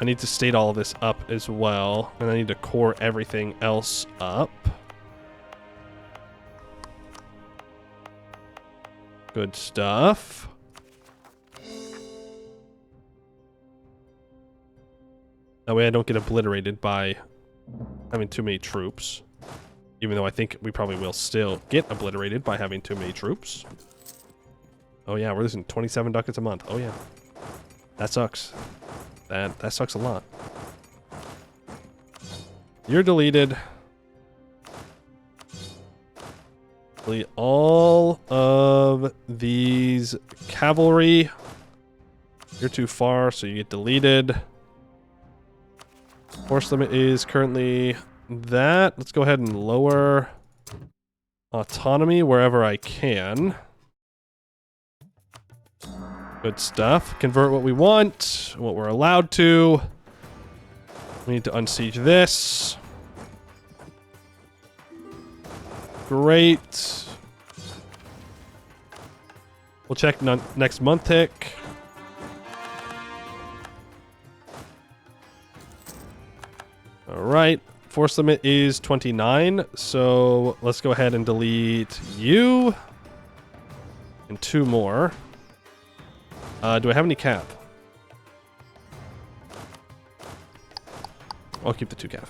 I need to state all of this up as well. And I need to core everything else up. Good stuff. That way I don't get obliterated by having too many troops. Even though I think we probably will still get obliterated by having too many troops. Oh yeah, we're losing 27 ducats a month. Oh yeah. That sucks. That sucks a lot. You're deleted. Delete all of these cavalry. You're too far, so you get deleted. Force limit is currently that. Let's go ahead and lower autonomy wherever I can. Good stuff. Convert what we want, what we're allowed to. We need to unsiege this. Great. We'll check next month tick. Alright. Force limit is 29, so let's go ahead and delete you. And 2 more. Do I have any cap? I'll keep the 2 cap.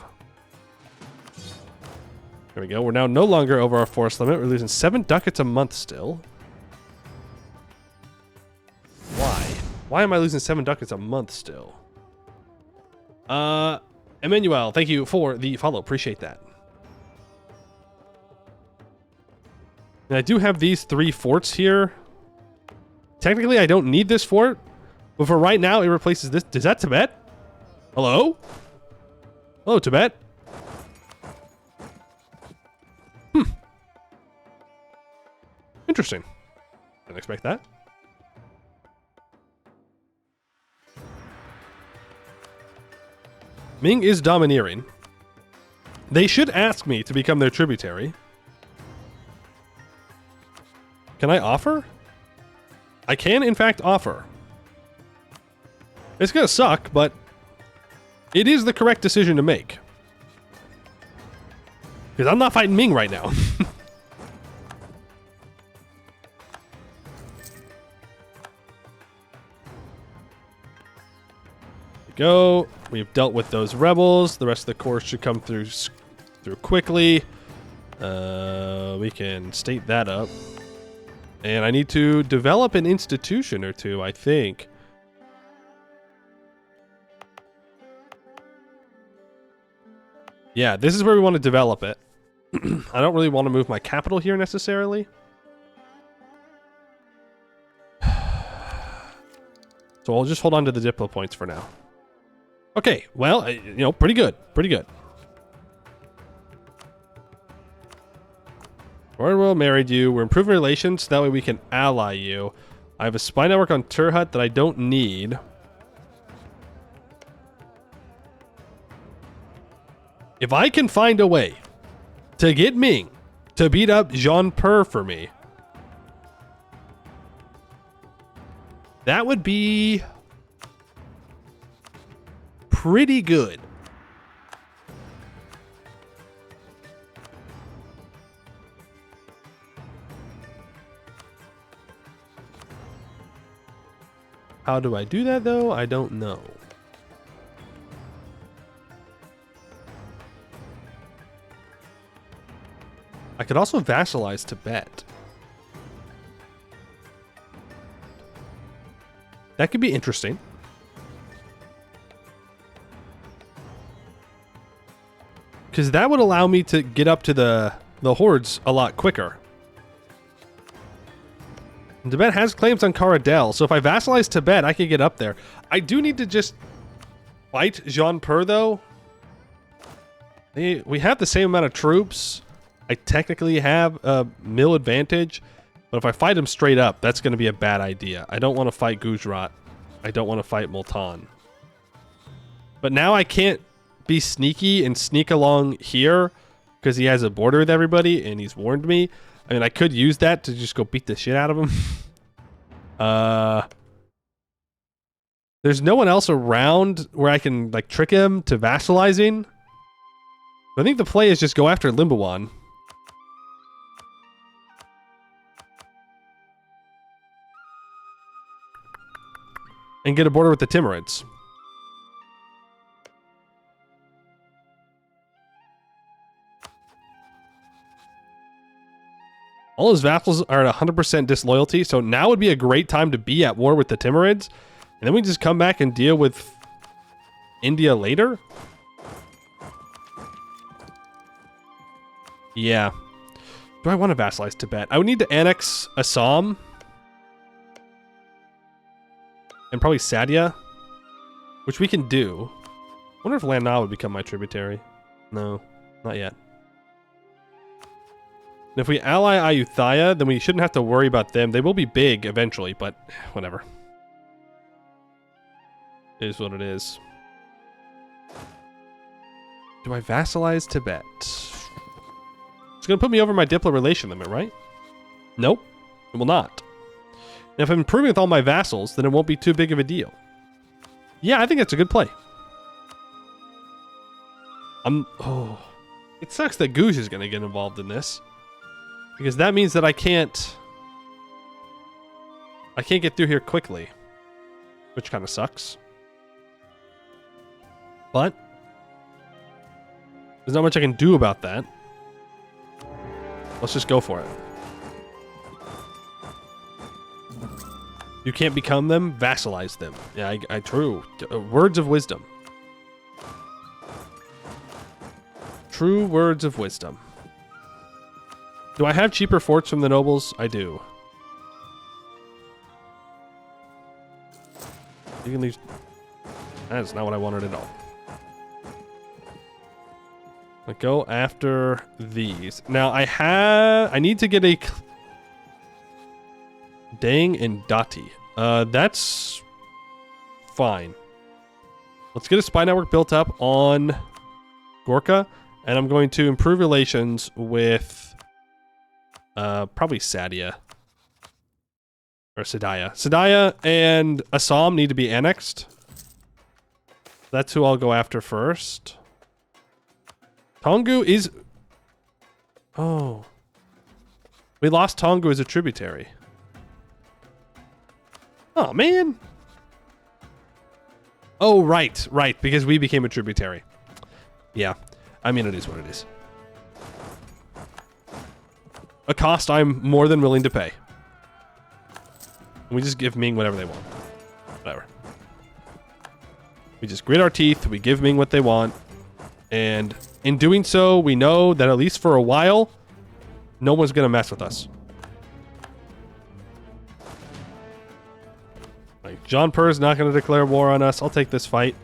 There we go. We're now no longer over our force limit. We're losing 7 ducats a month still. Why? Why am I losing 7 ducats a month still? Emmanuel, thank you for the follow. Appreciate that. And I do have these 3 forts here. Technically, I don't need this fort, but for right now, it replaces this. Is that Tibet? Hello? Hello, Tibet. Interesting. Didn't expect that. Ming is domineering. They should ask me to become their tributary. Can I offer? I can, in fact, offer. It's gonna suck, but it is the correct decision to make. Because I'm not fighting Ming right now. Go. We've dealt with those rebels. The rest of the course should come through quickly. We can state that up. And I need to develop an institution or two, I think. Yeah, this is where we want to develop it. I don't really want to move my capital here necessarily. So I'll just hold on to the diplo points for now. Okay, well, you know, pretty good. Pretty good. Orwell married you. We're improving relations so that way we can ally you. I have a spy network on Turhut that I don't need. If I can find a way to get Ming to beat up Jean Per for me, that would be pretty good. How do I do that, though? I don't know. I could also vassalize Tibet. That could be interesting. Because that would allow me to get up to the hordes a lot quicker. And Tibet has claims on Karadel, so if I vassalize Tibet, I can get up there. I do need to just fight Jean Per, though. We have the same amount of troops. I technically have a mill advantage, But if I fight him straight up, that's going to be a bad idea. I don't want to fight Gujarat. I don't want to fight Multan. But now I can't be sneaky and sneak along here because he has a border with everybody and he's warned me. I mean, I could use that to just go beat the shit out of him. There's no one else around where I can like trick him to vassalizing. I think the play is just go after Limbawan. And get a border with the Timurids. All his vassals are at 100% disloyalty, so now would be a great time to be at war with the Timurids. And then we just come back and deal with India later? Yeah. Do I want to vassalize Tibet? I would need to annex Assam. And probably Sadia. Which we can do. I wonder if Lanna would become my tributary. No, not yet. And if we ally Ayutthaya, then we shouldn't have to worry about them. They will be big eventually, but whatever. It is what it is. Do I vassalize Tibet? It's going to put me over my diplo relation limit, right? Nope, it will not. And if I'm improving with all my vassals, then it won't be too big of a deal. Yeah, I think that's a good play. Oh, it sucks that Guj is going to get involved in this. Because that means that I can't get through here quickly. Which kind of sucks. But there's not much I can do about that. Let's just go for it. You can't become them, vassalize them. Yeah, I true. Words of wisdom. True words of wisdom. Do I have cheaper forts from the nobles? I do. You can leave. That's not what I wanted at all. Let's go after these. Now I need to get a Dang and Dati. That's fine. Let's get a spy network built up on Gorkha, and I'm going to improve relations with probably Sadia. Or Sadaya. Sadaya and Assam need to be annexed. That's who I'll go after first. Tongu is... Oh. We lost Tongu as a tributary. Oh, man. Oh, right. Right. Because we became a tributary. Yeah. I mean, it is what it is. A cost I'm more than willing to pay. We just give Ming whatever they want. Whatever. We just grit our teeth. We give Ming what they want. And in doing so, we know that at least for a while, no one's going to mess with us. Like, John Purr's not going to declare war on us. I'll take this fight.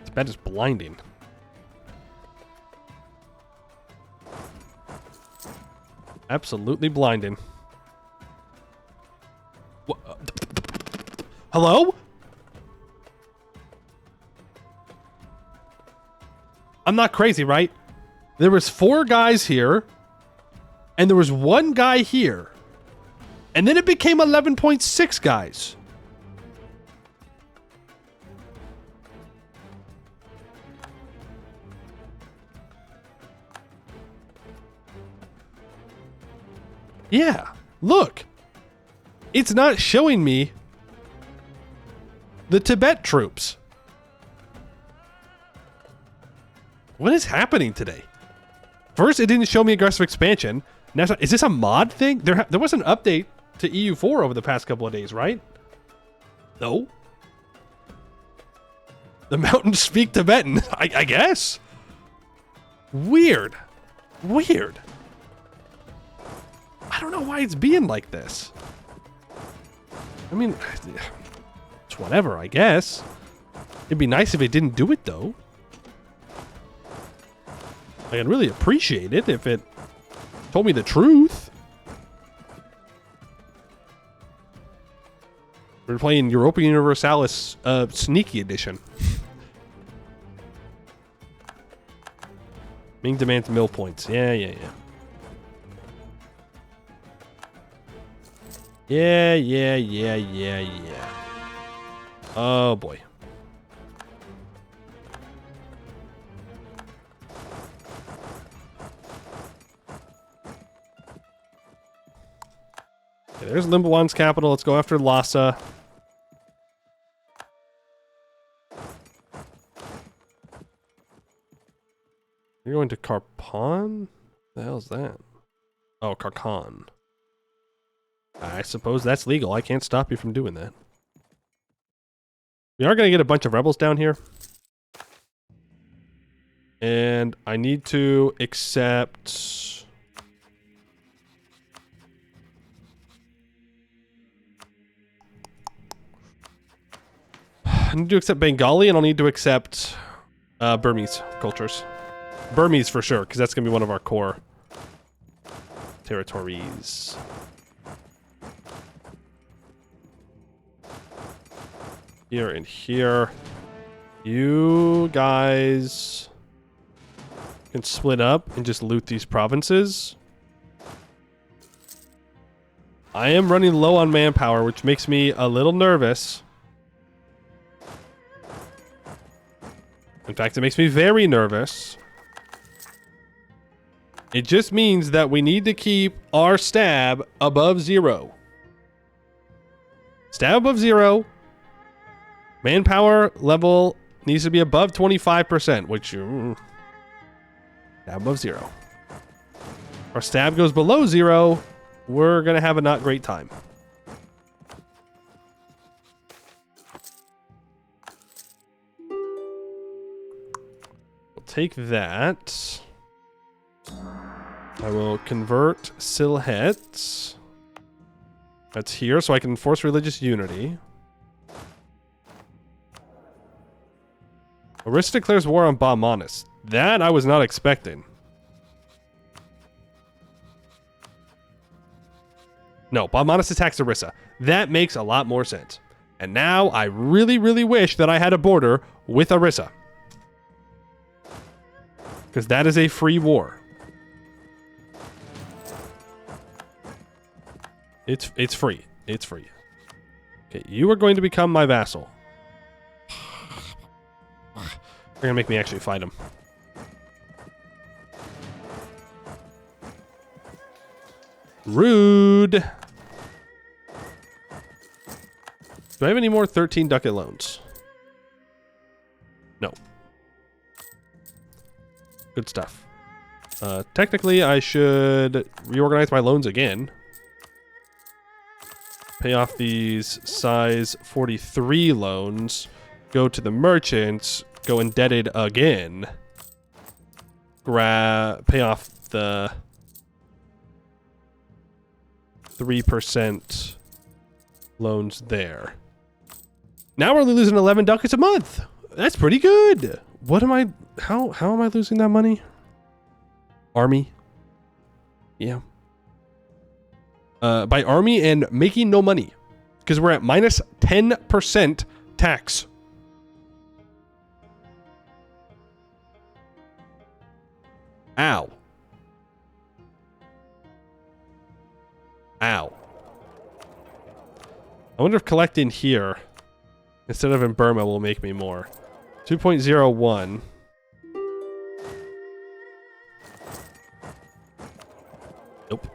Tibet is blinding. Absolutely blinding. Hello? I'm not crazy, right? There was 4 guys here, and there was 1 guy here, and then it became 11.6 guys. Yeah, look. It's not showing me the Tibet troops. What is happening today? First, it didn't show me aggressive expansion. Now, is this a mod thing? There was an update to EU4 over the past couple of days, right? No. The mountains speak Tibetan, I guess. Weird. Weird. I don't know why it's being like this. I mean, it's whatever, I guess. It'd be nice if it didn't do it, though. I'd really appreciate it if it told me the truth. We're playing Europa Universalis Sneaky Edition. Ming demands mill points. Yeah. Yeah. Oh boy. Okay, there's Limbawan's capital. Let's go after Lhasa. You're going to Karpan? The hell's that? Oh, Karkan. I suppose that's legal. I can't stop you from doing that. We are going to get a bunch of rebels down here. And I need to accept... I need to accept Bengali, and I'll need to accept Burmese cultures. Burmese for sure, because that's going to be one of our core territories. Here and here. You guys can split up and just loot these provinces. I am running low on manpower, which makes me a little nervous. In fact, it makes me very nervous. It just means that we need to keep our stab above 0. Stab above 0. Manpower level needs to be above 25%, which... stab above 0. Our stab goes below 0, we're going to have a not great time. We'll take that. I will convert Sylhet. That's here, so I can enforce religious unity. Orissa declares war on Baumanis. That I was not expecting. No, Baumanis attacks Orissa. That makes a lot more sense. And now I really, really wish that I had a border with Orissa. Because that is a free war. It's free. It's free. Okay, you are going to become my vassal. They're gonna make me actually fight him. Rude. Do I have any more 13 ducat loans? No. Good stuff. Technically, I should reorganize my loans again. Pay off these size 43 loans. Go to the merchants. Go indebted again. Pay off the 3% loans there. Now we're only losing 11 ducats a month. That's pretty good. What am I... How am I losing that money? Army. Yeah. By army and making no money. Because we're at minus 10% tax. Ow. Ow. I wonder if collecting here instead of in Burma will make me more. 2.01. Nope.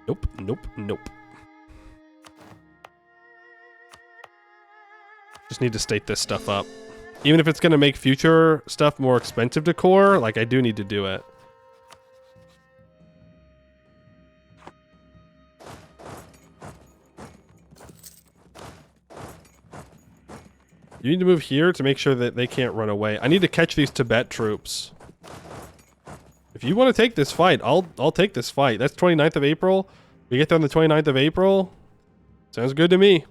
Nope, nope, nope. Just need to state this stuff up. Even if it's going to make future stuff more expensive to core, like I do need to do it. You need to move here to make sure that they can't run away. I need to catch these Tibet troops. If you want to take this fight, I'll take this fight. That's 29th of April. We get there on the 29th of April. Sounds good to me.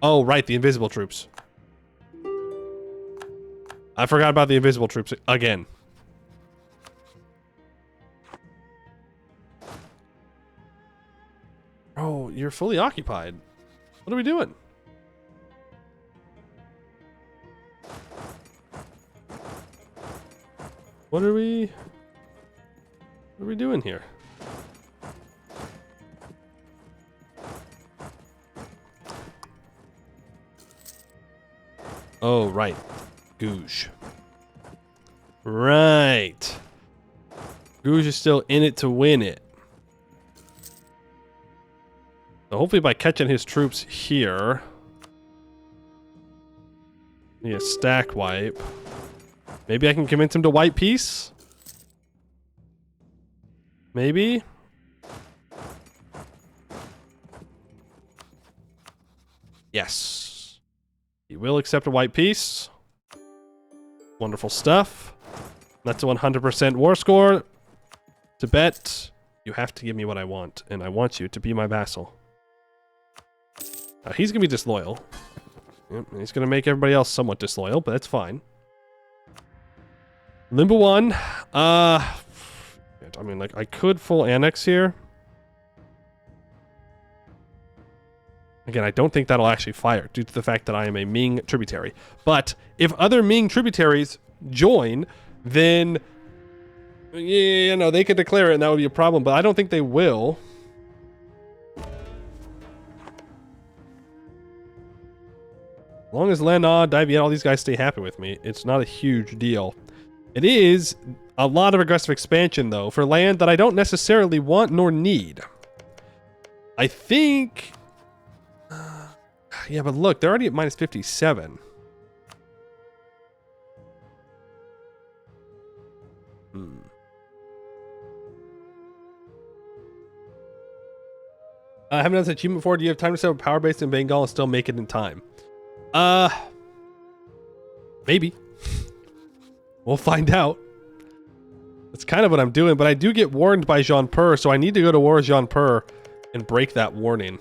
Oh, right, the invisible troops. I forgot about the invisible troops again. Oh, you're fully occupied. What are we doing? What are we doing here? Oh, right. Googe. Right. Googe is still in it to win it. So hopefully by catching his troops here. Yeah, stack wipe. Maybe I can convince him to wipe peace? Maybe? Yes. He will accept a white peace. Wonderful stuff. That's a 100% war score. Tibet, you have to give me what I want, and I want you to be my vassal. He's going to be disloyal. Yep, and he's going to make everybody else somewhat disloyal, but that's fine. Limbo 1. I mean, like, I could full annex here. Again, I don't think that'll actually fire due to the fact that I am a Ming tributary. But if other Ming tributaries join, then, yeah, you know, they could declare it and that would be a problem, but I don't think they will. As long as Lena, Daviet, all these guys stay happy with me, it's not a huge deal. It is a lot of aggressive expansion, though, for land that I don't necessarily want nor need. I think... yeah, but look, they're already at minus 57. I haven't done this achievement before. Do you have time to set up a power base in Bengal and still make it in time? Maybe. We'll find out. That's kind of what I'm doing, but I do get warned by Jean Pur, so I need to go to war with Jean Pur and break that warning.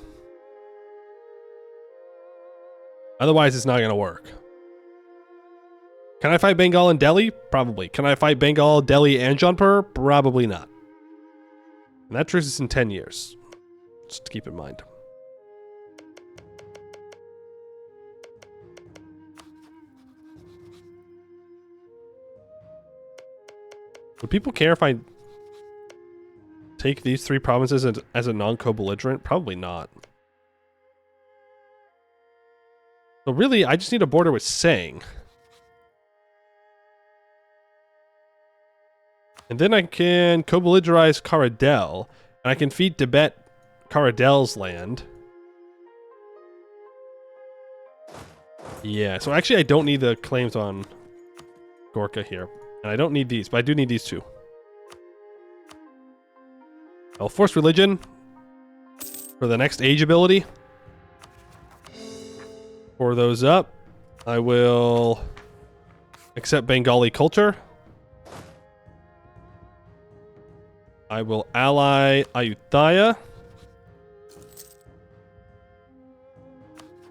Otherwise, it's not going to work. Can I fight Bengal and Delhi? Probably. Can I fight Bengal, Delhi, and Jean Pur? Probably not. And that truce is in 10 years. Just to keep in mind. Would people care if I take these 3 provinces as a non-co-belligerent? Probably not. So really, I just need a border with Sang. And then I can co-belligerize Karadel, and I can feed Tibet Karadel's land. Yeah, so actually I don't need the claims on Gorkha here. And I don't need these, but I do need these 2. I'll force religion for the next age ability. Pour those up. I will accept Bengali culture. I will ally Ayutthaya.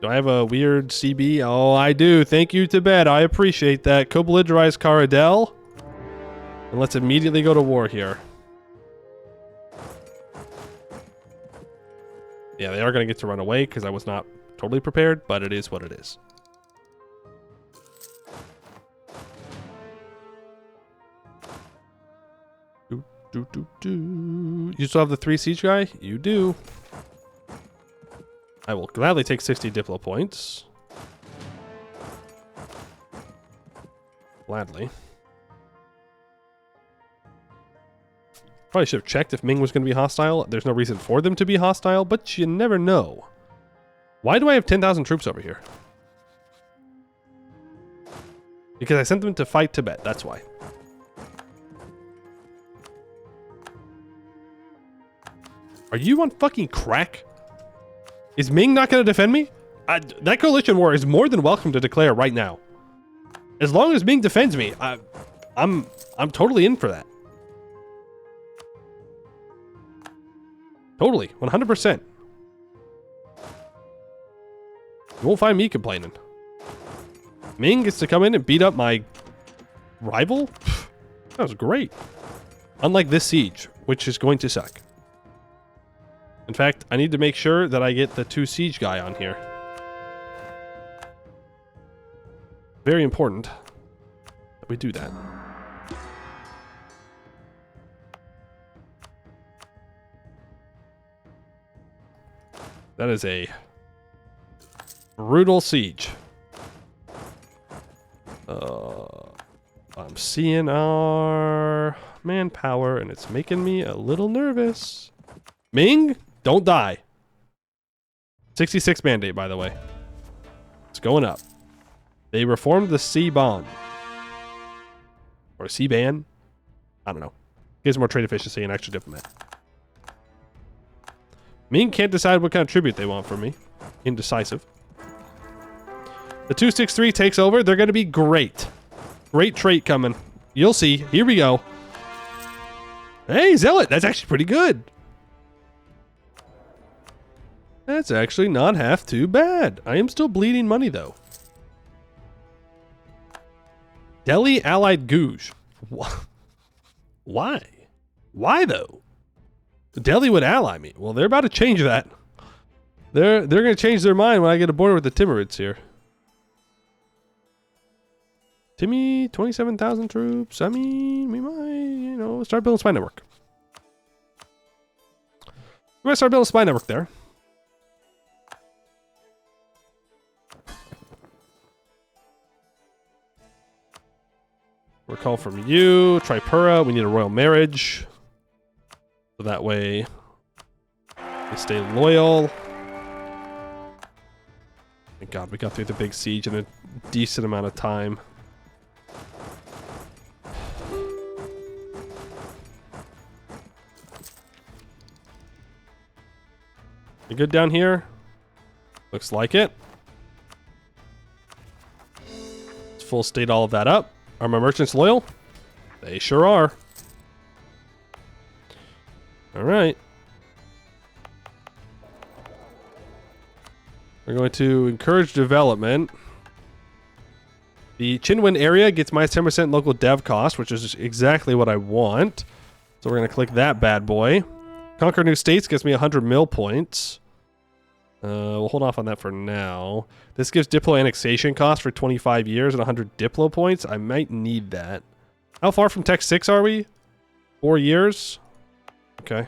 Do I have a weird CB? Oh, I do. Thank you, Tibet. I appreciate that. Co-belligerize Karadel. And let's immediately go to war here. Yeah, they are going to get to run away because I was not totally prepared, but it is what it is. You still have the 3 siege guy? You do. I will gladly take 60 Diplo points. Gladly. Probably should have checked if Ming was going to be hostile. There's no reason for them to be hostile, but you never know. Why do I have 10,000 troops over here? Because I sent them to fight Tibet, that's why. Are you on fucking crack? Is Ming not going to defend me? That coalition war is more than welcome to declare right now. As long as Ming defends me, I'm totally in for that. Totally, 100%. You won't find me complaining. Ming gets to come in and beat up my rival? That was great. Unlike this siege, which is going to suck. In fact, I need to make sure that I get the 2 siege guy on here. Very important that we do that. That is a brutal siege. I'm seeing our manpower, and it's making me a little nervous. Ming, don't die. 66 mandate, by the way. It's going up. They reformed the C-bond. Or C-ban. I don't know. Gives more trade efficiency and extra diplomat. Ming can't decide what kind of tribute they want from me. Indecisive. The 263 takes over. They're going to be great. Great trait coming. You'll see. Here we go. Hey, Zealot. That's actually pretty good. That's actually not half too bad. I am still bleeding money, though. Delhi Allied Gouge. Why? Why, though? Delhi would ally me. Well, they're about to change that. They're going to change their mind when I get a border with the Timurids here. Timmy, 27,000 troops. I mean, we might, start building a spy network. We might start building a spy network there. We're called from you. Tripura, we need a royal marriage. So that way, we stay loyal. Thank God, we got through the big siege in a decent amount of time. You good down here? Looks like it. Let's full state all of that up. Are my merchants loyal? They sure are. All right. We're going to encourage development. The Chinwin area gets minus 10% local dev cost, which is exactly what I want. So we're going to click that bad boy. Conquer new states gets me 100 mil points. We'll hold off on that for now. This gives Diplo annexation cost for 25 years and 100 Diplo points. I might need that. How far from Tech 6 are we? 4 years? Okay.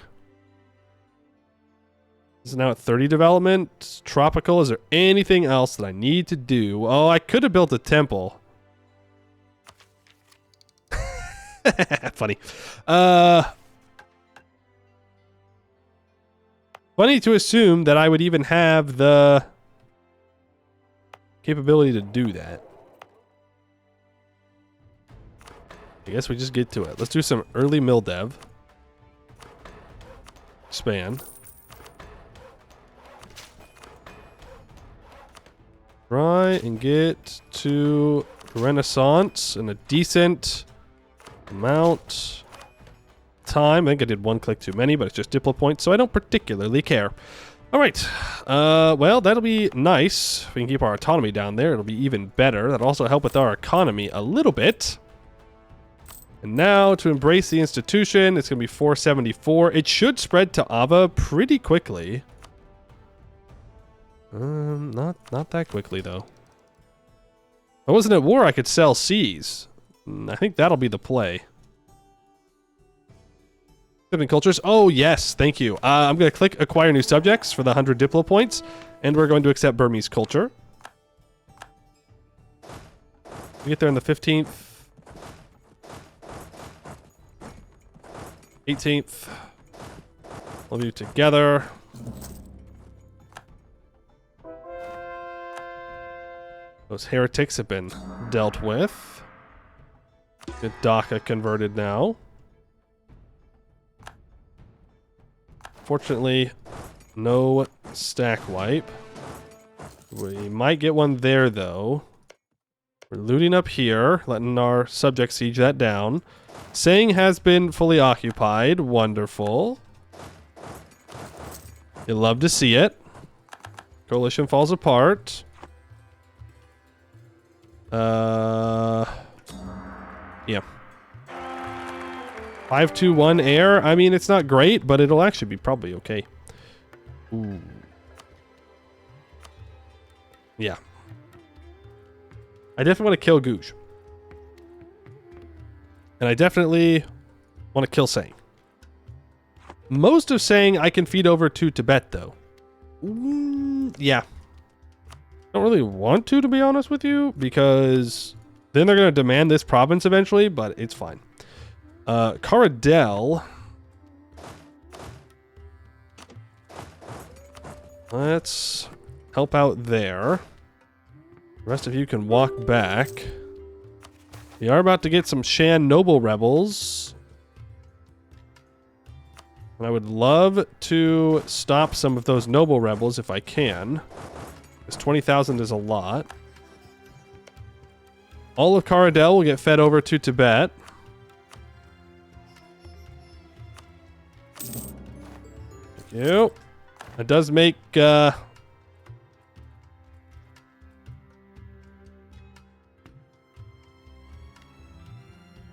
This is now at 30 development. Tropical. Is there anything else that I need to do? Oh, I could have built a temple. Funny. Funny to assume that I would even have the capability to do that. I guess we just get to it. Let's do some early mill dev. Expand. Try and get to Renaissance in a decent amount time. I think I did one click too many, but it's just Diplo points, so I don't particularly care. All right. Well, that'll be nice. If we can keep our autonomy down there, it'll be even better. That'll also help with our economy a little bit. And now to embrace the institution, it's going to be 474. It should spread to Ava pretty quickly. Not that quickly, though. If I wasn't at war, I could sell C's. I think that'll be the play. Living cultures. Oh, yes. Thank you. I'm going to click acquire new subjects for the 100 Diplo points, and we're going to accept Burmese culture. We get there on the 15th. 18th. We'll do together. Those heretics have been dealt with. Get DACA converted now. Fortunately, no stack wipe. We might get one there, though. We're looting up here, letting our subject siege that down. Saying has been fully occupied. Wonderful. You love to see it. Coalition falls apart. Yeah. 521 air. I mean, it's not great, but it'll actually be probably okay. Ooh. Yeah. I definitely want to kill Googe. And I definitely want to kill Sang. Most of Sang I can feed over to Tibet, though. Yeah. Don't really want to be honest with you, because then they're going to demand this province eventually, but it's fine. Caradel. Let's help out there. The rest of you can walk back. We are about to get some Shan noble rebels. And I would love to stop some of those noble rebels if I can. Because 20,000 is a lot. All of Caradel will get fed over to Tibet. Thank you. That does make... well,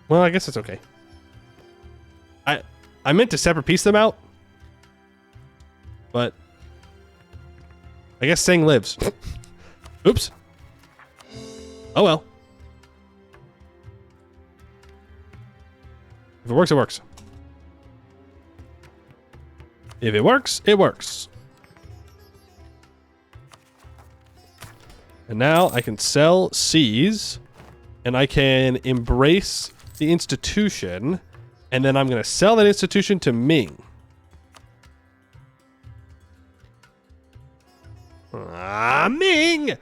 I guess it's okay. I meant to separate piece them out. But... I guess Sang lives. Oops. Oh well. If it works, it works. If it works, it works. And now I can sell C's, and I can embrace the institution, and then I'm going to sell that institution to Ming. Ming! How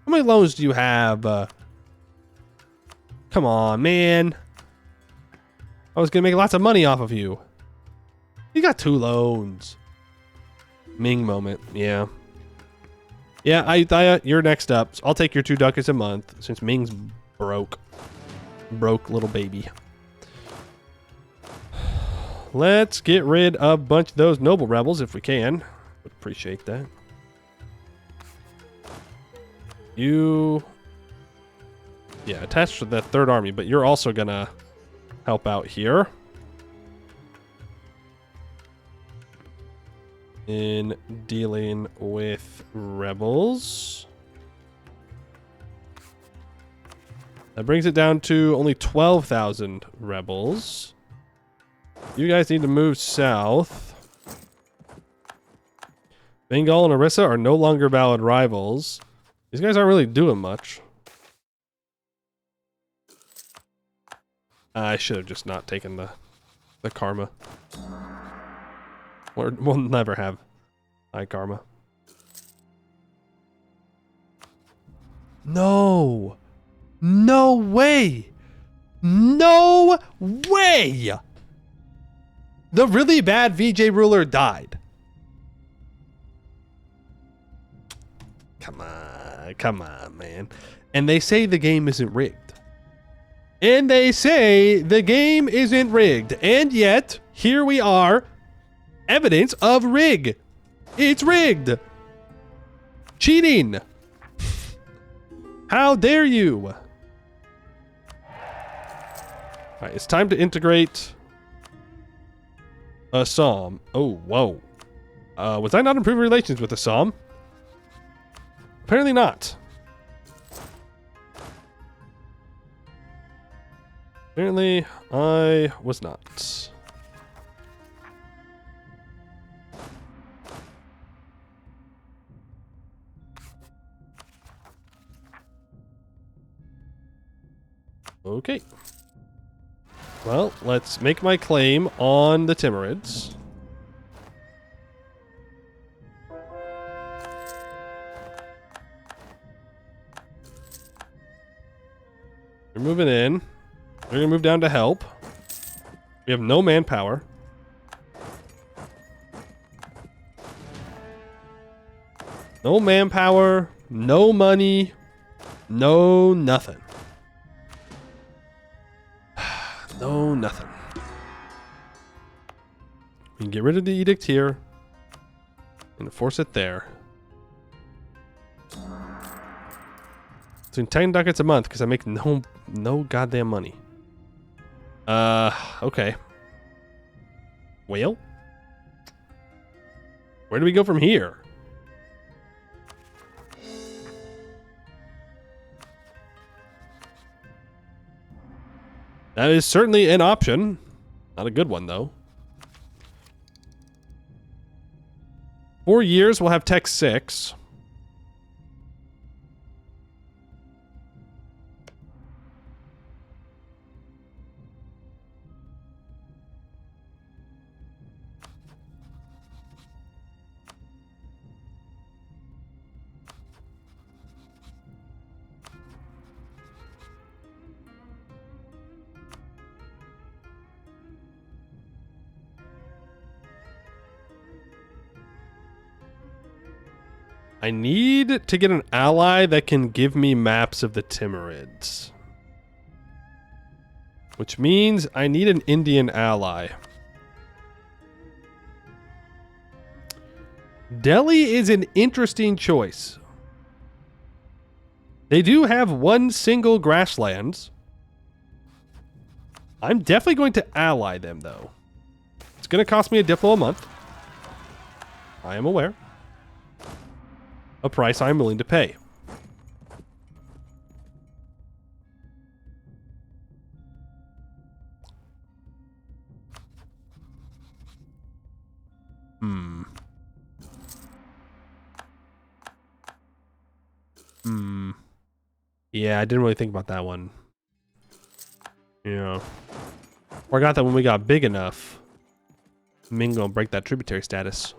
many loans do you have? Come on, man. I was going to make lots of money off of you. You got 2 loans. Ming moment, yeah. Yeah, you're next up. So I'll take your 2 ducats a month since Ming's broke. Broke little baby. Let's get rid of a bunch of those noble rebels if we can. Would appreciate that. You... Yeah, attached to that 3rd army, but you're also gonna help out here. In dealing with rebels. That brings it down to only 12,000 rebels. You guys need to move south. Bengal and Orissa are no longer valid rivals. These guys aren't really doing much. I should have just not taken the karma. We'll never have high karma. No! No way! No way! The really bad VJ ruler died. Come on, man. And they say the game isn't rigged. And they say the game isn't rigged. And yet, here we are. Evidence of rig. It's rigged. Cheating. How dare you? Alright, it's time to integrate Assam. Oh, whoa. Was I not improving relations with Assam? Apparently not. Apparently, I was not. Okay. Well, let's make my claim on the Timurids. We're moving in. We're gonna move down to help. We have no manpower. No manpower, no money, no nothing. No nothing. We can get rid of the edict here and enforce it there. Doing 10 ducats a month because I make no goddamn money. Okay. Well, where do we go from here? That is certainly an option. Not a good one, though. 4 years, we'll have Tech 6. I need to get an ally that can give me maps of the Timurids. Which means I need an Indian ally. Delhi is an interesting choice. They do have one single Grasslands. I'm definitely going to ally them, though. It's going to cost me a Diplo a month. I am aware. A price I'm willing to pay. Yeah, I didn't really think about that one. Yeah. Or I got that when we got big enough. Ming gonna break that tributary status.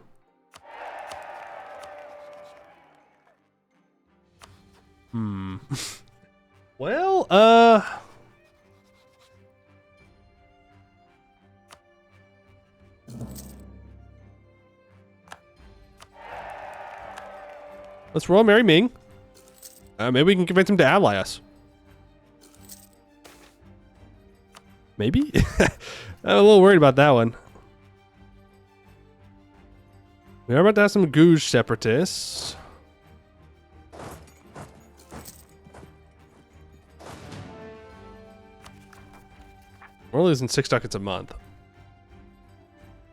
Well, let's roll Mary Ming. Maybe we can convince him to ally us. Maybe? I'm a little worried about that one. We are about to have some Gouge separatists. We're losing 6 ducats a month.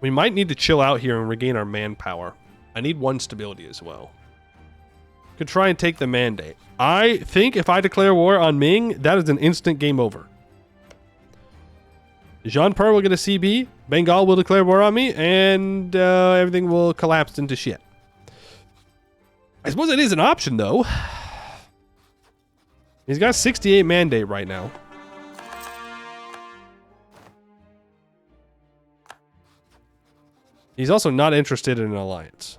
We might need to chill out here and regain our manpower. I need 1 stability as well. Could try and take the mandate. I think if I declare war on Ming, that is an instant game over. Jean Per will get a CB, Bengal will declare war on me, and everything will collapse into shit. I suppose it is an option, though. He's got 68 mandate right now. He's also not interested in an alliance.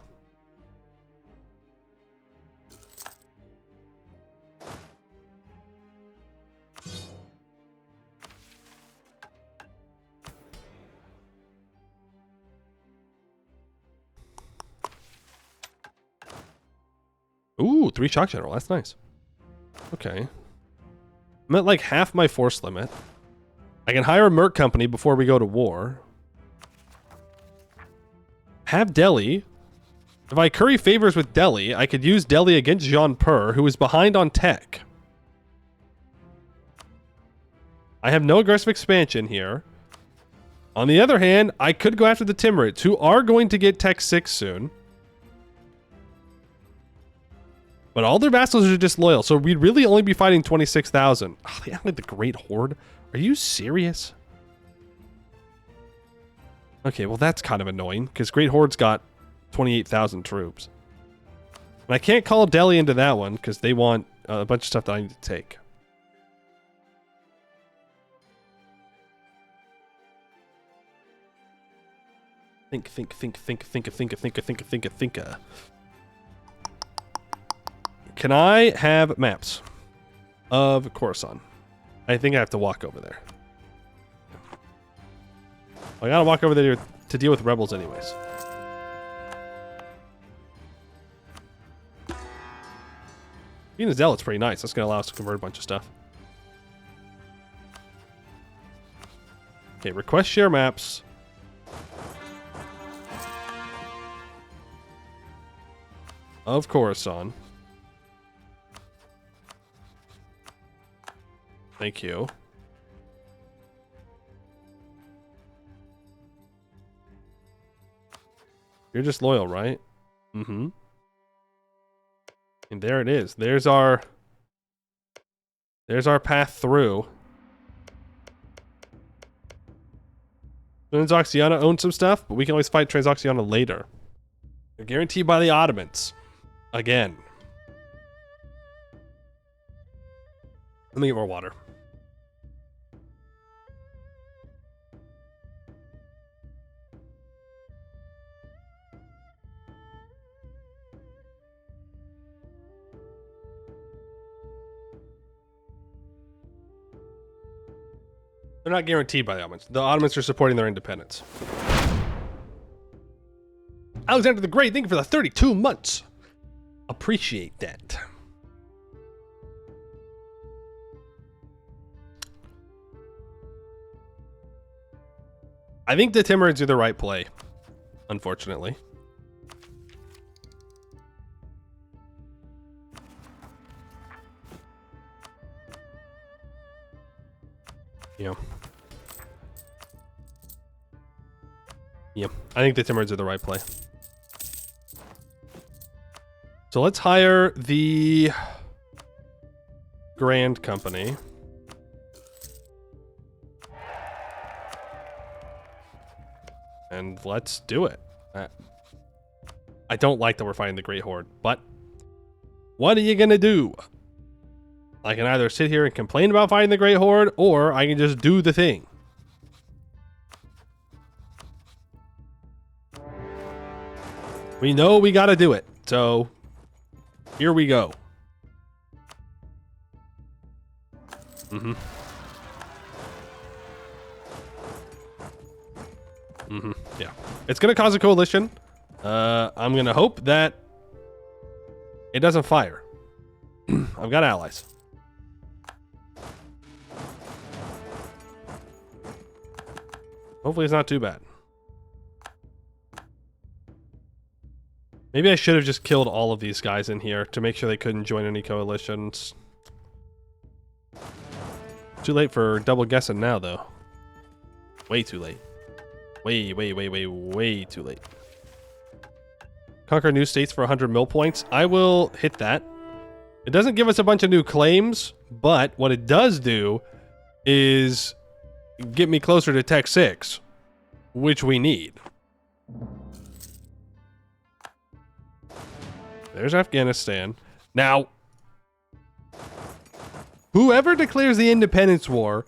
Ooh, 3 shock general. That's nice. Okay. I'm at like half my force limit. I can hire a merc company before we go to war. Have Delhi. If I curry favors with Delhi, I could use Delhi against Jean Per, who is behind on tech. I have no aggressive expansion here. On the other hand, I could go after the Timurids, who are going to get tech 6 soon. But all their vassals are disloyal, so we'd really only be fighting 26,000. Oh, they act like the Great Horde. Are you serious? Okay, well that's kind of annoying, because Great Horde's got 28,000 troops. And I can't call Delhi into that one, because they want a bunch of stuff that I need to take. Think. Can I have maps of Khorasan? I think I have to walk over there. I gotta walk over there to deal with rebels anyways. Being a zealot's pretty nice. That's gonna allow us to convert a bunch of stuff. Okay, request share maps. Of Khorasan. Thank you. You're just loyal, right? Mm-hmm. And there it is. There's our path through. Transoxiana owns some stuff, but we can always fight Transoxiana later. They're guaranteed by the Ottomans. Again. Let me get more water. They're not guaranteed by the Ottomans. The Ottomans are supporting their independence. Alexander the Great, thank you for the 32 months. Appreciate that. I think the Timurids are the right play, unfortunately. Yeah. Yeah, I think the Timurids are the right play. So let's hire the Grand Company. And let's do it. I don't like that we're fighting the Great Horde, but what are you gonna do? I can either sit here and complain about fighting the Great Horde, or I can just do the thing. We know we gotta do it, so here we go. Mm-hmm. Mm-hmm. Yeah. It's gonna cause a coalition. I'm gonna hope that it doesn't fire. I've got allies. Hopefully it's not too bad. Maybe I should have just killed all of these guys in here to make sure they couldn't join any coalitions. Too late for double guessing now, though. Way too late. Way too late. Conquer new states for 100 mil points. I will hit that. It doesn't give us a bunch of new claims, but what it does do is get me closer to Tech 6, which we need. There's Afghanistan. Now, whoever declares the independence war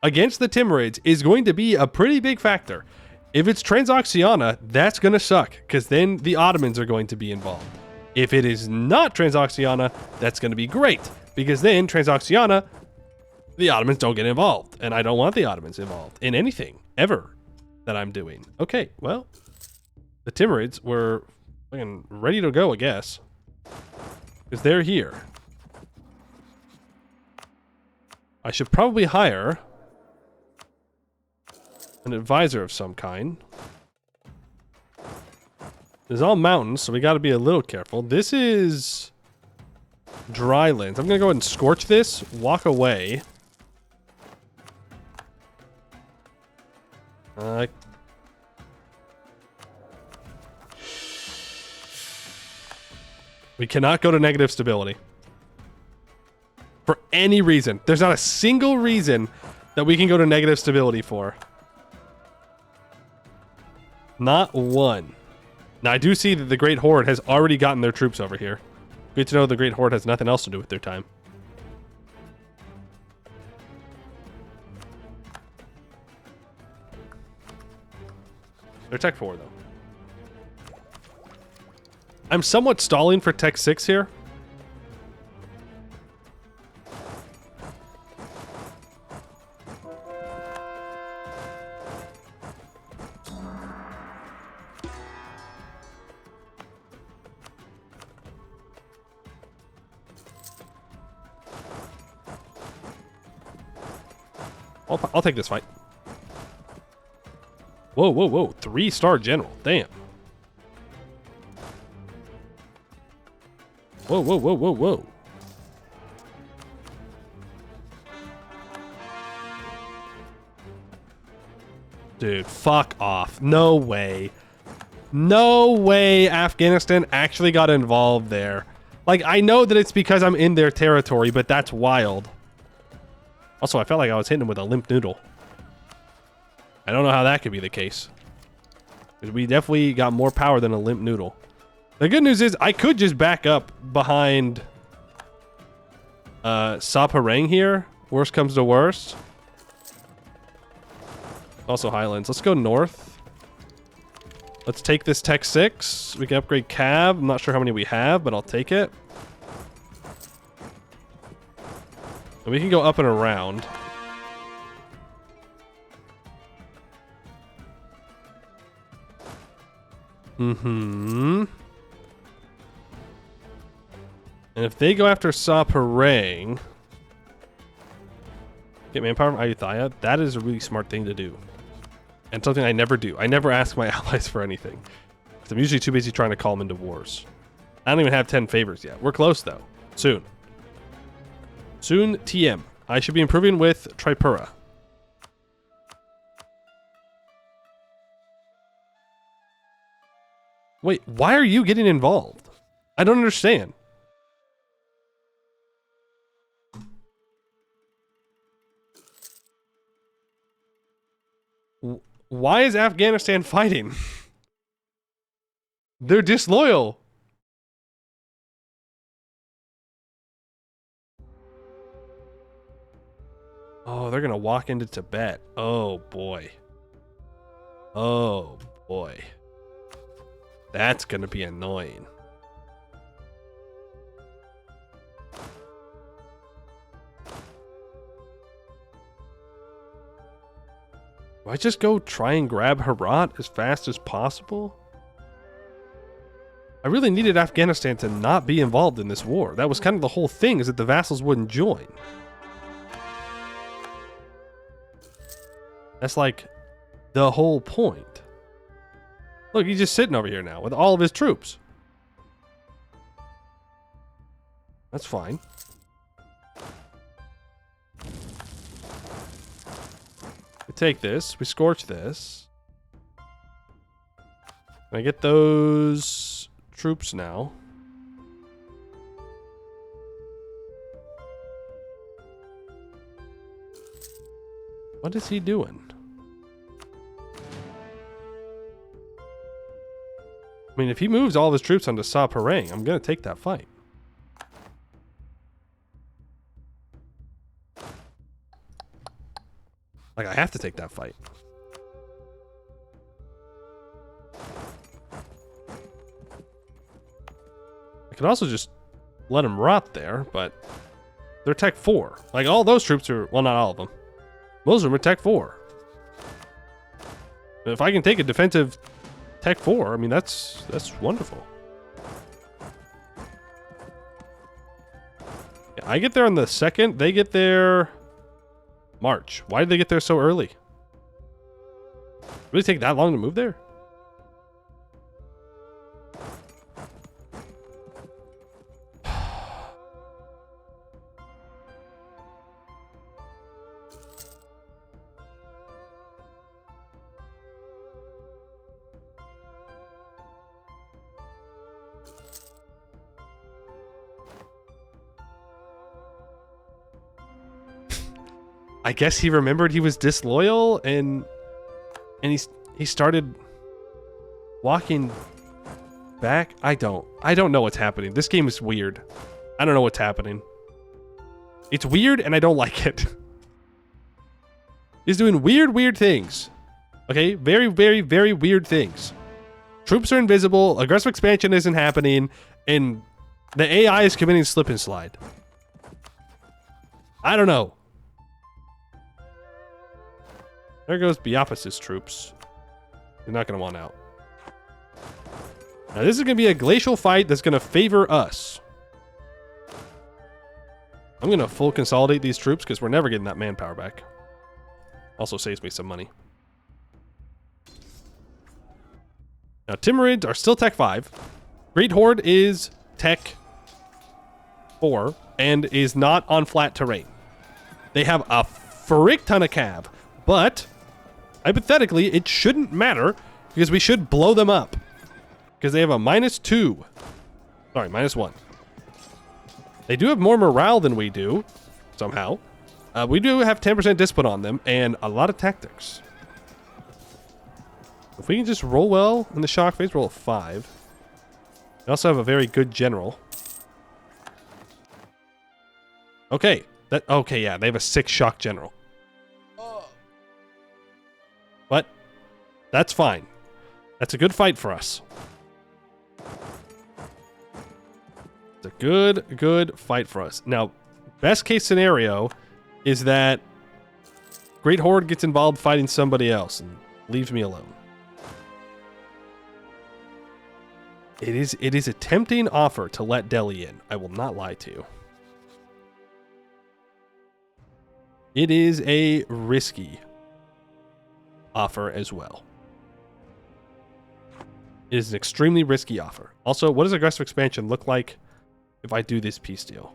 against the Timurids is going to be a pretty big factor. If it's Transoxiana, that's going to suck, because then the Ottomans are going to be involved. If it is not Transoxiana, that's going to be great, because then Transoxiana, the Ottomans don't get involved, and I don't want the Ottomans involved in anything, ever, that I'm doing. Okay, well, the Timurids were fucking ready to go, I guess, because they're here. I should probably hire an advisor of some kind. There's all mountains, so we got to be a little careful. This is dry lands. I'm going to go ahead and scorch this, walk away. We cannot go to negative stability. For any reason. There's not a single reason that we can go to negative stability for. Not one. Now, I do see that the Great Horde has already gotten their troops over here. Good to know the Great Horde has nothing else to do with their time. They're Tech 4, though. I'm somewhat stalling for Tech 6 here. I'll take this fight. Whoa. 3-star general. Damn. Whoa. Dude, fuck off. No way. No way Afghanistan actually got involved there. Like, I know that it's because I'm in their territory, but that's wild. Also, I felt like I was hitting him with a limp noodle. I don't know how that could be the case. Because we definitely got more power than a limp noodle. The good news is I could just back up behind Saparang here. Worst comes to worst. Also Highlands. Let's go north. Let's take this Tech 6. We can upgrade Cab. I'm not sure how many we have, but I'll take it. And we can go up and around. Mm-hmm. And if they go after Saparang, get manpower from Ayutthaya, that is a really smart thing to do. And something I never do. I never ask my allies for anything. Because I'm usually too busy trying to call them into wars. I don't even have 10 favors yet. We're close, though. Soon. Soon, TM. I should be improving with Tripura. Wait, why are you getting involved? I don't understand. Why is Afghanistan fighting? They're disloyal. Oh, they're gonna walk into Tibet. Oh boy. Oh boy. That's gonna be annoying. Do I just go try and grab Herat as fast as possible? I really needed Afghanistan to not be involved in this war. That was kind of the whole thing, is that the vassals wouldn't join. That's like the whole point. Look, he's just sitting over here now with all of his troops. That's fine. We take this. We scorch this. Can I get those troops now? What is he doing? I mean, if he moves all of his troops onto Saparang, I'm going to take that fight. Like, I have to take that fight. I could also just let him rot there, but they're Tech 4. Like, all those troops are... Well, not all of them. Most of them are Tech 4. If I can take a defensive Tech 4, I mean, that's wonderful. Yeah, I get there on the 2nd. They get there March. Why did they get there so early? Really take that long to move there? I guess he remembered he was disloyal and he started walking back. I don't know what's happening. This game is weird. I don't know what's happening. It's weird and I don't like it. He's doing weird things. Okay, very weird things. Troops are invisible, aggressive expansion isn't happening, and the AI is committing slip and slide. I don't know. There goes Biapas's troops. They're not going to want out. Now this is going to be a glacial fight that's going to favor us. I'm going to full consolidate these troops because we're never getting that manpower back. Also saves me some money. Now Timurids are still Tech 5. Great Horde is Tech 4 and is not on flat terrain. They have a frick ton of cav, but hypothetically, it shouldn't matter because we should blow them up. Because they have a -2. Sorry, -1. They do have more morale than we do, somehow. We do have 10% discipline on them and a lot of tactics. If we can just roll well in the shock phase, roll a 5. They also have a very good general. Okay. Okay, yeah, they have a 6 shock general. But that's fine. That's a good fight for us. It's a good fight for us. Now, best case scenario is that Great Horde gets involved fighting somebody else and leaves me alone. It is a tempting offer to let Delhi in. I will not lie to you. It is a risky offer as well. It is an extremely risky offer. Also, what does aggressive expansion look like if I do this peace deal?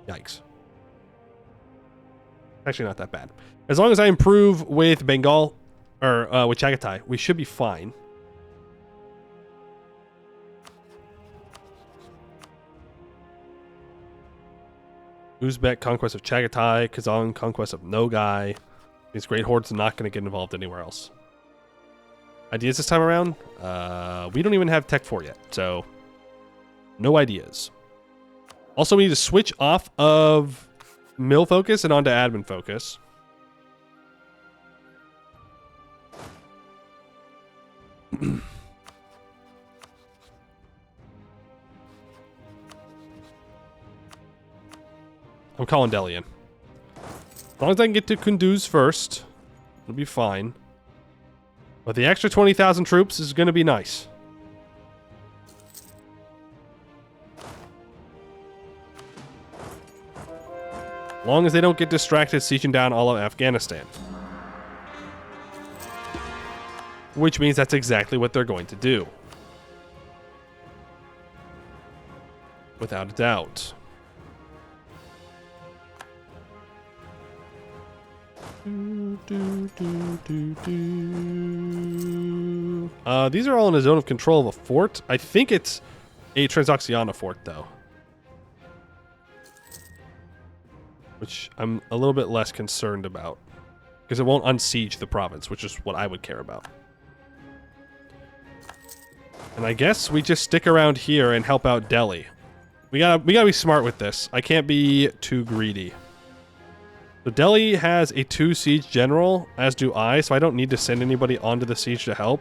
Yikes. Actually not that bad. As long as I improve with Bengal, or with Chagatai, we should be fine. Uzbek conquest of Chagatai, Kazan conquest of Nogai. These Great Hordes are not going to get involved anywhere else. Ideas this time around? We don't even have Tech 4 yet, so no ideas. Also, we need to switch off of mill focus and onto admin focus. I'm calling Delhi in. As long as I can get to Kunduz first, it'll be fine. But the extra 20,000 troops is going to be nice. As long as they don't get distracted sieging down all of Afghanistan. Which means that's exactly what they're going to do. Without a doubt. These are all in a zone of control of a fort. I think it's a Transoxiana fort, though. Which I'm a little bit less concerned about. Because it won't unsiege the province, which is what I would care about. And I guess we just stick around here and help out Delhi. We gotta be smart with this. I can't be too greedy. So Delhi has a 2 siege general, as do I, so I don't need to send anybody onto the siege to help.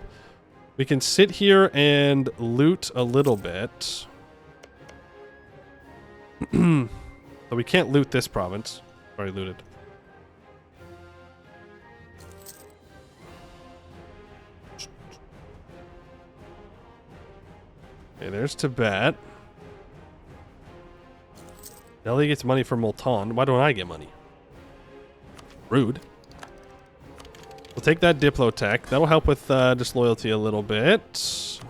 We can sit here and loot a little bit. But we can't loot this province. Already looted. Okay, there's Tibet. Delhi gets money from Multan. Why don't I get money? Rude. We'll take that Diplotech. That'll help with disloyalty a little bit.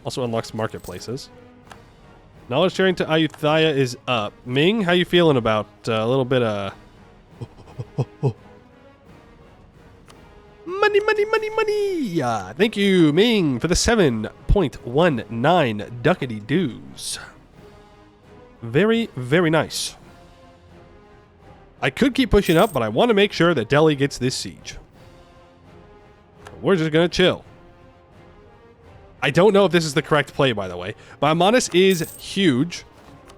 Also unlocks marketplaces. Knowledge sharing to Ayutthaya is up. Ming, how you feeling about a little bit of... Money, money, money, money! Thank you, Ming, for the 7.19 ducats dues. Very, very nice. I could keep pushing up, but I want to make sure that Delhi gets this siege. We're just going to chill. I don't know if this is the correct play, by the way. Baimanis is huge,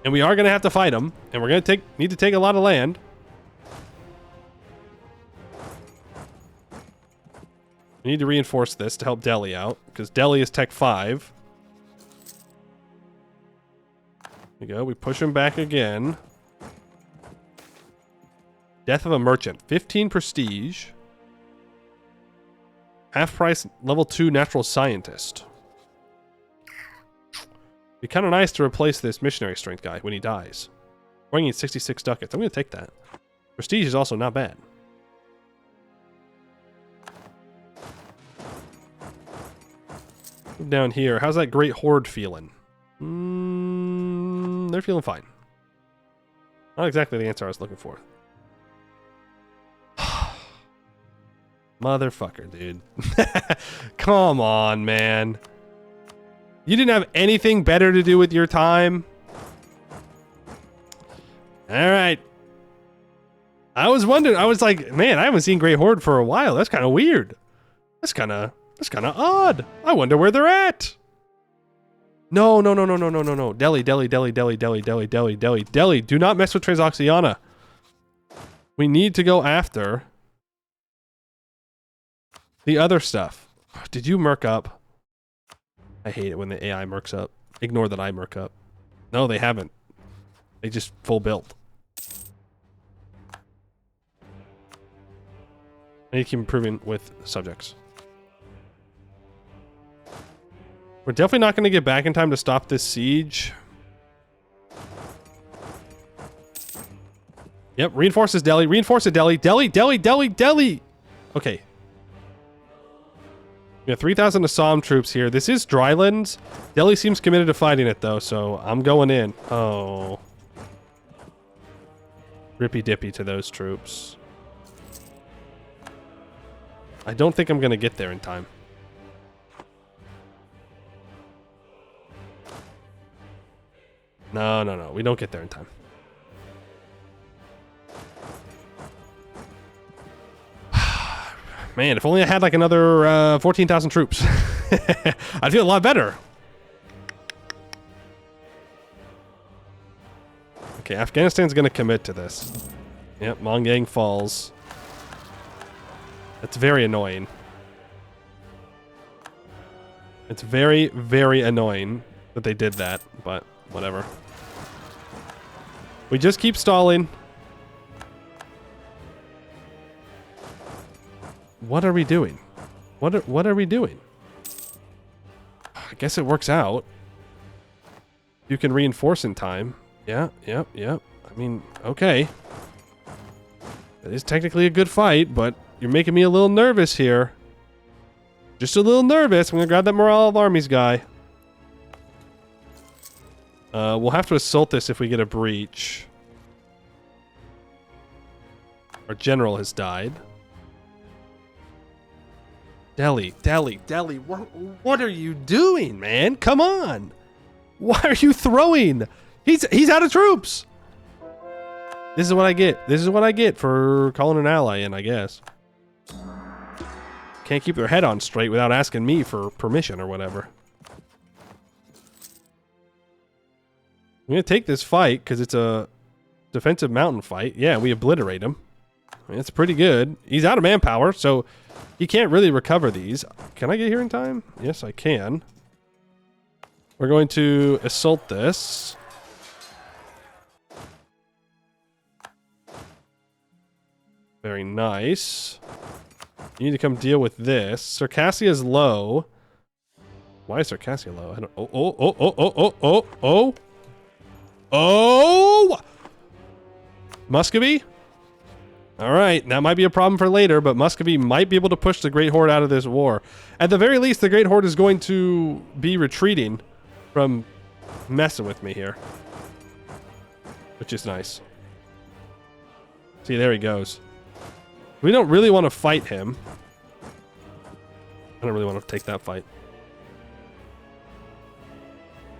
and we are going to have to fight him, and we're going to need to take a lot of land. We need to reinforce this to help Delhi out, because Delhi is Tech 5. There you go. We push him back again. Death of a merchant. 15 prestige. Half price level 2 natural scientist. Be kind of nice to replace this missionary strength guy when he dies. Bringing 66 ducats. I'm going to take that. Prestige is also not bad. Down here. How's that Great Horde feeling? They're feeling fine. Not exactly the answer I was looking for. Motherfucker, dude. Come on, man. You didn't have anything better to do with your time? Alright. I was wondering, I was like, man, I haven't seen Great Horde for a while. That's kind of weird. That's kind of odd. I wonder where they're at. No. Delhi. Do not mess with Transoxiana. We need to go after the other stuff. Did you merc up? I hate it when the AI mercs up. Ignore that I merc up. No, they haven't. They just full built. I need to keep improving with subjects. We're definitely not going to get back in time to stop this siege. Yep, reinforces Delhi. Reinforce Delhi. Delhi. Okay. We have 3,000 Assam troops here. This is Drylands. Delhi seems committed to fighting it, though, so I'm going in. Oh. Rippy dippy to those troops. I don't think I'm going to get there in time. No. We don't get there in time. Man, if only I had like another 14,000 troops. I'd feel a lot better. Okay, Afghanistan's going to commit to this. Yep, Mongyang falls. That's very annoying. It's very, very annoying that they did that, but whatever. We just keep stalling. What are we doing? What are we doing? I guess it works out. You can reinforce in time. Yeah. I mean, okay. It is technically a good fight, but you're making me a little nervous here. Just a little nervous. I'm gonna grab that morale of armies guy. We'll have to assault this if we get a breach. Our general has died. Delhi. What are you doing, man? Come on. Why are you throwing? He's out of troops. This is what I get. This is what I get for calling an ally in, I guess. Can't keep their head on straight without asking me for permission or whatever. I'm going to take this fight because it's a defensive mountain fight. Yeah, we obliterate him. I mean, it's pretty good. He's out of manpower, so he can't really recover these. Can I get here in time? Yes, I can. We're going to assault this. Very nice. You need to come deal with this. Circassia's low. Why is Circassia low? I don't. Oh! Muscovy? Alright, that might be a problem for later, but Muscovy might be able to push the Great Horde out of this war. At the very least, the Great Horde is going to be retreating from messing with me here. Which is nice. See, there he goes. We don't really want to fight him. I don't really want to take that fight.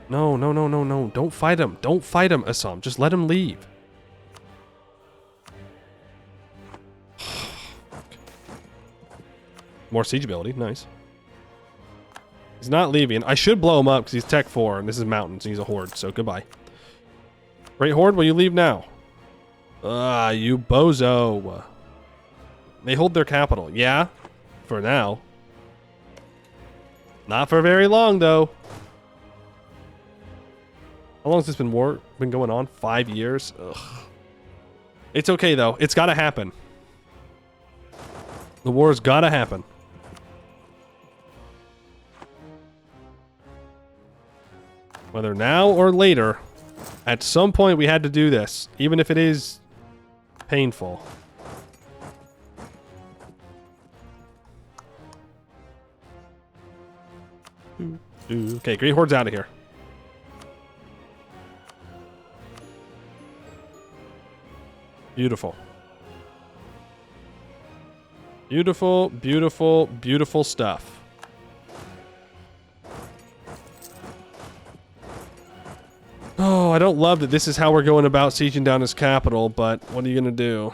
No. Don't fight him. Don't fight him, Assam. Just let him leave. More siege ability. Nice. He's not leaving. I should blow him up because he's Tech 4 and this is mountains and he's a horde, so goodbye. Great Horde, will you leave now? Ah, you bozo. They hold their capital. Yeah, for now. Not for very long, though. How long has this been going on? 5 years? Ugh. It's okay, though. It's got to happen. The war's got to happen. Whether now or later, at some point we had to do this, even if it is painful. Okay, Great Horde's out of here. Beautiful. Beautiful, beautiful, beautiful stuff. Oh, I don't love that this is how we're going about sieging down his capital, but what are you going to do?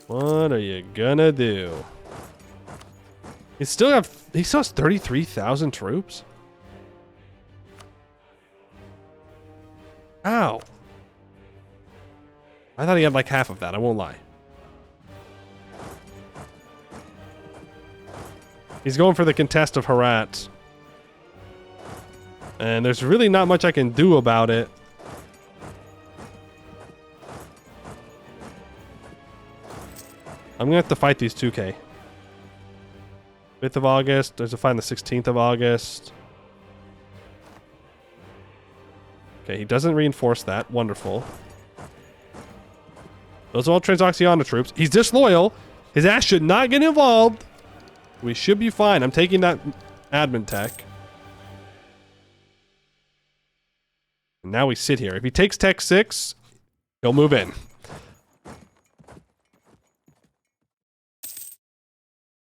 What are you going to do? He still has 33,000 troops? Ow. I thought he had like half of that, I won't lie. He's going for the contest of Herat. And there's really not much I can do about it. I'm gonna have to fight these 2K. 5th of August, there's a fight on the 16th of August. Okay, he doesn't reinforce that. Wonderful. Those are all Transoxiana troops. He's disloyal. His ass should not get involved. We should be fine. I'm taking that admin tech. And now we sit here. If he takes tech 6, he'll move in.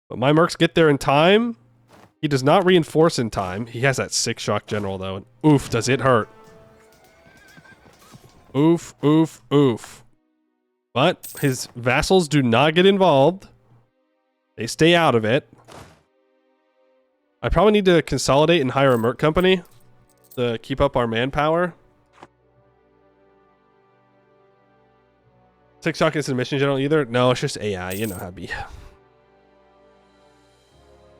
But my mercs get there in time. He does not reinforce in time. He has that 6 shock general though. And oof, does it hurt. Oof, oof, oof. But his vassals do not get involved. They stay out of it. I probably need to consolidate and hire a merc company to keep up our manpower. 6 shock isn't a mission general either. No, it's just AI. You know how it be.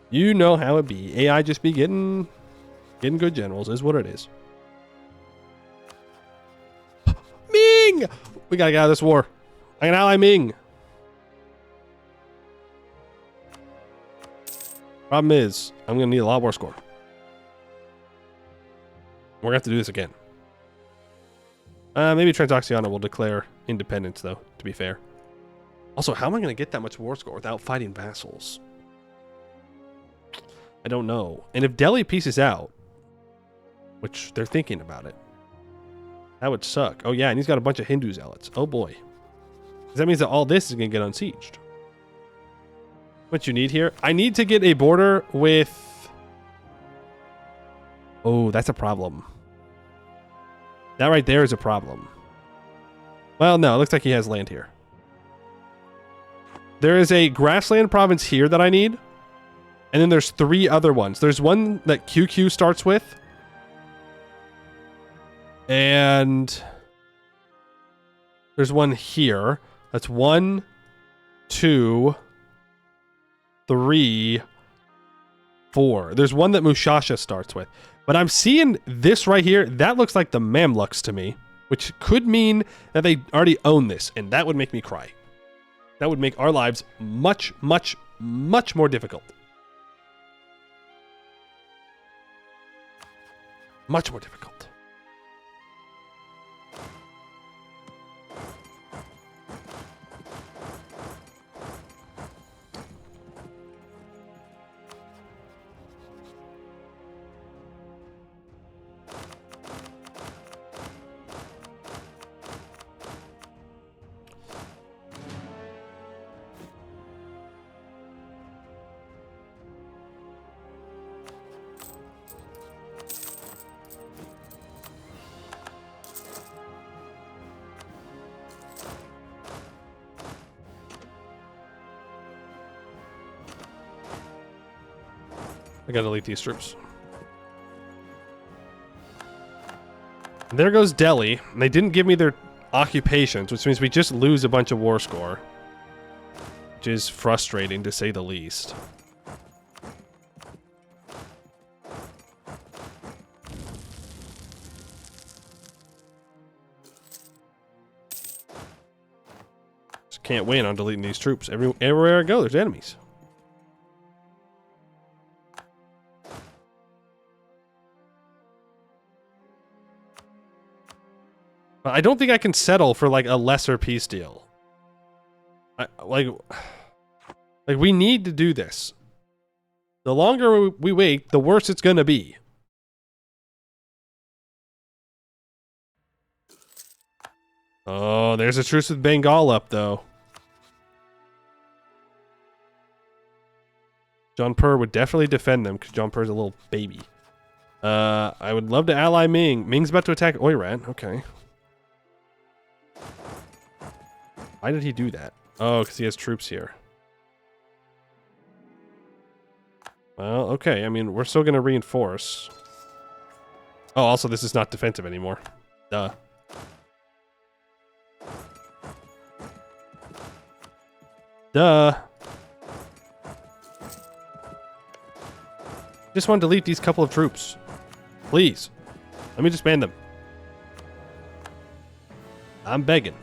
You know how it be. AI just be getting good generals is what it is. Ming! We gotta get out of this war. I can ally Ming. Problem is, I'm gonna need a lot more score. We're gonna have to do this again. Maybe Transoxiana will declare independence, though, to be fair. Also, how am I gonna get that much war score without fighting vassals? I don't know. And if Delhi pieces out, which they're thinking about it, that would suck. Oh yeah, and he's got a bunch of Hindu zealots. Oh boy. That means that all this is going to get unsieged. What you need here? I need to get a border with... Oh, that's a problem. That right there is a problem. Well, no, it looks like he has land here. There is a grassland province here that I need. And then there's 3 other ones. There's one that QQ starts with. And there's one here. That's 1, 2, 3, 4. There's one that Mushasha starts with. But I'm seeing this right here. That looks like the Mamluks to me, which could mean that they already own this, and that would make me cry. That would make our lives much, much, much more difficult. Much more difficult. I gotta delete these troops. And there goes Delhi. And they didn't give me their occupations, which means we just lose a bunch of war score. Which is frustrating, to say the least. Just can't win on deleting these troops. Everywhere I go, there's enemies. I don't think I can settle for like a lesser peace deal. Like we need to do this. The longer we wait, the worse it's gonna be. Oh, there's a truce with Bengal up, though. Jaunpur would definitely defend them because Jaunpur's a little baby. I would love to ally Ming. Ming's about to attack Oirat. Okay. Why did he do that? Oh, because he has troops here. Well, okay. I mean, we're still going to reinforce. Oh, also, this is not defensive anymore. Duh. Duh. Just want to delete these couple of troops. Please. Let me disband them. I'm begging.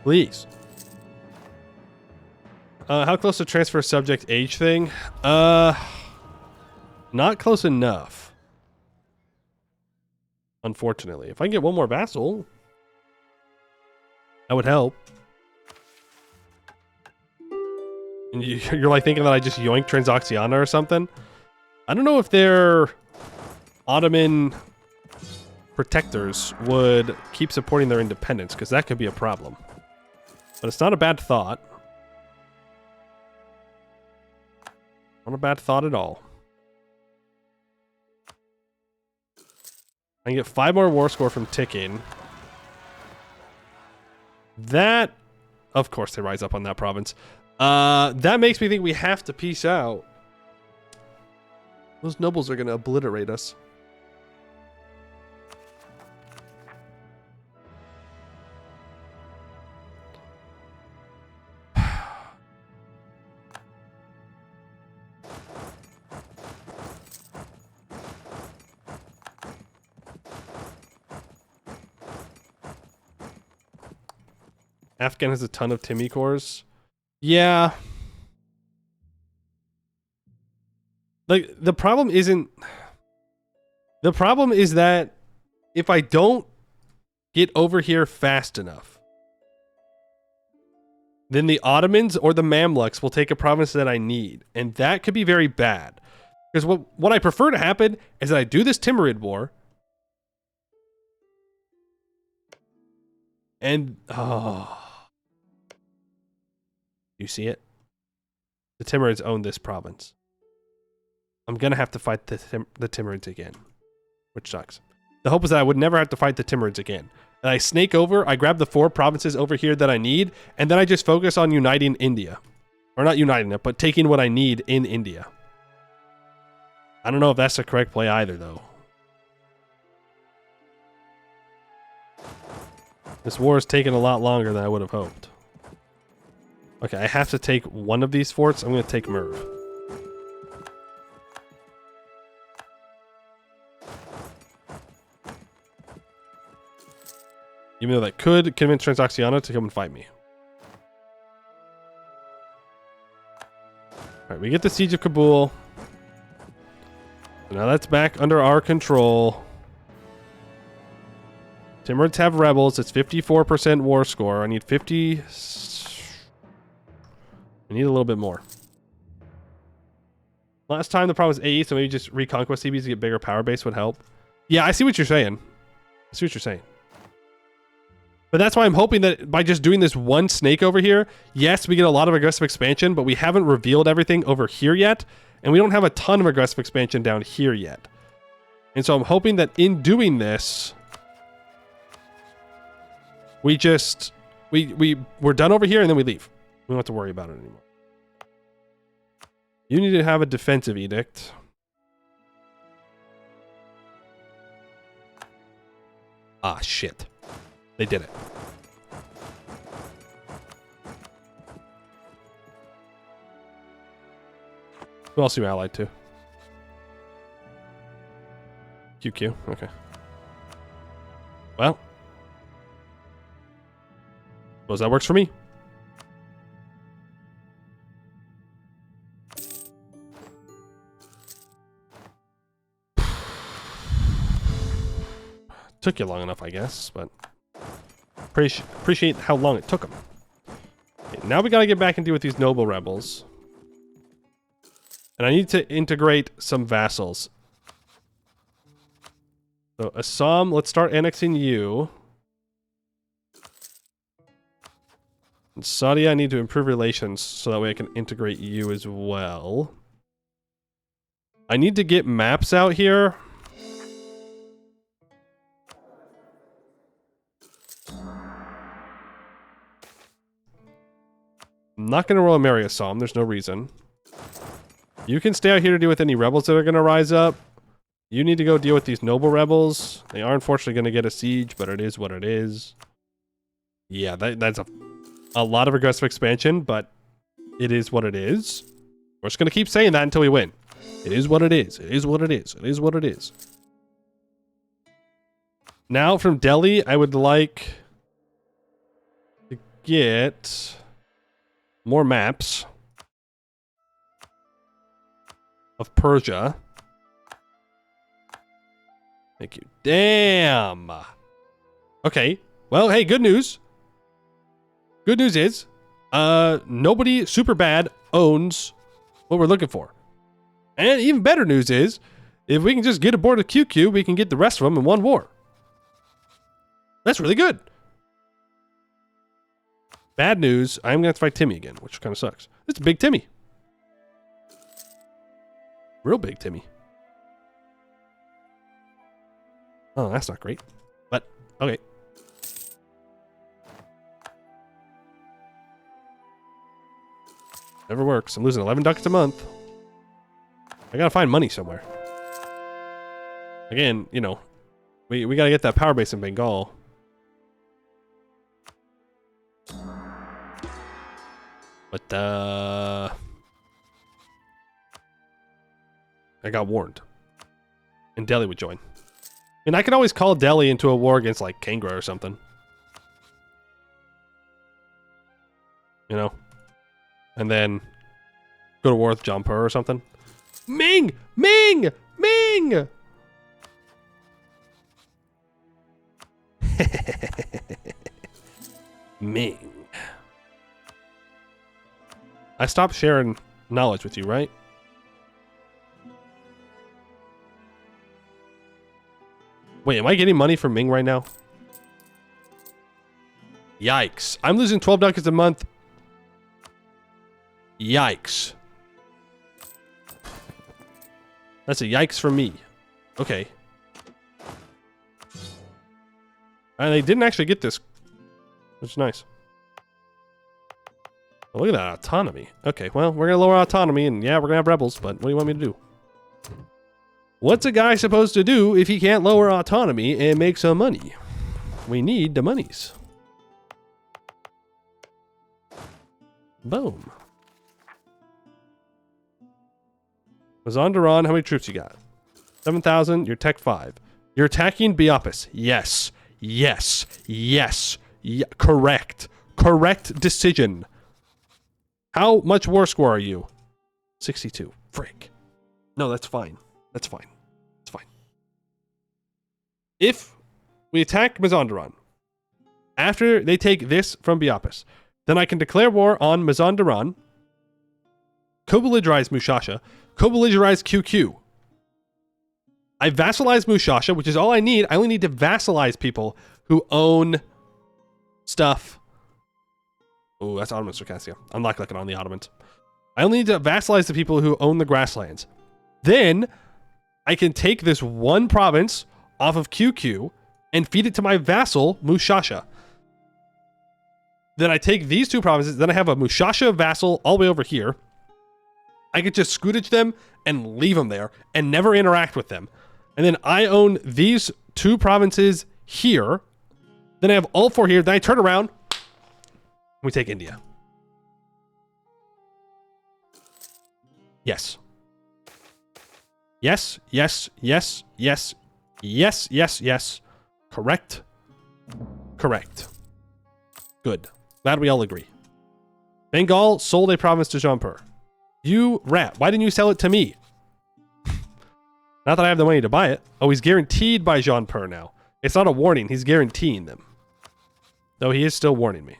Please. How close to transfer subject age thing? Not close enough. Unfortunately. If I can get one more vassal, that would help. And you're like thinking that I just yoinked Transoxiana or something? I don't know if their Ottoman protectors would keep supporting their independence, because that could be a problem. But it's not a bad thought. Not a bad thought at all. I can get 5 more war score from ticking. That, of course, they rise up on that province. That makes me think we have to peace out. Those nobles are going to obliterate us. Afghan has a ton of Timmy cores. Yeah. Like, the problem isn't... The problem is that if I don't get over here fast enough, then the Ottomans or the Mamluks will take a province that I need. And that could be very bad. Because what I prefer to happen is that I do this Timurid war. And... Oh... You see it? The Timurids own this province. I'm going to have to fight the Timurids again. Which sucks. The hope was that I would never have to fight the Timurids again. And I snake over, I grab the 4 provinces over here that I need, and then I just focus on uniting India. Or not uniting it, but taking what I need in India. I don't know if that's the correct play either, though. This war is taking a lot longer than I would have hoped. Okay, I have to take one of these forts. I'm going to take Merv. Even though that could convince Transoxiana to come and fight me. Alright, we get the Siege of Kabul. So now that's back under our control. Timurids have rebels. It's 54% war score. I need 50... I need a little bit more. Last time the problem was AE, so maybe just reconquest CBs to get bigger power base would help. Yeah, I see what you're saying. I see what you're saying. But that's why I'm hoping that by just doing this one snake over here, yes, we get a lot of aggressive expansion, but we haven't revealed everything over here yet, and we don't have a ton of aggressive expansion down here yet. And so I'm hoping that in doing this, we're done over here and then we leave. We don't have to worry about it anymore. You need to have a defensive edict. Ah, shit. They did it. Who else are you allied to? QQ, okay. Well. Suppose that works for me. Took you long enough, I guess, but appreciate how long it took them. Okay, now we gotta get back and deal with these noble rebels. And I need to integrate some vassals. So Assam, let's start annexing you. And Saudi, I need to improve relations so that way I can integrate you as well. I need to get maps out here. I'm not going to roll a marry Assam. There's no reason. You can stay out here to deal with any rebels that are going to rise up. You need to go deal with these noble rebels. They are unfortunately going to get a siege, but it is what it is. Yeah, that's a lot of aggressive expansion, but it is what it is. We're just going to keep saying that until we win. It is what it is. It is what it is. It is what it is. Now from Delhi, I would like to get more maps of Persia. Thank you. Damn. Okay. Well, hey, good news. Good news is, nobody super bad owns what we're looking for. And even better news is, if we can just get aboard a QQ, we can get the rest of them in one war. That's really good. Bad news, I'm going to have to fight Timmy again, which kind of sucks. It's a big Timmy. Real big Timmy. Oh, that's not great. But, okay. Never works. I'm losing 11 ducats a month. I gotta find money somewhere. Again, you know, we gotta get that power base in Bengal. But, I got warned. And Delhi would join. And I could always call Delhi into a war against, like, Kangra or something. You know? And then go to war with Jampur or something. Ming! Ming! Ming! Ming. I stopped sharing knowledge with you, right? Wait, am I getting money from Ming right now? Yikes. I'm losing 12 ducats a month. Yikes. That's a yikes for me. Okay. And they didn't actually get this, which is nice. Oh, look at that autonomy. Okay, well, we're going to lower autonomy, and yeah, we're going to have rebels, but what do you want me to do? What's a guy supposed to do if he can't lower autonomy and make some money? We need the monies. Boom. Mazandaran, how many troops you got? 7,000, you're tech 5. You're attacking Biapis. Yes. Yes. Yes. Correct. Correct decision. How much war score are you? 62. Frick. No, that's fine. That's fine. It's fine. If we attack Mazandaran, after they take this from Biapis, then I can declare war on Mazandaran, co-belligerize Mushasha, co-belligerize QQ. I vassalize Mushasha, which is all I need. I only need to vassalize people who own stuff. Oh, that's Ottoman Circassia. I'm not clicking on the Ottomans. I only need to vassalize the people who own the Grasslands. Then I can take this one province off of QQ and feed it to my vassal, Mushasha. Then I take these two provinces. Then I have a Mushasha vassal all the way over here. I could just scootage them and leave them there and never interact with them. And then I own these two provinces here. Then I have all four here. Then I turn around. We take India. Yes. Yes, yes, yes, yes, yes, yes, yes. Correct. Correct. Good. Glad we all agree. Bengal sold a province to Jampur. You rat. Why didn't you sell it to me? Not that I have the money to buy it. Oh, he's guaranteed by Jampur now. It's not a warning. He's guaranteeing them. Though he is still warning me.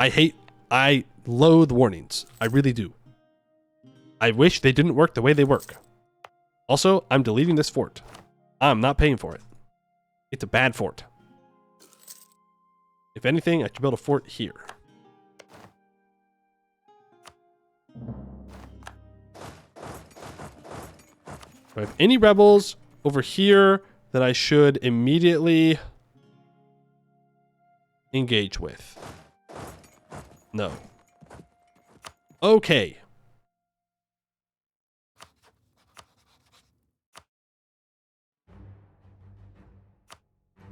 I loathe warnings. I really do. I wish they didn't work the way they work. Also, I'm deleting this fort. I'm not paying for it. It's a bad fort. If anything, I should build a fort here. I have any rebels over here that I should immediately engage with? No. Okay.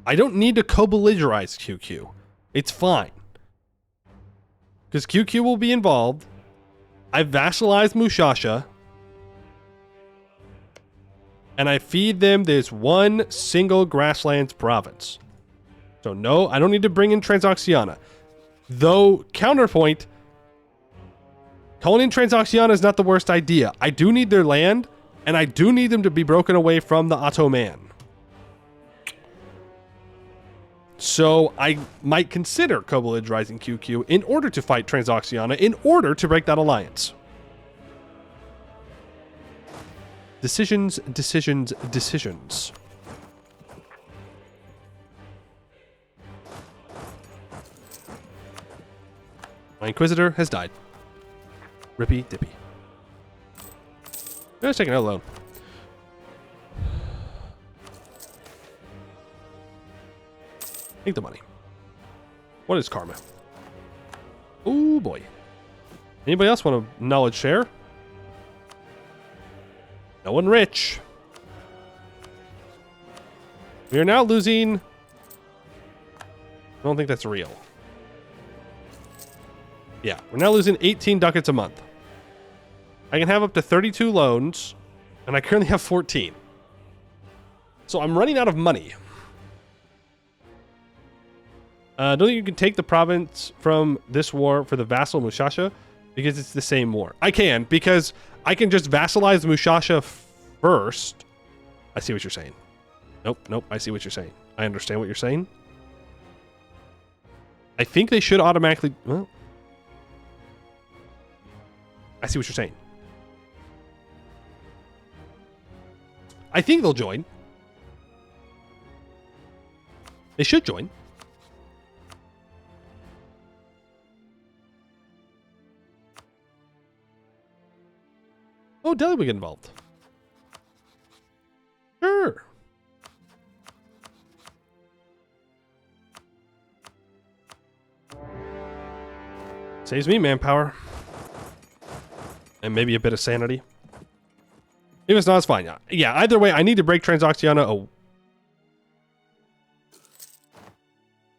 I don't need to co-belligerize QQ. It's fine. Because QQ will be involved. I vassalize Mushasha. And I feed them this one single Grasslands province. So no, I don't need to bring in Transoxiana. Though, counterpoint, calling in Transoxiana is not the worst idea. I do need their land, and I do need them to be broken away from the Ottoman. So I might consider co-belligerizing QQ in order to fight Transoxiana, in order to break that alliance. Decisions, decisions, decisions. My Inquisitor has died. Rippy dippy. Let's take another loan. Take the money. What is karma? Oh boy. Anybody else want a knowledge share? No one rich. We are now losing. I don't think that's real. Yeah, we're now losing 18 ducats a month. I can have up to 32 loans, and I currently have 14. So I'm running out of money. Don't think you can take the province from this war for the vassal Mushasha, because it's the same war. I can, because I can just vassalize Mushasha first. I see what you're saying. Nope, I see what you're saying. I understand what you're saying. I think they should automatically... Well, I see what you're saying. I think they'll join. They should join. Oh, Delhi will get involved. Sure. Saves me manpower. And maybe a bit of sanity. If it's not, it's fine. Yeah, either way, I need to break Transoxiana. Oh.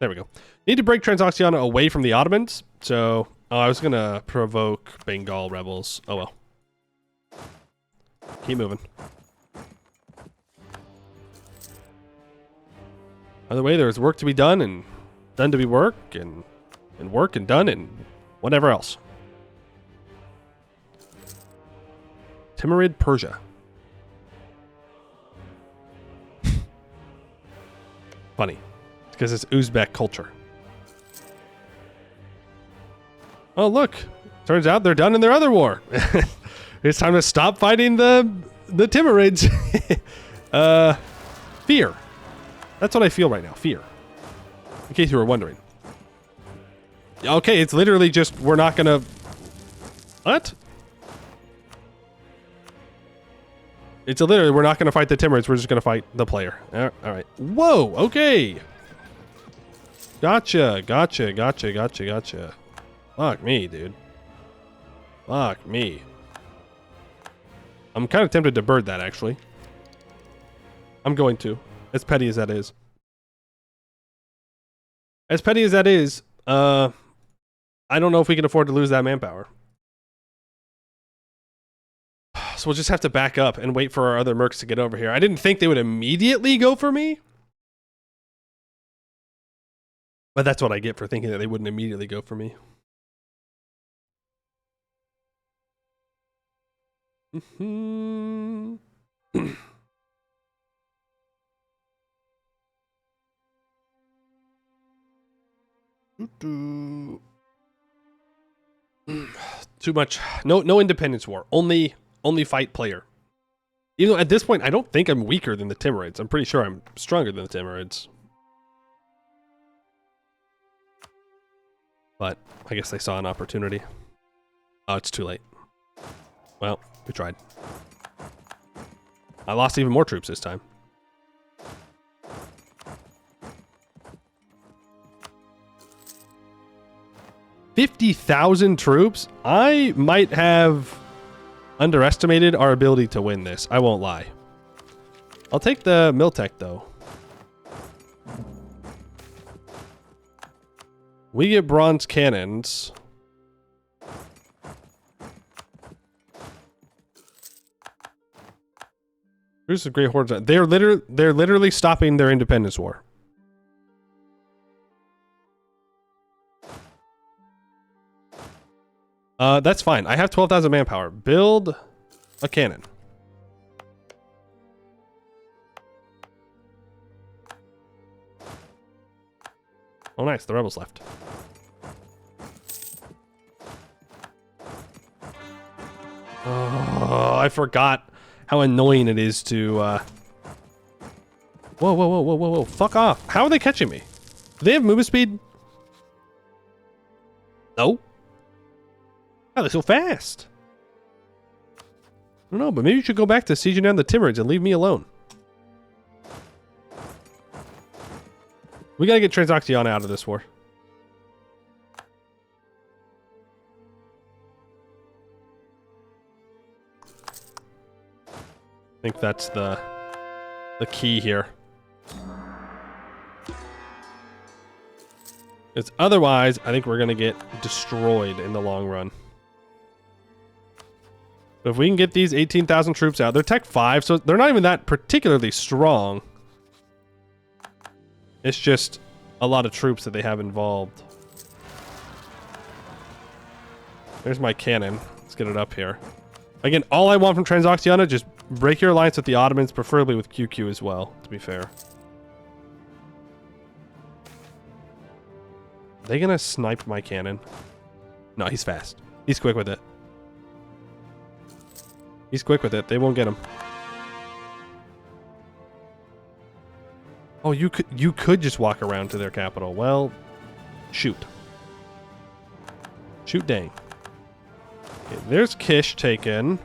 There we go. Need to break Transoxiana away from the Ottomans. So, I was going to provoke Bengal rebels. Oh well. Keep moving. Either way, there's work to be done and done to be work and work and done and whatever else. Timurid Persia. Funny. Because it's Uzbek culture. Oh, look. Turns out they're done in their other war. It's time to stop fighting the Timurids. Fear. That's what I feel right now. Fear. In case you were wondering. Okay, it's literally just, we're not gonna... What? It's literally, we're not gonna fight the Timurids, we're just gonna fight the player. Alright. Whoa, okay. Gotcha. Fuck me, dude. Fuck me. I'm kind of tempted to bird that, actually. I'm going to. As petty as that is. As petty as that is, I don't know if we can afford to lose that manpower. So we'll just have to back up and wait for our other mercs to get over here. I didn't think they would immediately go for me. But that's what I get for thinking that they wouldn't immediately go for me. Too much. No independence war. Only fight player. Even though at this point I don't think I'm weaker than the Timurids. I'm pretty sure I'm stronger than the Timurids. But I guess they saw an opportunity. Oh, it's too late. Well, we tried. I lost even more troops this time. $50,000 troops? I might have underestimated our ability to win this. I won't lie. I'll take the Miltech, though. We get bronze cannons. Here's the Great Hordes. They're literally stopping their independence war. That's fine. I have 12,000 manpower. Build a cannon. Oh, nice. The rebels left. Oh, I forgot how annoying it is to, Whoa, whoa, whoa, whoa, whoa, whoa. Fuck off. How are they catching me? Do they have movement speed? No. Oh, they're so fast. I don't know, but maybe you should go back to sieging down the Timurids and leave me alone. We gotta get Transoxiana out of this war. I think that's the key here. Because otherwise, I think we're gonna get destroyed in the long run. But if we can get these 18,000 troops out, they're Tech 5, so they're not even that particularly strong. It's just a lot of troops that they have involved. There's my cannon. Let's get it up here. Again, all I want from Transoxiana, just break your alliance with the Ottomans, preferably with QQ as well, to be fair. Are they gonna snipe my cannon? No, he's fast. He's quick with it. He's quick with it. They won't get him. Oh, you could just walk around to their capital. Well, shoot. Shoot dang. Okay, there's Kish taken.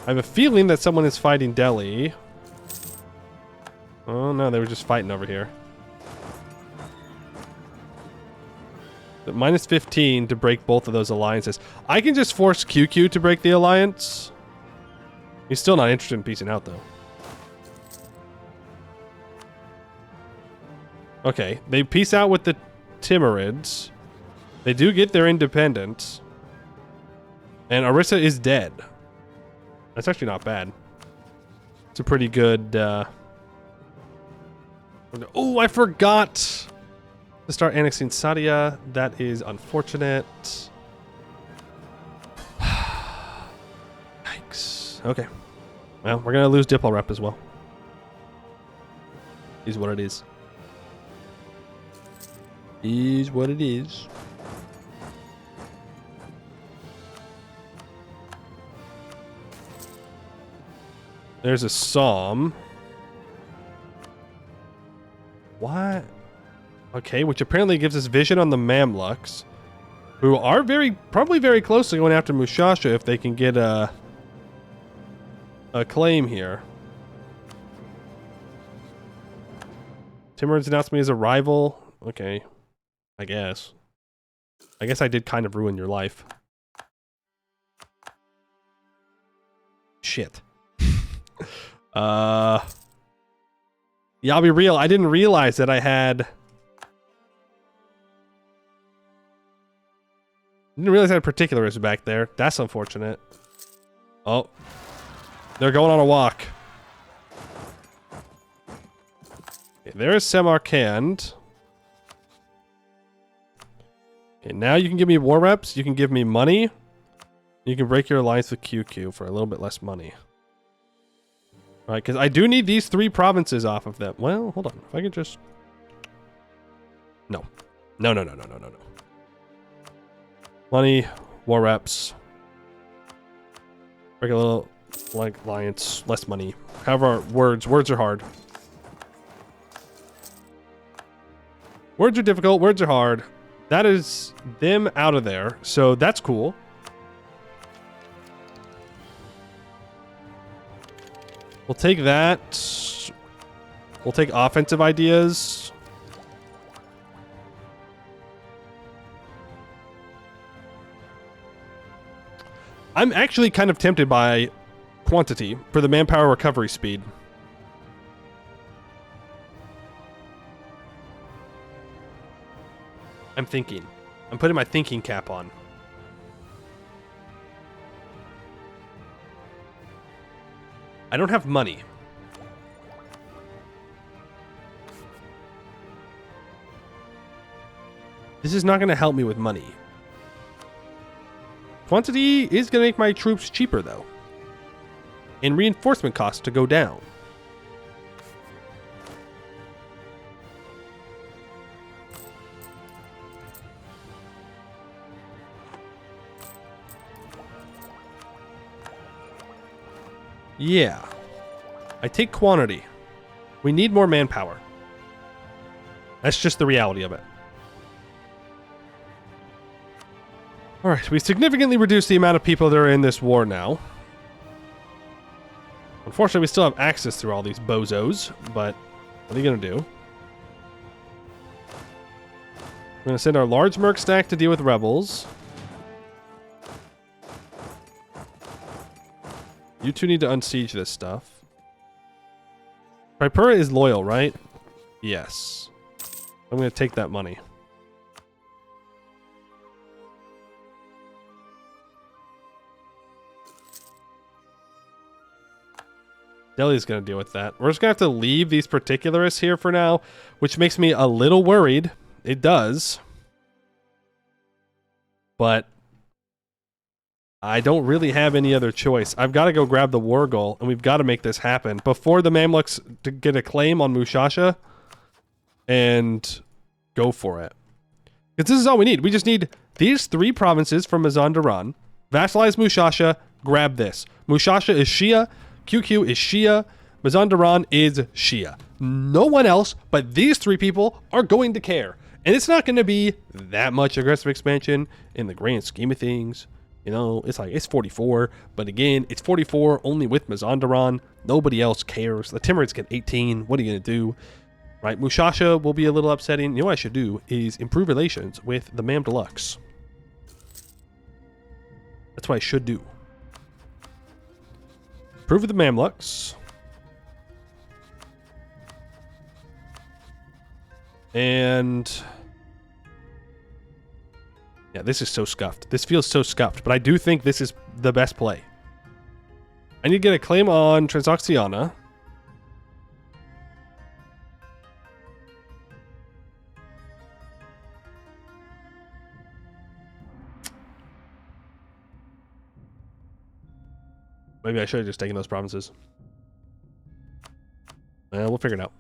I have a feeling that someone is fighting Delhi. Oh no, they were just fighting over here. But minus 15 to break both of those alliances. I can just force QQ to break the alliance. He's still not interested in piecing out, though. Okay, they peace out with the Timurids. They do get their independence. And Orissa is dead. That's actually not bad. It's a pretty good... Oh, I forgot to start annexing Sadia. That is unfortunate. Yikes. Okay. Well, we're going to lose Diplo Rep as well. Is what it is. Is what it is. There's a Psalm. What? Okay, which apparently gives us vision on the Mamluks, who are probably very close to going after Mushasha if they can get a claim here. Timurids announced me as a rival. Okay, I guess I did kind of ruin your life. Shit. Yeah, I'll be real. I didn't realize that I had... Didn't realize I had particulars back there. That's unfortunate. Oh. They're going on a walk. Okay, there's Samarkand. Okay, now you can give me war reps. You can give me money. You can break your alliance with QQ for a little bit less money. Right, because I do need these 3 provinces off of them. Well, hold on. If I could just... No. No. Money, war reps. Break a little, like, alliance, less money. However, words are hard. Words are difficult, words are hard. That is them out of there, so that's cool. We'll take that. We'll take offensive ideas. I'm actually kind of tempted by quantity for the manpower recovery speed. I'm thinking. I'm putting my thinking cap on. I don't have money. This is not going to help me with money. Quantity is going to make my troops cheaper, though. And reinforcement costs to go down. Yeah. I take quantity. We need more manpower. That's just the reality of it. Alright, we significantly reduced the amount of people that are in this war now. Unfortunately, we still have access through all these bozos, but what are you going to do? We're going to send our large merc stack to deal with rebels. You two need to unsiege this stuff. Tripura is loyal, right? Yes. I'm going to take that money. Delhi's going to deal with that. We're just going to have to leave these particularists here for now, which makes me a little worried. It does. But I don't really have any other choice. I've got to go grab the war goal, and we've got to make this happen before the Mamluks to get a claim on Mushasha and go for it. Because this is all we need. We just need these 3 provinces from Mazandaran, vassalize Mushasha, grab this. Mushasha is Shia, QQ is Shia, Mazandaran is Shia. No one else but these 3 people are going to care. And it's not going to be that much aggressive expansion in the grand scheme of things. You know, it's like, it's 44, but again, it's 44 only with Mazandaran. Nobody else cares. The Timurids get 18. What are you going to do? Right? Mushasha will be a little upsetting. You know what I should do is improve relations with the Mam Deluxe. That's what I should do. Improve with the Mamluks. And yeah, this is so scuffed. This feels so scuffed, but I do think this is the best play. I need to get a claim on Transoxiana. Maybe I should have just taken those provinces. We'll figure it out.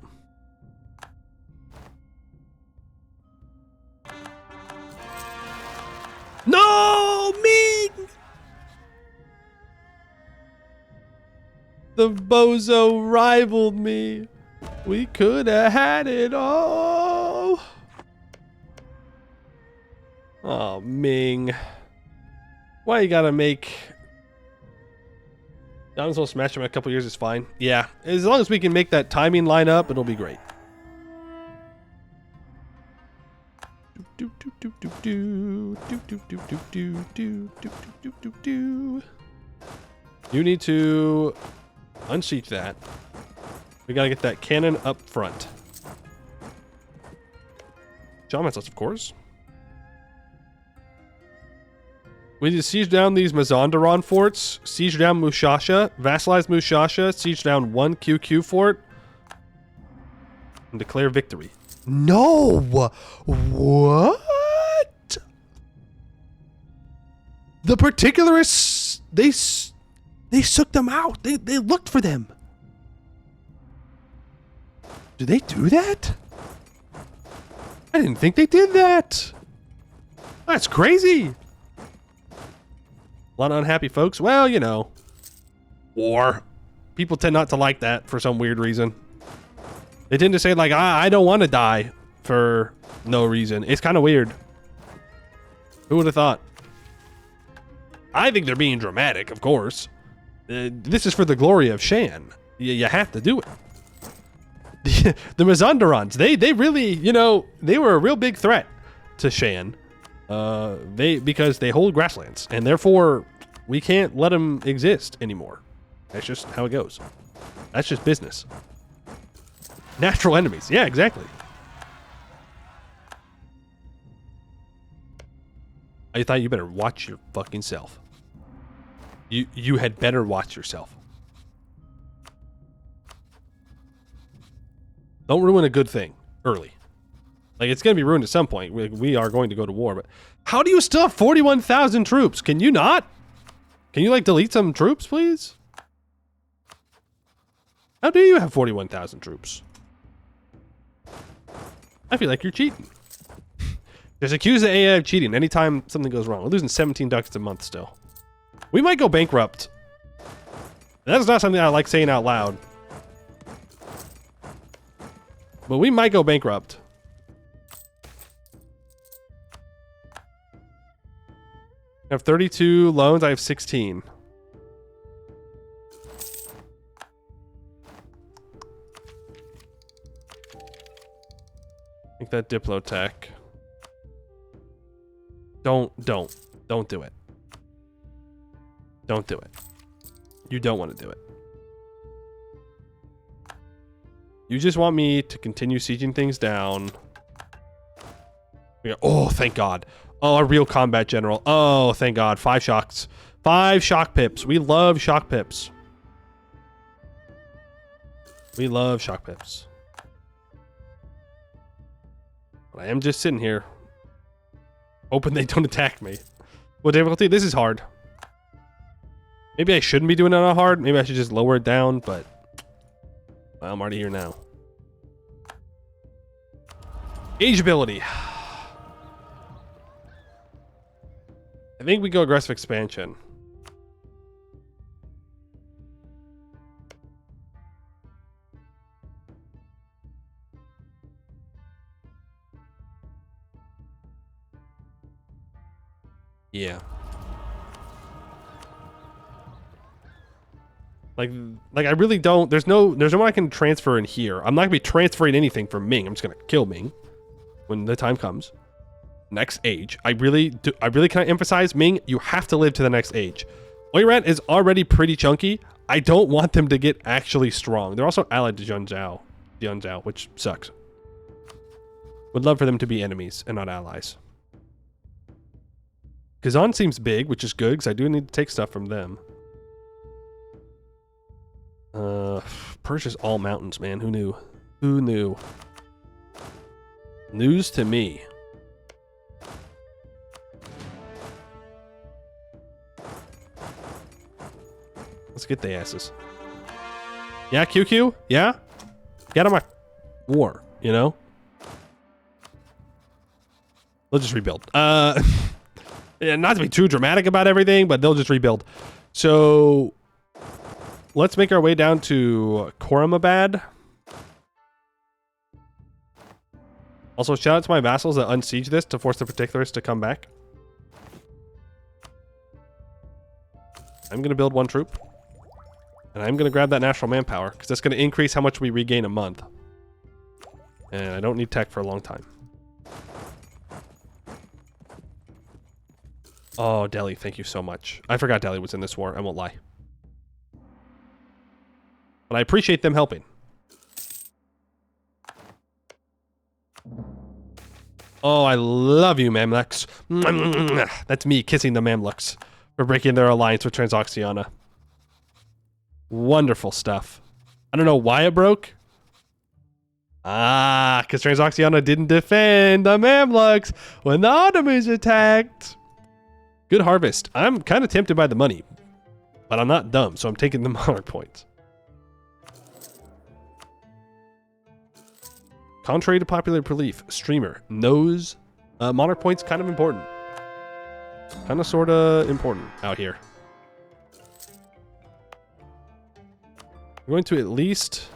No, Ming! The bozo rivaled me. We could have had it all. Oh, Ming. Why you gotta make... Might as well smash him in a couple years is fine. Yeah, as long as we can make that timing line up, it'll be great. You need to unseat that. We gotta get that cannon up front. Shamans, of course. We need to siege down these Mazandaran forts, siege down Mushasha, vassalize Mushasha, siege down 1 QQ fort, and declare victory. No! What? The particularists, they sooked them out. They looked for them. Did they do that? I didn't think they did that. That's crazy. A lot of unhappy folks. Well, you know, war. People tend not to like that for some weird reason. They tend to say, like, I don't want to die for no reason. It's kind of weird. Who would have thought? I think they're being dramatic, of course. This is for the glory of Shan. You have to do it. The Mazandarans, they really, you know, they were a real big threat to Shan. Because they hold grasslands, and therefore we can't let them exist anymore. That's just how it goes. That's just business. Natural enemies. Yeah, exactly. I thought you better watch your fucking self. You had better watch yourself. Don't ruin a good thing early. Like, it's going to be ruined at some point. We are going to go to war, but how do you still have 41,000 troops? Can you not? Can you, like, delete some troops, please? How do you have 41,000 troops? I feel like you're cheating. Just accuse the AI of cheating anytime something goes wrong. We're losing 17 ducats a month still. We might go bankrupt. That's not something I like saying out loud. But we might go bankrupt. I have 32 loans. I have 16. Make that Diplotech. Don't do it. Don't do it. You don't want to do it. You just want me to continue sieging things down. Oh, thank God. Oh, a real combat general. Oh, thank God. 5 shocks. 5 shock pips. We love shock pips. We love shock pips. But I am just sitting here, hoping they don't attack me. What difficulty? This is hard. Maybe I shouldn't be doing it on hard. Maybe I should just lower it down, but well, I'm already here now. Age ability. I think we go aggressive expansion. Yeah. Like I really don't. There's no one I can transfer in here. I'm not gonna be transferring anything from Ming. I'm just gonna kill Ming when the time comes. Next age. I really can emphasize, Ming, you have to live to the next age. Oirat is already pretty chunky. I don't want them to get actually strong. They're also allied to Jianzhao, which sucks. Would love for them to be enemies and not allies. Kazan seems big, which is good, because I do need to take stuff from them. Persia's all mountains, man. Who knew? Who knew? News to me. Let's get the asses. Yeah, QQ? Yeah? Get on my war, you know? They'll just rebuild. Yeah, not to be too dramatic about everything, but they'll just rebuild. So let's make our way down to Koramabad. Also, shout out to my vassals that unsiege this to force the particularists to come back. I'm going to build 1 troop. And I'm going to grab that national manpower, because that's going to increase how much we regain a month. And I don't need tech for a long time. Oh, Delhi, thank you so much. I forgot Delhi was in this war, I won't lie. But I appreciate them helping. Oh, I love you, Mamluks. That's me kissing the Mamluks for breaking their alliance with Transoxiana. Wonderful stuff. I don't know why it broke. Ah, because Transoxiana didn't defend the Mamluks when the Ottomans attacked. Good harvest. I'm kind of tempted by the money, but I'm not dumb, so I'm taking the monarch points. Contrary to popular belief, streamer knows monarch points kind of important. Kind of sort of important out here. I'm going to at least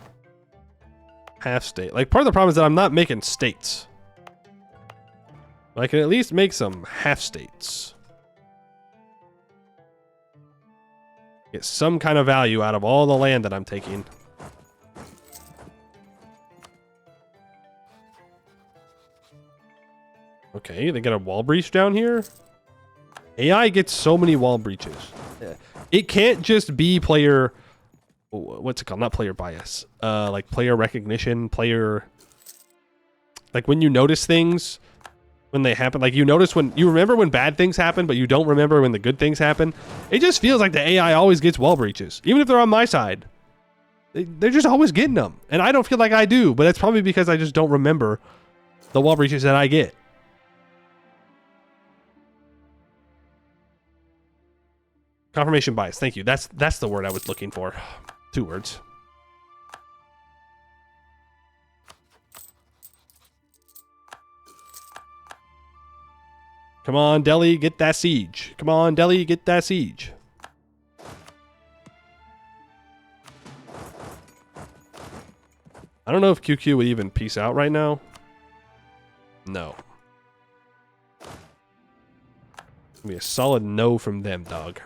half state. Like, part of the problem is that I'm not making states. But I can at least make some half states. Get some kind of value out of all the land that I'm taking. Okay, they got a wall breach down here. AI gets so many wall breaches. It can't just be player... What's it called? Not player bias. Like player recognition, player... Like when you notice things when they happen, like you notice when you remember when bad things happen, but you don't remember when the good things happen. It just feels like the AI always gets wall breaches, even if they're on my side. They're just always getting them, and I don't feel like I do, but that's probably because I just don't remember the wall breaches that I get. Confirmation bias. Thank you. That's the word I was looking for. 2 words. Come on, Delhi, get that siege. Come on, Delhi, get that siege. I don't know if QQ would even peace out right now. No. It'll be a solid no from them, dog.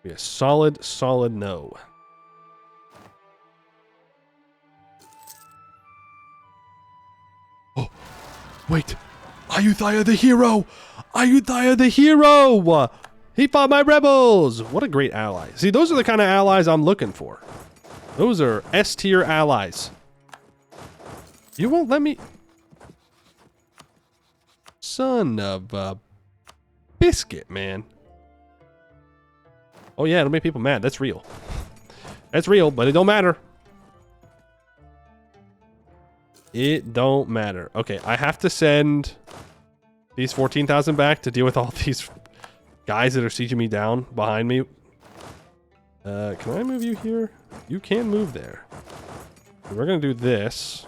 Be a solid no. Oh, wait. Ayutthaya the hero! Ayutthaya the hero! He fought my rebels! What a great ally. See, those are the kind of allies I'm looking for. Those are S-tier allies. You won't let me... Son of a biscuit, man. Oh yeah, it'll make people mad. That's real. That's real, but it don't matter. It don't matter. Okay, I have to send these 14,000 back to deal with all these guys that are sieging me down behind me. Can I move you here? You can move there. We're gonna do this.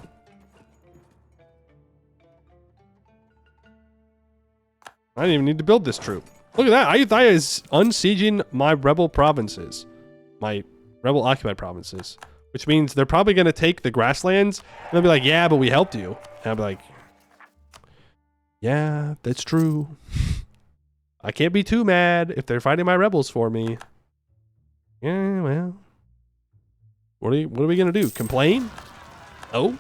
I didn't even need to build this troop. Look at that. Ayutthaya is unsieging my rebel provinces. My rebel occupied provinces. Which means they're probably going to take the grasslands. And they'll be like, yeah, but we helped you. And I'll be like, yeah, that's true. I can't be too mad if they're fighting my rebels for me. Yeah, well. What are we going to do? Complain? Oh?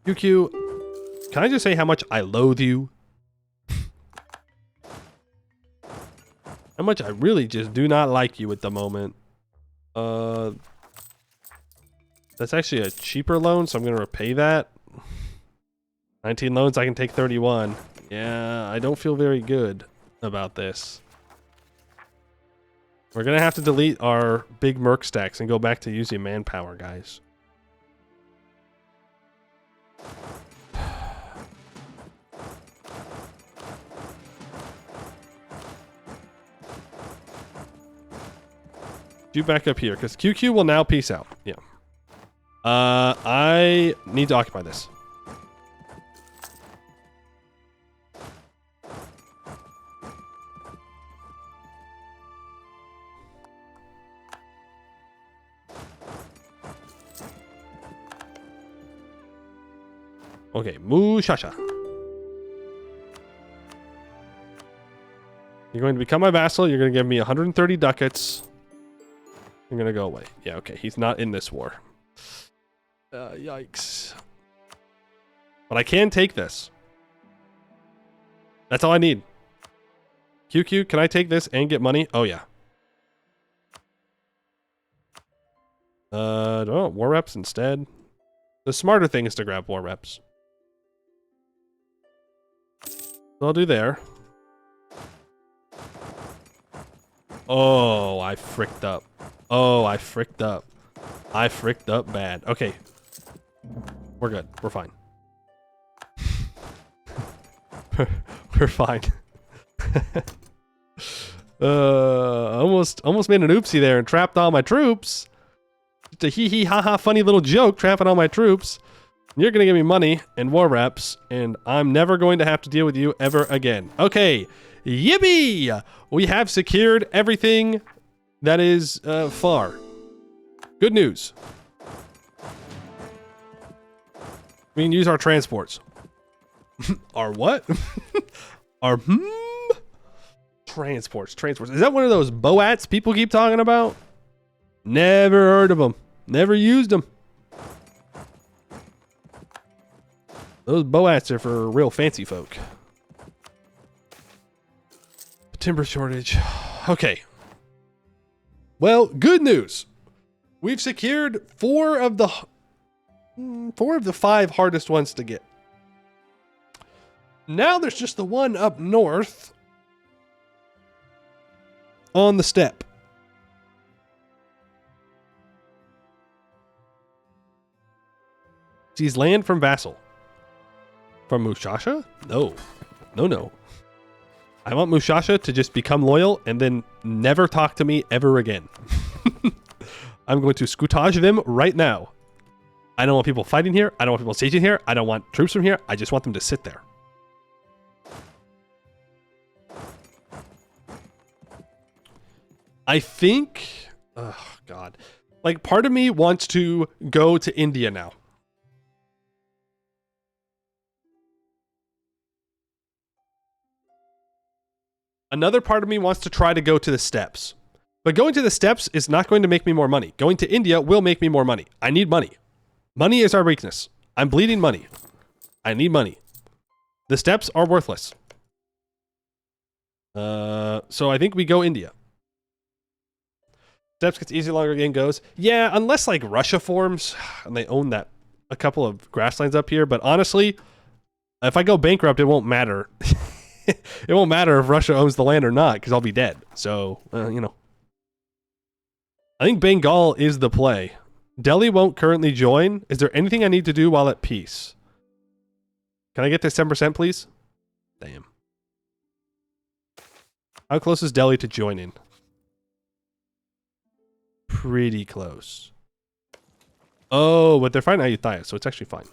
QQ, can I just say how much I loathe you? How much I really just do not like you at the moment. That's actually a cheaper loan, so I'm going to repay that. 19 loans, I can take 31. Yeah, I don't feel very good about this. We're going to have to delete our big merc stacks and go back to using manpower, guys. You back up here, because QQ will now peace out. Yeah. I need to occupy this. Okay, Mushasha. You're going to become my vassal. You're going to give me 130 ducats. I'm gonna go away. Yeah, okay. He's not in this war. Yikes. But I can take this. That's all I need. QQ, can I take this and get money? Oh, yeah. Do I want war reps instead? The smarter thing is to grab war reps. So I'll do there. Oh, I fricked up. Oh, I fricked up. I fricked up bad. Okay. We're good. We're fine. We're fine. Almost made an oopsie there and trapped all my troops. Just a hee hee ha ha funny little joke trapping all my troops. You're gonna give me money and war reps, and I'm never going to have to deal with you ever again. Okay. Yippee! We have secured everything that is far. Good news. We can use our transports. Our what? Our transports. Is that one of those BOATs people keep talking about? Never heard of them. Never used them. Those boats are for real fancy folk. Timber shortage. Okay. Well, good news. We've secured 4 of the 5 hardest ones to get. Now there's just the one up north on the steppe. Seize land from vassal. From Mushasha? No. No. I want Mushasha to just become loyal and then never talk to me ever again. I'm going to scoutage them right now. I don't want people fighting here. I don't want people sieging here. I don't want troops from here. I just want them to sit there. I think... Oh, God. Like, part of me wants to go to India now. Another part of me wants to try to go to the steppes. But going to the steppes is not going to make me more money. Going to India will make me more money. I need money. Money is our weakness. I'm bleeding money. I need money. The steppes are worthless. So I think we go India. Steppes gets easier longer game goes. Yeah, unless like Russia forms and they own that a couple of grasslands up here. But honestly, if I go bankrupt, it won't matter. It won't matter if Russia owns the land or not, because I'll be dead. So, you know. I think Bengal is the play. Delhi won't currently join. Is there anything I need to do while at peace? Can I get this 10%, please? Damn. How close is Delhi to joining? Pretty close. Oh, but they're fighting Ayutthaya, so it's actually fine.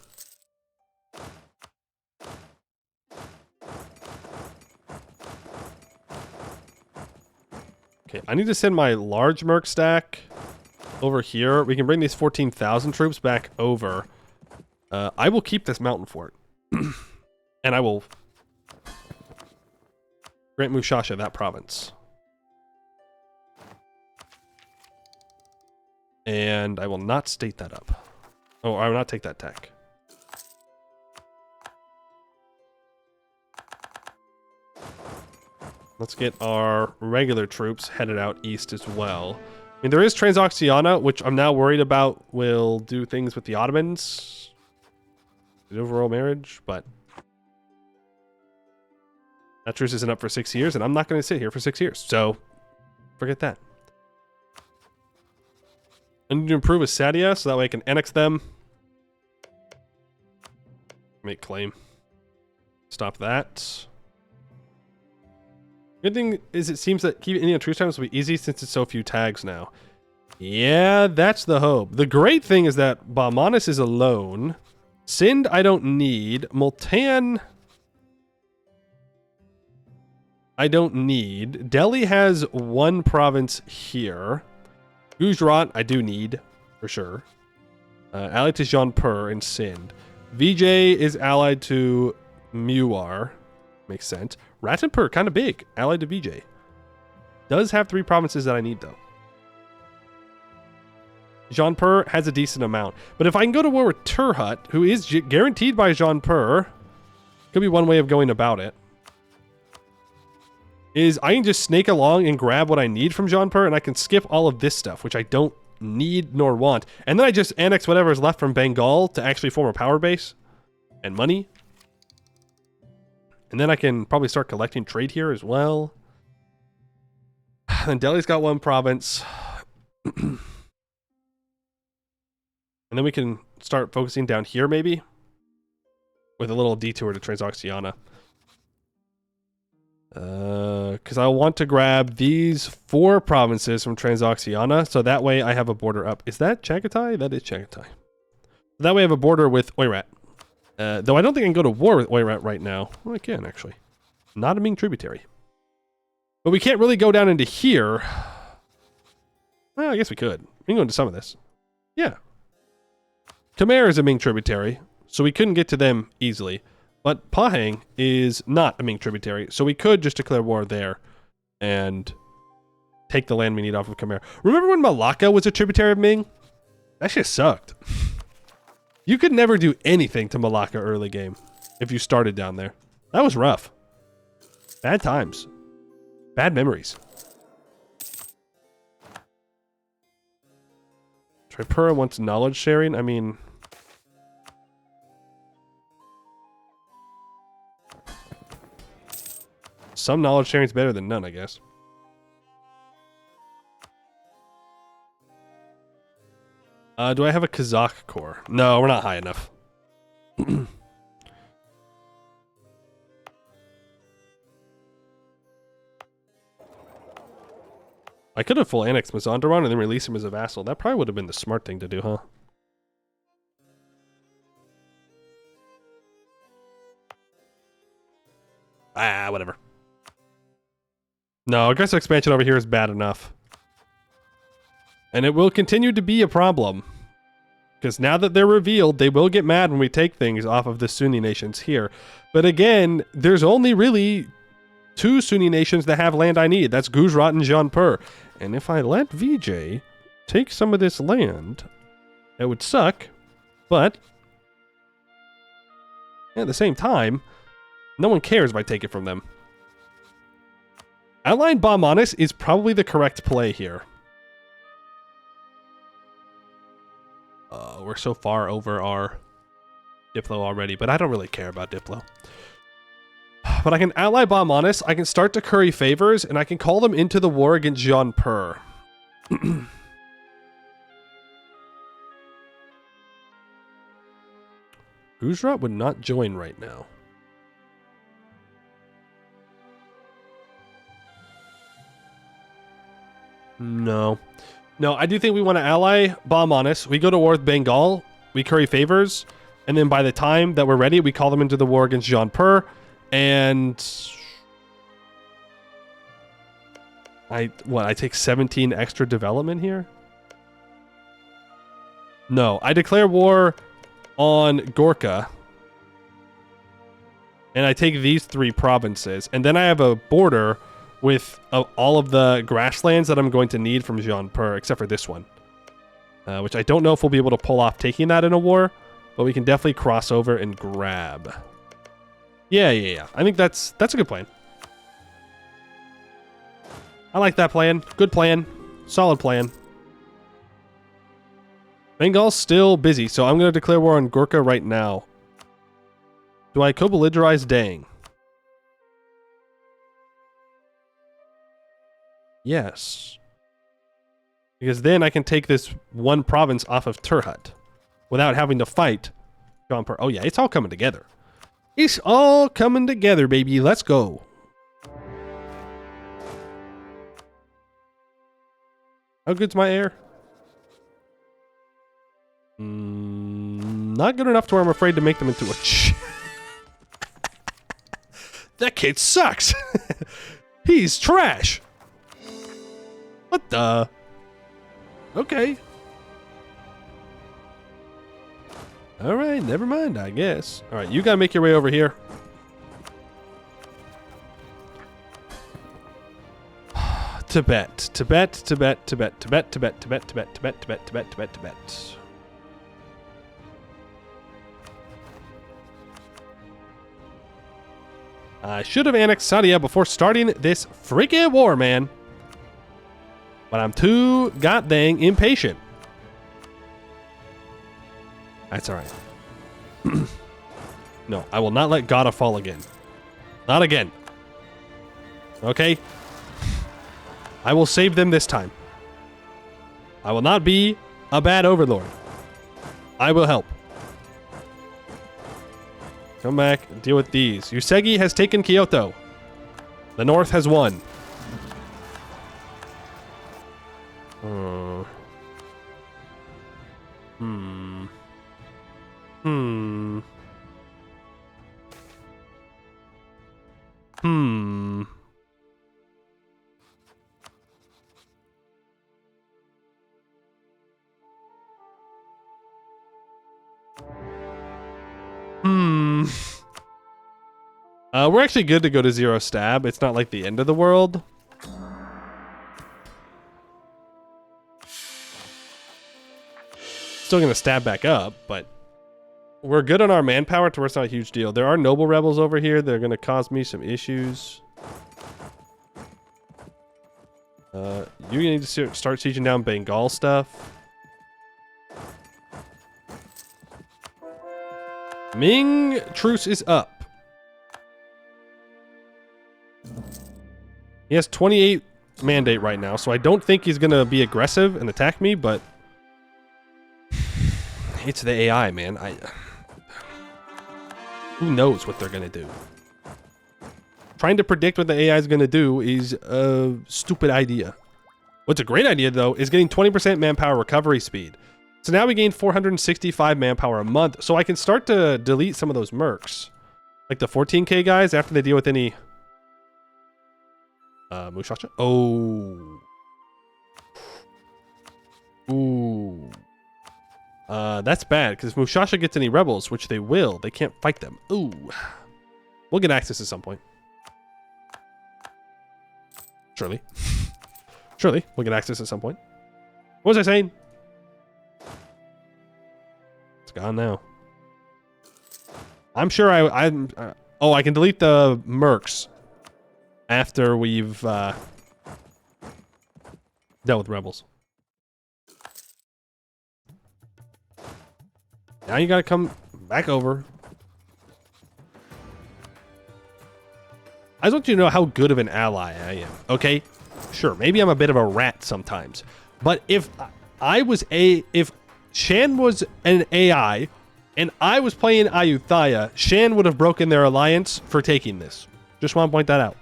Okay, I need to send my large merc stack over here. We can bring these 14,000 troops back over. I will keep this mountain fort. And I will grant Mushasha that province. And I will not state that up. Oh, I will not take that tech. Let's get our regular troops headed out east as well. I mean, there is Transoxiana, which I'm now worried about will do things with the Ottomans. The overall marriage, but that truce isn't up for 6 years, and I'm not going to sit here for 6 years. So, forget that. I need to improve with Sadia, so that way I can annex them. Make claim. Stop that. Good thing is it seems that keeping Indian truce times will be easy since it's so few tags now. Yeah, that's the hope. The great thing is that Baumanis is alone. Sind I don't need. Multan I don't need. Delhi has one province here. Gujarat I do need, for sure. Allied to Jaunpur and Sind. Vijay is allied to Mewar. Makes sense. Ratanpur, kind of big. Allied to Vijay. Does have 3 provinces that I need, though. Jaunpur has a decent amount. But if I can go to war with Turhut, who is guaranteed by Jaunpur, could be one way of going about it, is I can just snake along and grab what I need from Jaunpur, and I can skip all of this stuff, which I don't need nor want. And then I just annex whatever is left from Bengal to actually form a power base and money. And then I can probably start collecting trade here as well. And Delhi's got 1 province. And then we can start focusing down here, maybe. With a little detour to Transoxiana. Because I want to grab these 4 provinces from Transoxiana. So that way I have a border up. Is that Chagatai? That is Chagatai. That way I have a border with Oirat. Though I don't think I can go to war with Oirat right now. Well, I can, actually. Not a Ming tributary. But we can't really go down into here. Well, I guess we could. We can go into some of this. Yeah. Khmer is a Ming tributary, so we couldn't get to them easily. But Pahang is not a Ming tributary, so we could just declare war there and take the land we need off of Khmer. Remember when Malacca was a tributary of Ming? That shit sucked. You could never do anything to Malacca early game if you started down there. That was rough. Bad times. Bad memories. Tripura wants knowledge sharing. I mean... some knowledge sharing is better than none, I guess. Do I have a Kazakh core? No, we're not high enough. I could have full annexed Mazandaran and then release him as a vassal. That probably would have been the smart thing to do, huh? Ah, whatever. No, aggressive expansion over here is bad enough. And it will continue to be a problem. Because now that they're revealed, they will get mad when we take things off of the Sunni nations here. But again, there's only really 2 Sunni nations that have land I need. That's Gujarat and Jaunpur. And if I let VJ take some of this land, it would suck. But at the same time, no one cares if I take it from them. Outline Bahmanis is probably the correct play here. We're so far over our Diplo already, but I don't really care about Diplo. But I can ally Bahmanis, I can start to curry favors, and I can call them into the war against Jaunpur. Gujarat would not join right now. No. No, I do think we want to ally Bahmanis. We go to war with Bengal, we curry favors, and then by the time that we're ready, we call them into the war against Jaunpur, and... I take 17 extra development here? No, I declare war on Gorkha, and I take these 3 provinces, and then I have a border with all of the grasslands that I'm going to need from Jaunpur, except for this one. Which I don't know if we'll be able to pull off taking that in a war, but we can definitely cross over and grab. Yeah. I think that's a good plan. I like that plan. Good plan. Solid plan. Bengal's still busy, so I'm going to declare war on Gorkha right now. Do I co-belligerize Dang? Yes. Because then I can take this one province off of Turhut without having to fight Jaunpur. Oh yeah, it's all coming together. It's all coming together, baby. Let's go. How good's my air? Not good enough to where I'm afraid to make them into a... That kid sucks. He's trash. What the? Okay. Alright, never mind, I guess. Alright, you gotta make your way over here. Tibet. I should have annexed Sadia before starting this freaking war, man. But I'm too goddamn impatient. That's alright. No, I will not let Gada fall again. Not again. Okay? I will save them this time. I will not be a bad overlord. I will help. Come back and deal with these. Yusegi has taken Kyoto. The North has won. We're actually good to go to 0 stab. It's not like the end of the world. still going to stab back up, but we're good on our manpower to where it's not a huge deal. There are noble rebels over here. They're going to cause me some issues. You need to start sieging down Bengal stuff. Ming truce is up. He has 28 mandate right now, so I don't think he's going to be aggressive and attack me, but it's the AI, man. Who knows what they're going to do? Trying to predict what the AI is going to do is a stupid idea. What's a great idea, though, is getting 20% manpower recovery speed. So now we gain 465 manpower a month, so I can start to delete some of those mercs. Like the 14k guys after they deal with any... Mushasha? Oh. Ooh. That's bad, because if Mushasha gets any rebels, which they will, they can't fight them. Ooh. We'll get access at some point. Surely. Surely, we'll get access at some point. What was I saying? It's gone now. I'm sure oh, I can delete the mercs after we've dealt with rebels. Now you gotta come back over. I just want you to know how good of an ally I am, okay? Sure, maybe I'm a bit of a rat sometimes, but if Shan was an AI and I was playing Ayutthaya, Shan would have broken their alliance for taking this. Just want to point that out.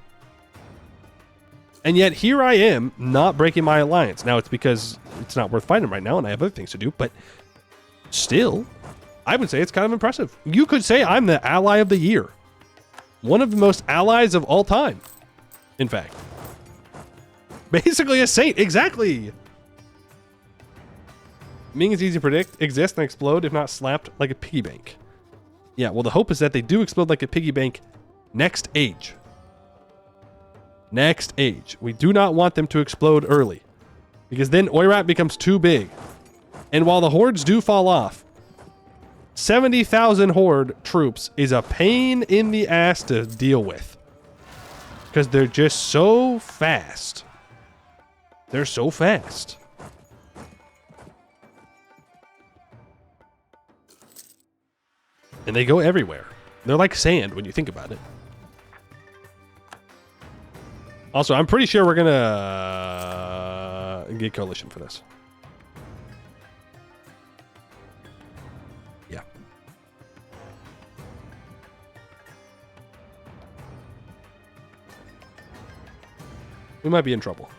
And yet here I am not breaking my alliance. Now it's because it's not worth fighting right now and I have other things to do, but still, I would say it's kind of impressive. You could say I'm the ally of the year. One of the most allies of all time, in fact. Basically a saint, exactly. Ming is easy to predict, exist and explode if not slapped like a piggy bank. Yeah, well the hope is that they do explode like a piggy bank next age. Next age. We do not want them to explode early. Because then Oirat becomes too big. And while the hordes do fall off, 70,000 horde troops is a pain in the ass to deal with. Because they're just so fast. They're so fast. And they go everywhere. They're like sand when you think about it. Also, I'm pretty sure we're gonna get coalition for this. Yeah. We might be in trouble.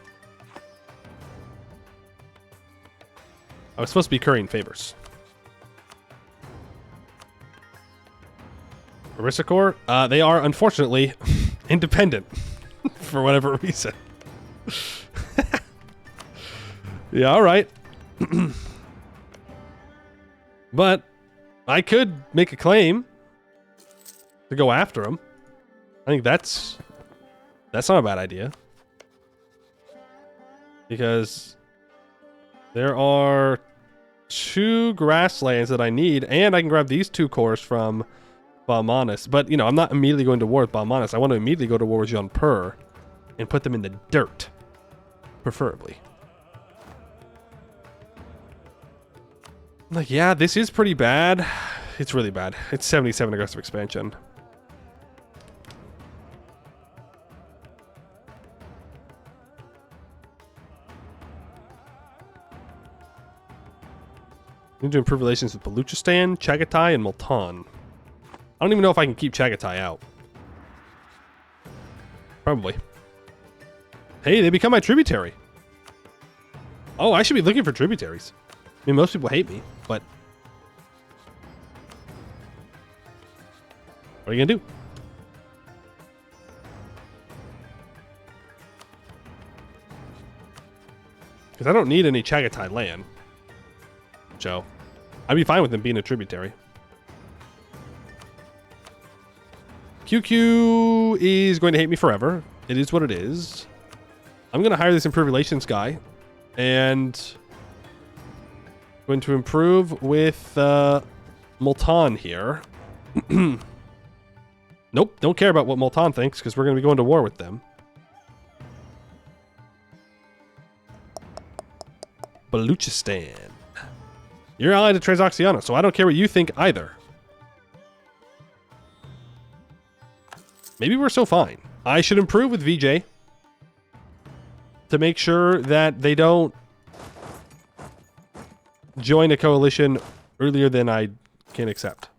I was supposed to be currying favors. Arisacor, they are unfortunately independent for whatever reason. Yeah, all right. But I could make a claim to go after them. I think that's not a bad idea. Because there are 2 grasslands that I need, and I can grab these 2 cores from Balmanis. But, you know, I'm not immediately going to war with Balmanis. I want to immediately go to war with Jean Pur and put them in the dirt, preferably. Like, yeah, this is pretty bad. It's really bad. It's 77 aggressive expansion. I need to improve relations with Baluchistan, Chagatai, and Multan. I don't even know if I can keep Chagatai out. Probably. Hey, they become my tributary. Oh, I should be looking for tributaries. I mean, most people hate me, but... what are you gonna do? Because I don't need any Chagatai land. So, I'd be fine with them being a tributary. QQ is going to hate me forever. It is what it is. I'm going to hire this improved relations guy. And Going to improve with Multan here. Nope, don't care about what Multan thinks because we're going to be going to war with them. Baluchistan. You're allied to Transoxiana, so I don't care what you think either. Maybe we're so fine. I should improve with VJ to make sure that they don't join a coalition earlier than I can accept.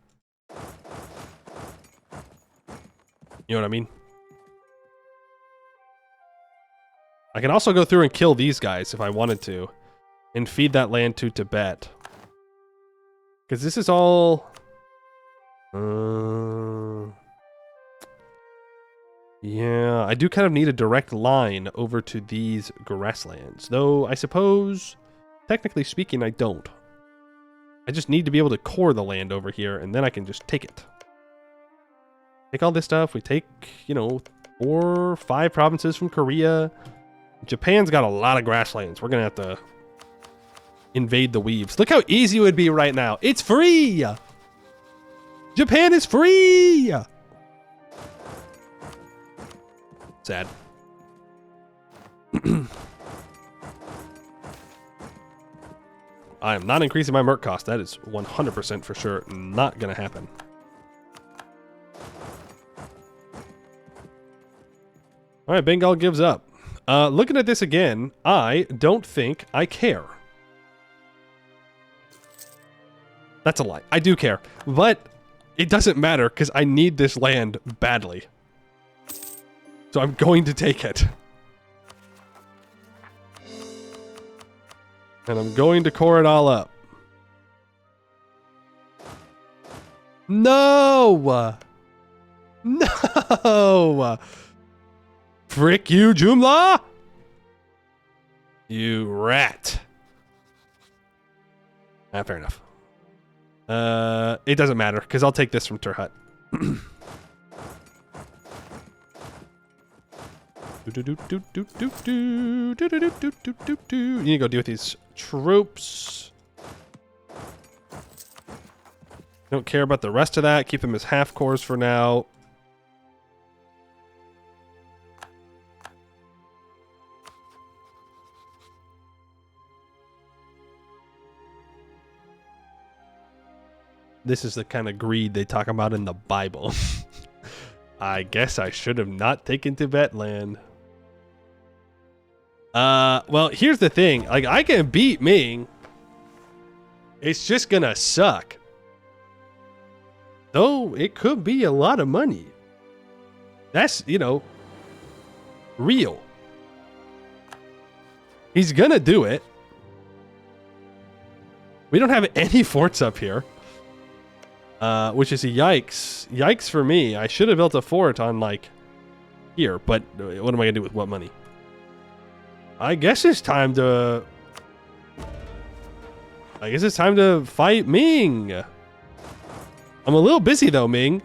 You know what I mean? I can also go through and kill these guys if I wanted to and feed that land to Tibet. Because this is all... yeah, I do kind of need a direct line over to these grasslands. Though, I suppose, technically speaking, I don't. I just need to be able to core the land over here, and then I can just take it. Take all this stuff. We take, you know, 4 or 5 provinces from Korea. Japan's got a lot of grasslands. We're going to have to invade the weaves. Look how easy it would be right now. It's free! Japan is free! Sad. I am not increasing my merc cost. That is 100% for sure not going to happen. All right, Bengal gives up. Looking at this again, I don't think I care. That's a lie. I do care, but it doesn't matter because I need this land badly. So I'm going to take it. And I'm going to core it all up. No! No! Frick you, Joomla! You rat. Ah, fair enough. It doesn't matter, because I'll take this from Turhut. You need to go deal with these troops. Don't care about the rest of that. Keep them as half cores for now. This is the kind of greed they talk about in the Bible. I guess I should have not taken Tibet land. Well, here's the thing. Like, I can beat Ming. It's just gonna suck. Though, it could be a lot of money. That's, you know, real. He's gonna do it. We don't have any forts up here. Which is a yikes. Yikes for me. I should have built a fort on, like, here. But what am I gonna do with what money? I guess it's time to fight Ming. I'm a little busy though, Ming.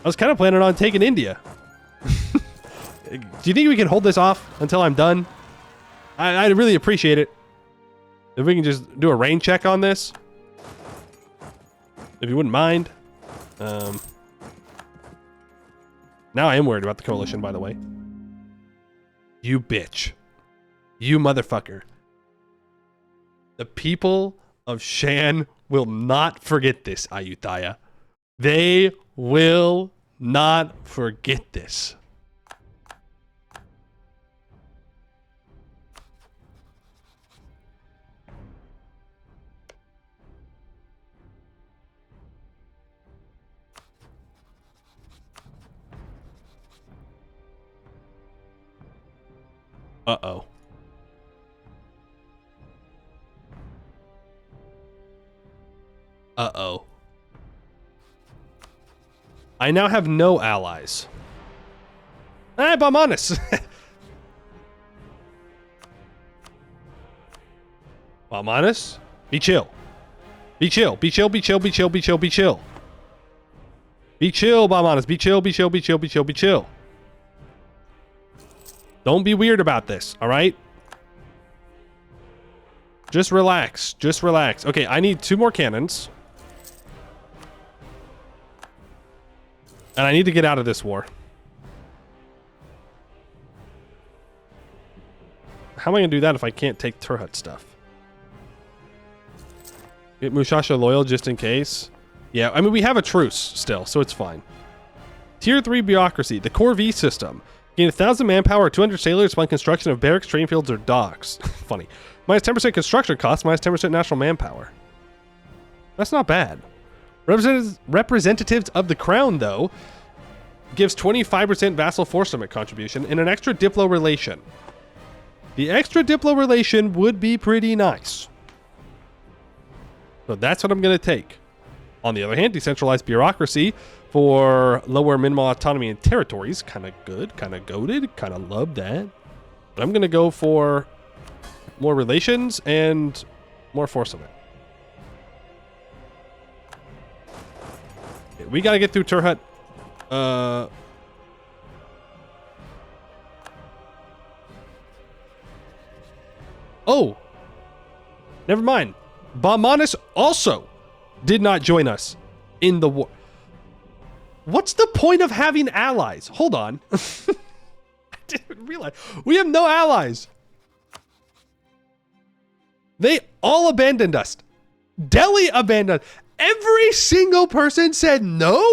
I was kind of planning on taking India. Do you think we can hold this off until I'm done? I'd really appreciate it if we can just do a rain check on this. If you wouldn't mind. Now I am worried about the coalition, by the way. You bitch. You motherfucker. The people of Shan will not forget this, Ayutthaya. They will not forget this. Uh-oh. Uh-oh. I now have no allies. I'm honest. I'm honest. Be chill. Be chill. Be chill. Be chill. Be chill. Be chill. Be chill. Be chill, Bob. Be chill. Be chill. Be chill. Be chill. Be chill. Don't be weird about this. All right. Just relax. Just relax. Okay, I need 2 more cannons. And I need to get out of this war. How am I going to do that if I can't take Turhut stuff? Get Mushasha loyal just in case. Yeah, I mean, we have a truce still, so it's fine. Tier 3 bureaucracy. The Core V system. Gain 1,000 manpower, 200 sailors upon construction of barracks, train fields, or docks. Funny. Minus 10% construction costs, minus 10% national manpower. That's not bad. Representatives of the Crown, though, gives 25% vassal force limit contribution and an extra diplo relation. The extra diplo relation would be pretty nice. So that's what I'm going to take. On the other hand, decentralized bureaucracy for lower minimal autonomy in territories. Kind of good, kind of goated, kind of love that. But I'm going to go for more relations and more force limit. Okay, we got to get through Turhut. Oh, never mind. Baumanis also did not join us in the war. What's the point of having allies? Hold on. I didn't realize. We have no allies. They all abandoned us. Delhi abandoned us. Every single person said no?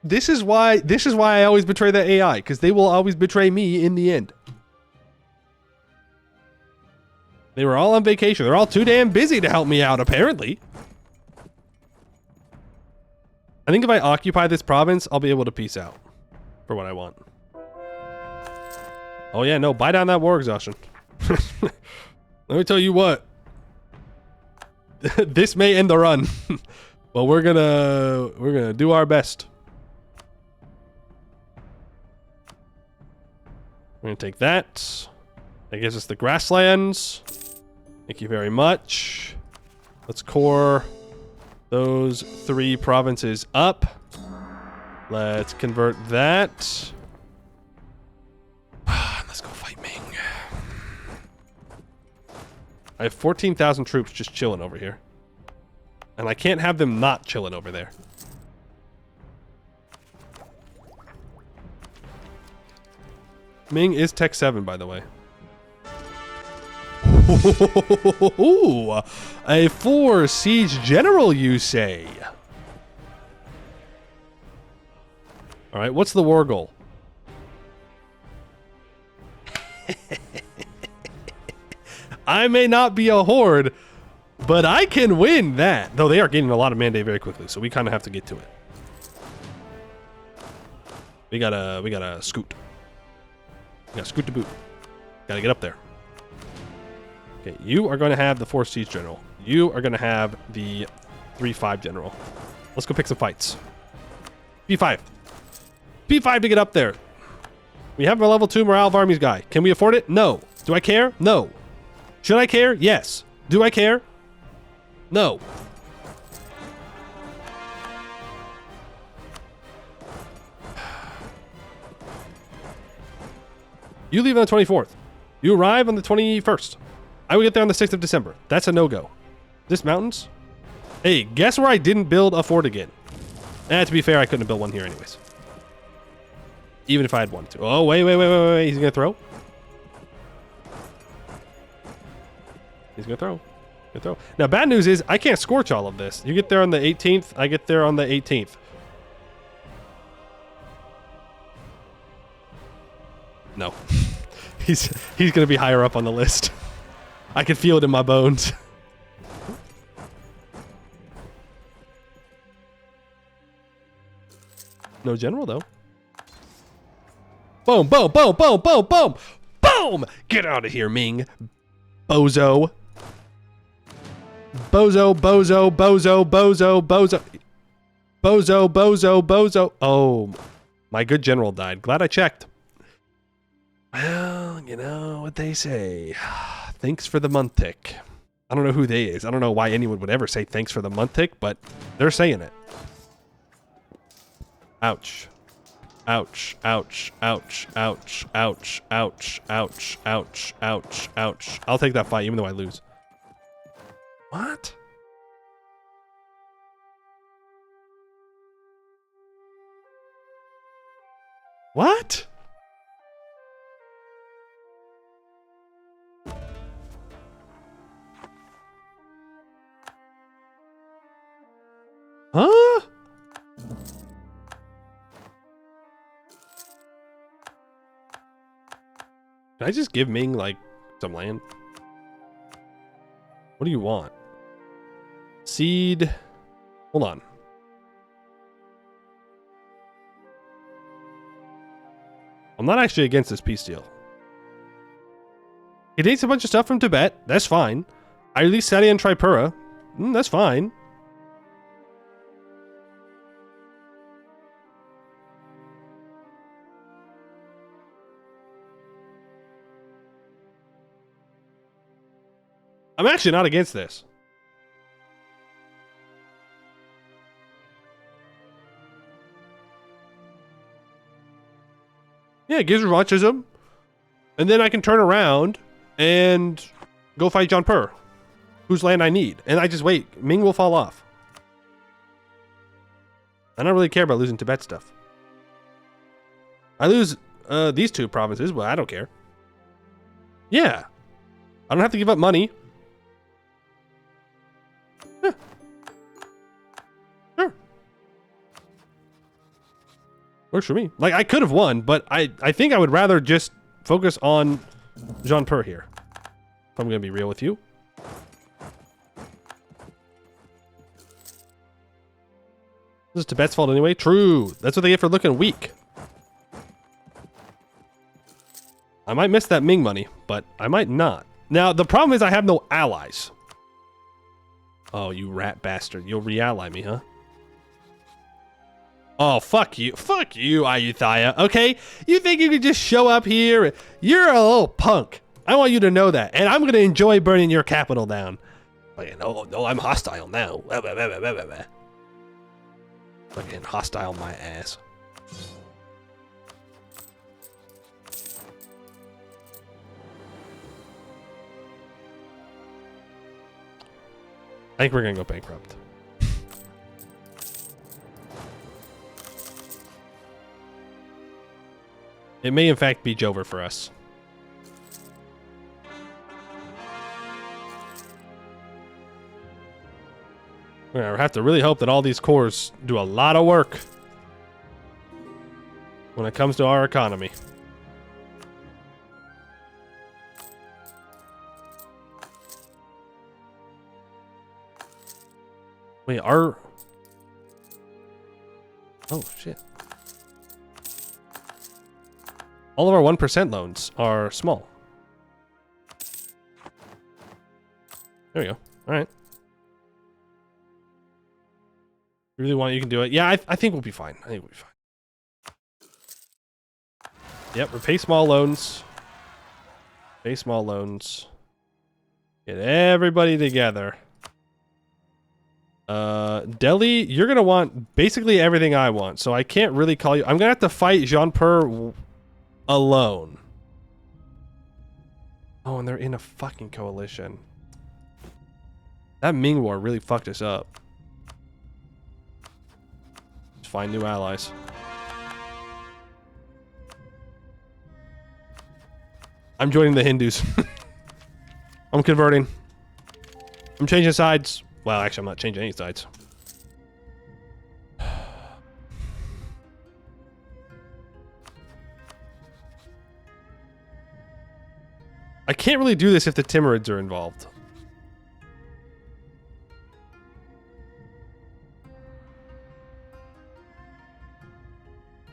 This is why I always betray the AI, because they will always betray me in the end. They were all on vacation. They're all too damn busy to help me out, apparently. I think if I occupy this province, I'll be able to peace out for what I want. Oh yeah, no, buy down that war exhaustion. Let me tell you what. This may end the run. But we're gonna do our best. We're gonna take that. That gives us the Grasslands. Thank you very much. Let's core those 3 provinces up. Let's convert that. Let's go fight Ming. I have 14,000 troops just chilling over here. And I can't have them not chilling over there. Ming is Tech 7, by the way. Ooh, a 4 siege general, you say? All right, what's the war goal? I may not be a horde, but I can win that. Though they are gaining a lot of mandate very quickly, so we kind of have to get to it. We gotta scoot. We gotta scoot to boot. Gotta get up there. Okay, you are going to have the 4 siege general. You are going to have the 3-5 general. Let's go pick some fights. P5. P5 to get up there. We have a level 2 morale of armies guy. Can we afford it? No. Do I care? No. Should I care? Yes. Do I care? No. You leave on the 24th. You arrive on the 21st. I will get there on the 6th of December. That's a no-go. This mountains? Hey, guess where I didn't build a fort again? To be fair, I couldn't have built one here anyways. Even if I had wanted to. Oh, wait. He's going to throw. He's going to throw. Now, bad news is I can't scorch all of this. You get there on the 18th. I get there on the 18th. No. He's going to be higher up on the list. I can feel it in my bones. No general, though. Boom, boom, boom, boom, boom, boom. Boom! Get out of here, Ming. Bozo. Bozo, bozo, bozo, bozo, bozo. Bozo, bozo, bozo. Oh, my good general died. Glad I checked. Well, you know what they say. Thanks for the month tick. I don't know who they is. I don't know why anyone would ever say thanks for the month tick, but they're saying it. Ouch. Ouch, ouch, ouch, ouch, ouch, ouch, ouch, ouch, ouch, ouch. I'll take that fight even though I lose. What? What? Huh? Can I just give Ming, like, some land? What do you want? Seed. Hold on. I'm not actually against this peace deal. He takes a bunch of stuff from Tibet. That's fine. I release Seti and Tripura. That's fine. I'm actually not against this. Yeah, it gives revanchism. And then I can turn around and go fight John Purr, whose land I need. And I just wait. Ming will fall off. I don't really care about losing Tibet stuff. I lose these two provinces, but I don't care. Yeah. I don't have to give up money. Yeah. Sure. Works for me. Like, I could have won, but I think I would rather just focus on Jean Pur here. If I'm going to be real with you. This is Tibet's fault anyway. True. That's what they get for looking weak. I might miss that Ming money, but I might not. Now, the problem is I have no allies. Oh, you rat bastard. You'll re-ally me, huh? Oh, fuck you. Fuck you, Ayutthaya. Okay? You think you could just show up here? You're a little punk. I want you to know that. And I'm going to enjoy burning your capital down. Like, no, I'm hostile now. Fucking hostile my ass. I think we're going to go bankrupt. It may in fact be Jover for us. We're going to have to really hope that all these cores do a lot of work when it comes to our economy. Wait, our... Oh, shit. All of our 1% loans are small. There we go. All right. You really want it, you can do it. Yeah, I think we'll be fine. I think we'll be fine. Yep, repay small loans. Pay small loans. Get everybody together. Delhi, you're going to want basically everything I want, so I can't really call you. I'm going to have to fight Jean Pur alone. Oh, and they're in a fucking coalition. That Ming War really fucked us up. Let's find new allies. I'm joining the Hindus. I'm converting. I'm changing sides. Well, actually, I'm not changing any sides. I can't really do this if the Timurids are involved.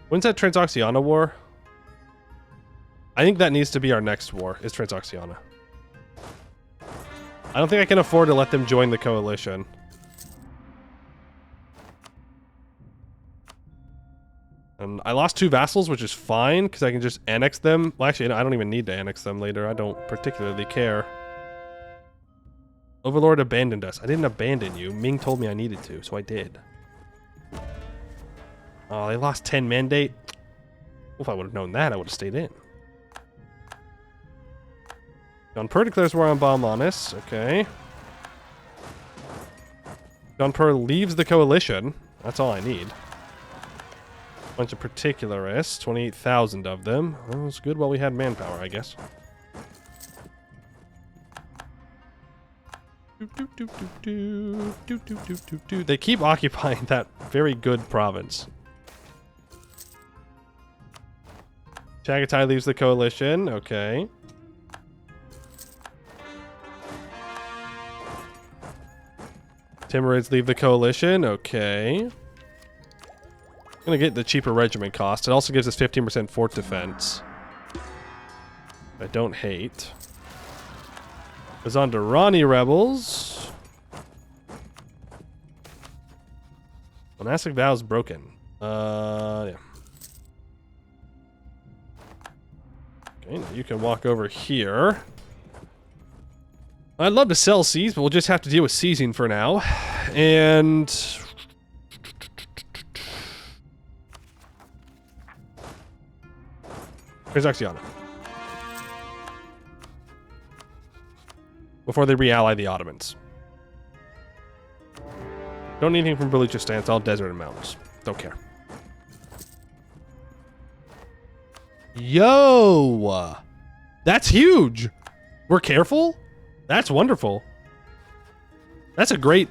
When's that Transoxiana war? I think that needs to be our next war, is Transoxiana. I don't think I can afford to let them join the coalition. And I lost 2 vassals, which is fine, because I can just annex them. Well, actually, I don't even need to annex them later. I don't particularly care. Overlord abandoned us. I didn't abandon you. Ming told me I needed to, so I did. Oh, they lost 10 mandate. Well, if I would have known that, I would have stayed in. John Purr declares war on Balmanis. Okay. John Purr leaves the coalition. That's all I need. Bunch of particularists. 28,000 of them. Well, it was good while we had manpower, I guess. They keep occupying that very good province. Chagatai leaves the coalition. Okay. Timurids leave the coalition. Okay. Gonna get the cheaper regiment cost. It also gives us 15% fort defense. I don't hate. Goes on to Rani rebels. Monastic vows broken. Yeah. Okay, now you can walk over here. I'd love to sell seas, but we'll just have to deal with seizing for now. And here's Axiana. Before they re-ally the Ottomans. Don't need anything from Baluchistan. It's all desert and mountains. Don't care. Yo! That's huge! We're careful? That's wonderful. That's great.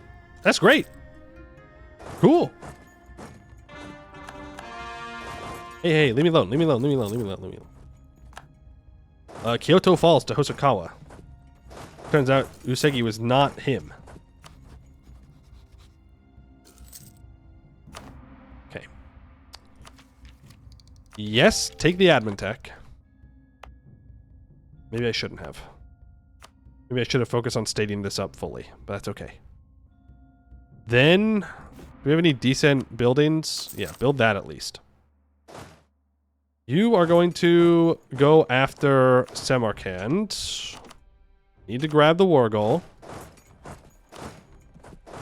Cool. Hey, leave me alone. Kyoto falls to Hosokawa. Turns out Usagi was not him. Okay. Yes, take the admin tech. Maybe I shouldn't have. Maybe I should have focused on stating this up fully, but that's okay. Then, do we have any decent buildings? Yeah, build that at least. You are going to go after Samarkand. Need to grab the war goal.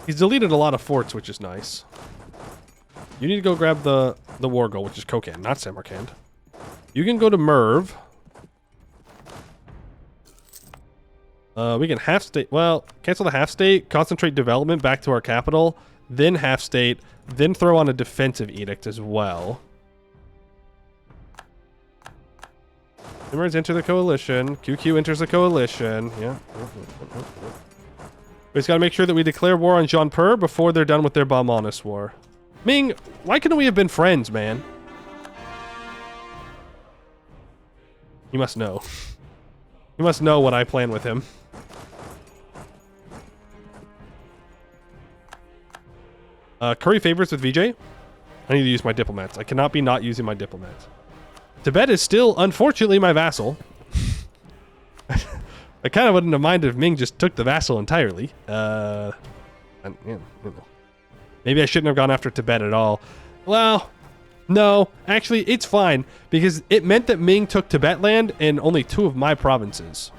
He's deleted a lot of forts, which is nice. You need to go grab the war goal, which is Kokand, not Samarkand. You can go to Merv. We can half state. Well, cancel the half state, concentrate development back to our capital, then half state, then throw on a defensive edict as well. Timurids enter the coalition. QQ enters the coalition. Yeah. We just gotta make sure that we declare war on Jean Pur before they're done with their Balmanis war. Ming, why couldn't we have been friends, man? You must know. You must know what I plan with him. Curry favors with VJ. I need to use my diplomats. I cannot be not using my diplomats. Tibet is still, unfortunately, my vassal. I kind of wouldn't have minded if Ming just took the vassal entirely. Maybe I shouldn't have gone after Tibet at all. Well, no. Actually, it's fine. Because it meant that Ming took Tibet land and only 2 of my provinces.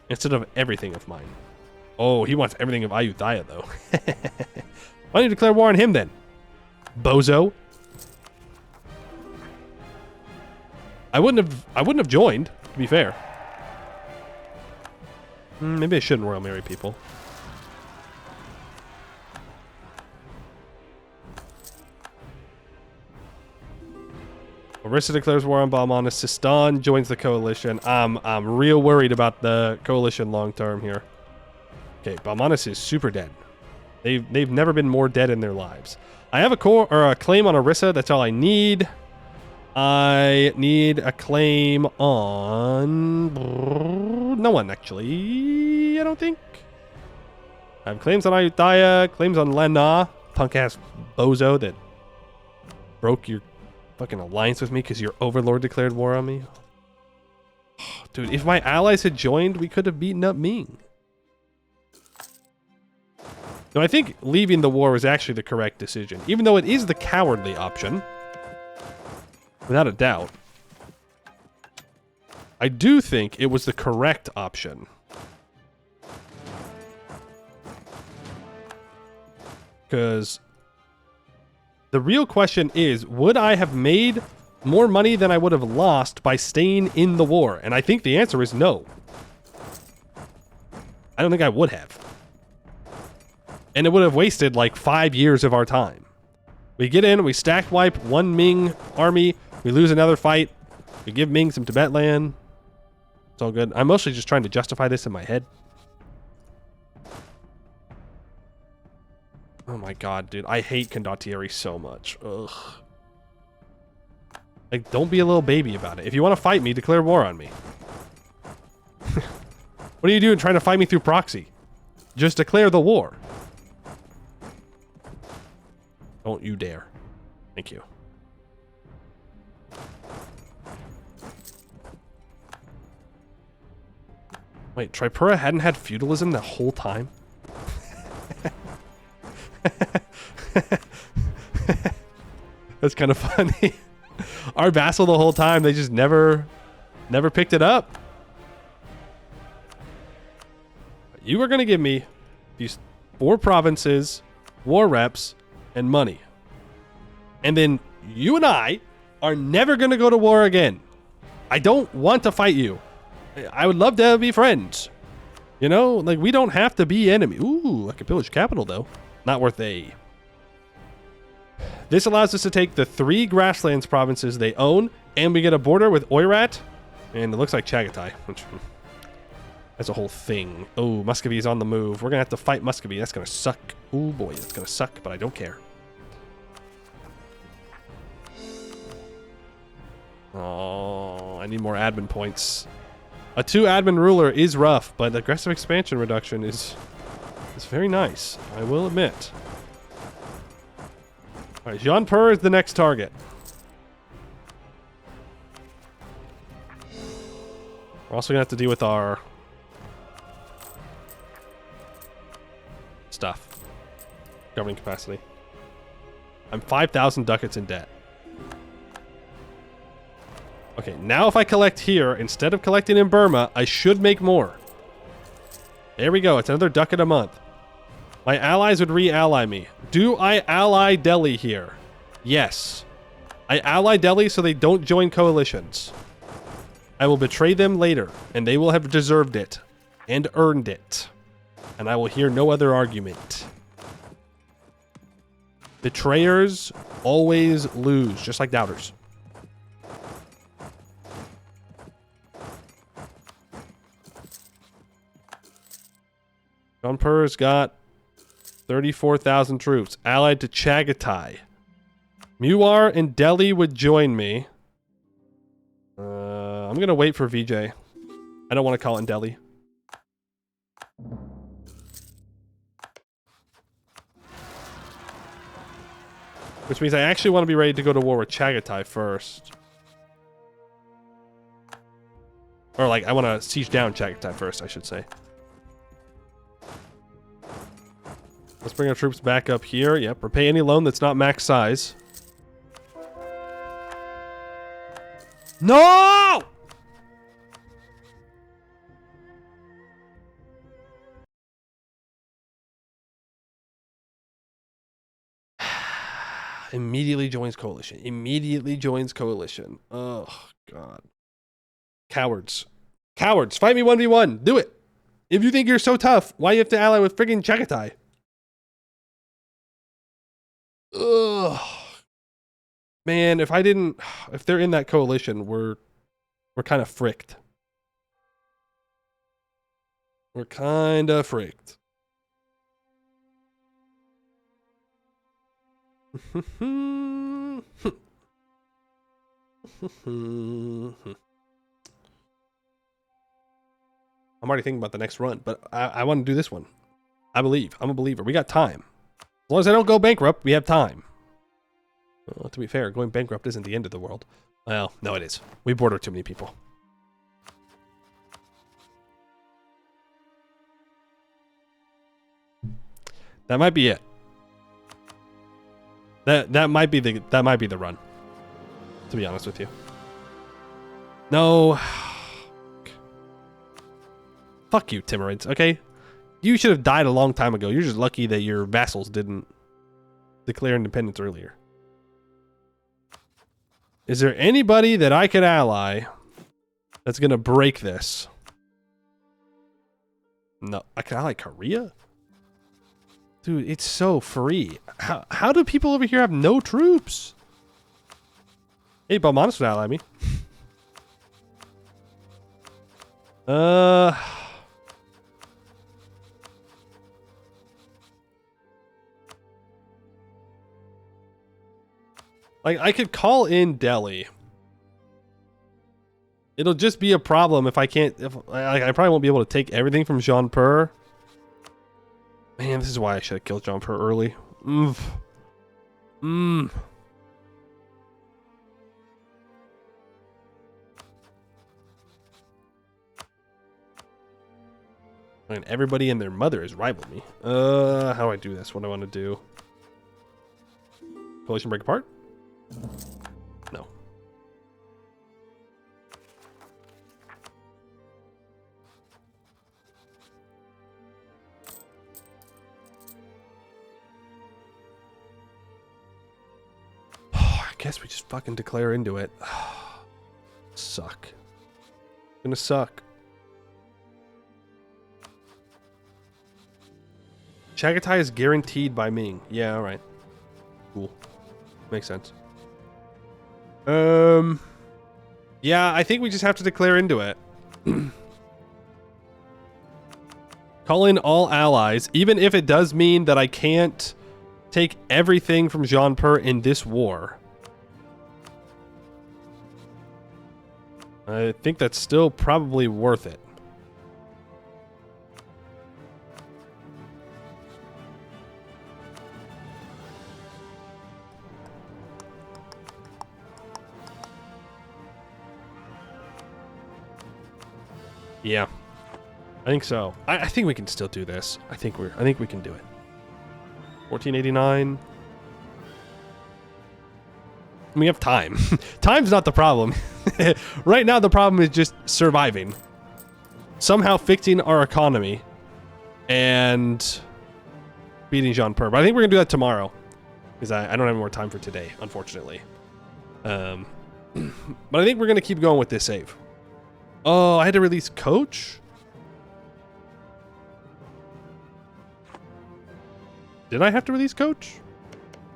Instead of everything of mine. Oh, he wants everything of Ayutthaya, though. Why don't you declare war on him, then? Bozo. I wouldn't have joined, to be fair. Maybe I shouldn't royal marry people. Orissa declares war on Balmanis. Sistan joins the coalition. I'm real worried about the coalition long term here. Okay, Balmanis is super dead. They've never been more dead in their lives. I have a claim on Orissa. That's all I need. I need a claim on no one, actually. I don't think. I have claims on Ayutthaya, claims on Lena, punk ass bozo that broke your fucking alliance with me because your overlord declared war on me. Dude, if my allies had joined, we could have beaten up Ming. No, I think leaving the war was actually the correct decision, even though it is the cowardly option. Without a doubt. I do think it was the correct option. Because The real question is, would I have made more money than I would have lost by staying in the war? And I think the answer is no. I don't think I would have. And it would have wasted like 5 years of our time. We get in, we stack wipe one Ming army, we lose another fight, we give Ming some Tibet land. It's all good. I'm mostly just trying to justify this in my head. Oh my god, dude. I hate Condottieri so much. Ugh. Like, don't be a little baby about it. If you want to fight me, declare war on me. What are you doing trying to fight me through proxy? Just declare the war. Don't you dare. Thank you. Wait, Tripura hadn't had feudalism the whole time? That's kind of funny. Our vassal the whole time, they just never picked it up. You are going to give me these 4 provinces, war reps, and money. And then you and I are never going to go to war again. I don't want to fight you. I would love to be friends. You know, like, we don't have to be enemy. Ooh, I could pillage capital, though. Not worth a. This allows us to take the 3 Grasslands provinces they own, and we get a border with Oirat, and it looks like Chagatai, which that's a whole thing. Oh, Muscovy is on the move. We're going to have to fight Muscovy. That's going to suck. Oh, boy, that's going to suck, but I don't care. Oh, I need more admin points. A 2 admin ruler is rough, but aggressive expansion reduction is very nice, I will admit. Alright, Jean-Pur is the next target. We're also going to have to deal with our stuff. Governing capacity. I'm 5,000 ducats in debt. Okay, now if I collect here, instead of collecting in Burma, I should make more. There we go. It's another ducat a month. My allies would re-ally me. Do I ally Delhi here? Yes. I ally Delhi so they don't join coalitions. I will betray them later, and they will have deserved it and earned it. And I will hear no other argument. Betrayers always lose, just like doubters. Jean-Pur's got 34,000 troops, allied to Chagatai. Muar and Delhi would join me. I'm going to wait for VJ. I don't want to call in Delhi. Which means I actually want to be ready to go to war with Chagatai first. Or, like, I want to siege down Chagatai first, I should say. Let's bring our troops back up here. Yep, repay any loan that's not max size. No! Immediately joins coalition. Immediately joins coalition. Oh, God. Cowards. Cowards. Fight me 1v1. Do it. If you think you're so tough, why do you have to ally with friggin' Chagatai? Ugh. Man, if they're in that coalition, we're kind of fricked. We're kind of fricked. I'm already thinking about the next run, but I want to do this one. I believe. I'm a believer. We got time. As long as I don't go bankrupt, we have time. Well, to be fair, going bankrupt isn't the end of the world. Well, no, it is. We border too many people. That might be it. That might be the run. To be honest with you. No. Fuck you, Timurids, okay? You should have died a long time ago. You're just lucky that your vassals didn't declare independence earlier. Is there anybody that I could ally that's going to break this? No, I can ally Korea? Dude, it's so free. How do people over here have no troops? Hey, Balmanis would ally me. Like, I could call in Delhi. It'll just be a problem if I can't... I probably won't be able to take everything from Jaunpur. Man, this is why I should have killed Jaunpur early. And everybody and their mother has rivaled me. How do I do this? What do I want to do? Coalition break apart? No. I guess we just fucking declare into it. Suck. Gonna suck. Chagatai is guaranteed by Ming. Yeah, alright. Cool. Makes sense. Yeah, I think we just have to declare into it. Call in all allies, even if it does mean that I can't take everything from Jaunpur in this war. I think that's still probably worth it. Yeah, I think so. I think we can still do this. I think we can do it. 1489. We have time. Time's not the problem. Right now, the problem is just surviving. Somehow fixing our economy and beating Jaunpur. But I think we're gonna do that tomorrow because I don't have any more time for today, unfortunately. But I think we're gonna keep going with this save. Oh, I had to release coach? Did I have to release coach?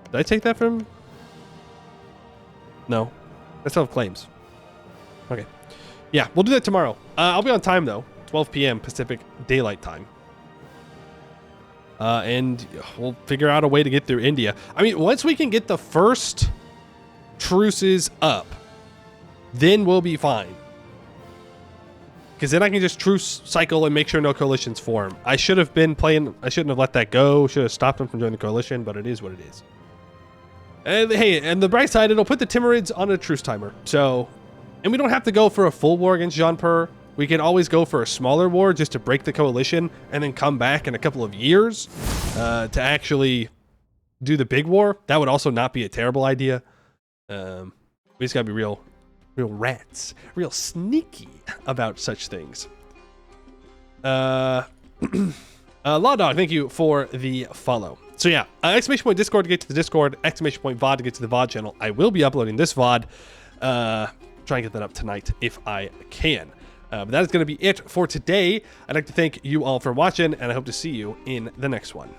Did I take that from? No. I still have claims. Okay. Yeah, we'll do that tomorrow. I'll be on time, though. 12 p.m. Pacific Daylight Time. And we'll figure out a way to get through India. I mean, once we can get the first truces up, then we'll be fine. Because then I can just truce cycle and make sure no coalitions form. I should have been playing... I shouldn't have let that go. Should have stopped them from joining the coalition, but it is what it is. And hey, and the bright side, it'll put the Timurids on a truce timer. So... And we don't have to go for a full war against Jaunpur. We can always go for a smaller war just to break the coalition and then come back in a couple of years to actually do the big war. That would also not be a terrible idea. We just gotta be real rats, real sneaky about such things. Law Dog, thank you for the follow. So yeah, exclamation point Discord to get to the Discord, exclamation point VOD to get to the VOD channel. I will be uploading this VOD. Try and get that up tonight if I can. But that is going to be it for today. I'd like to thank you all for watching, and I hope to see you in the next one.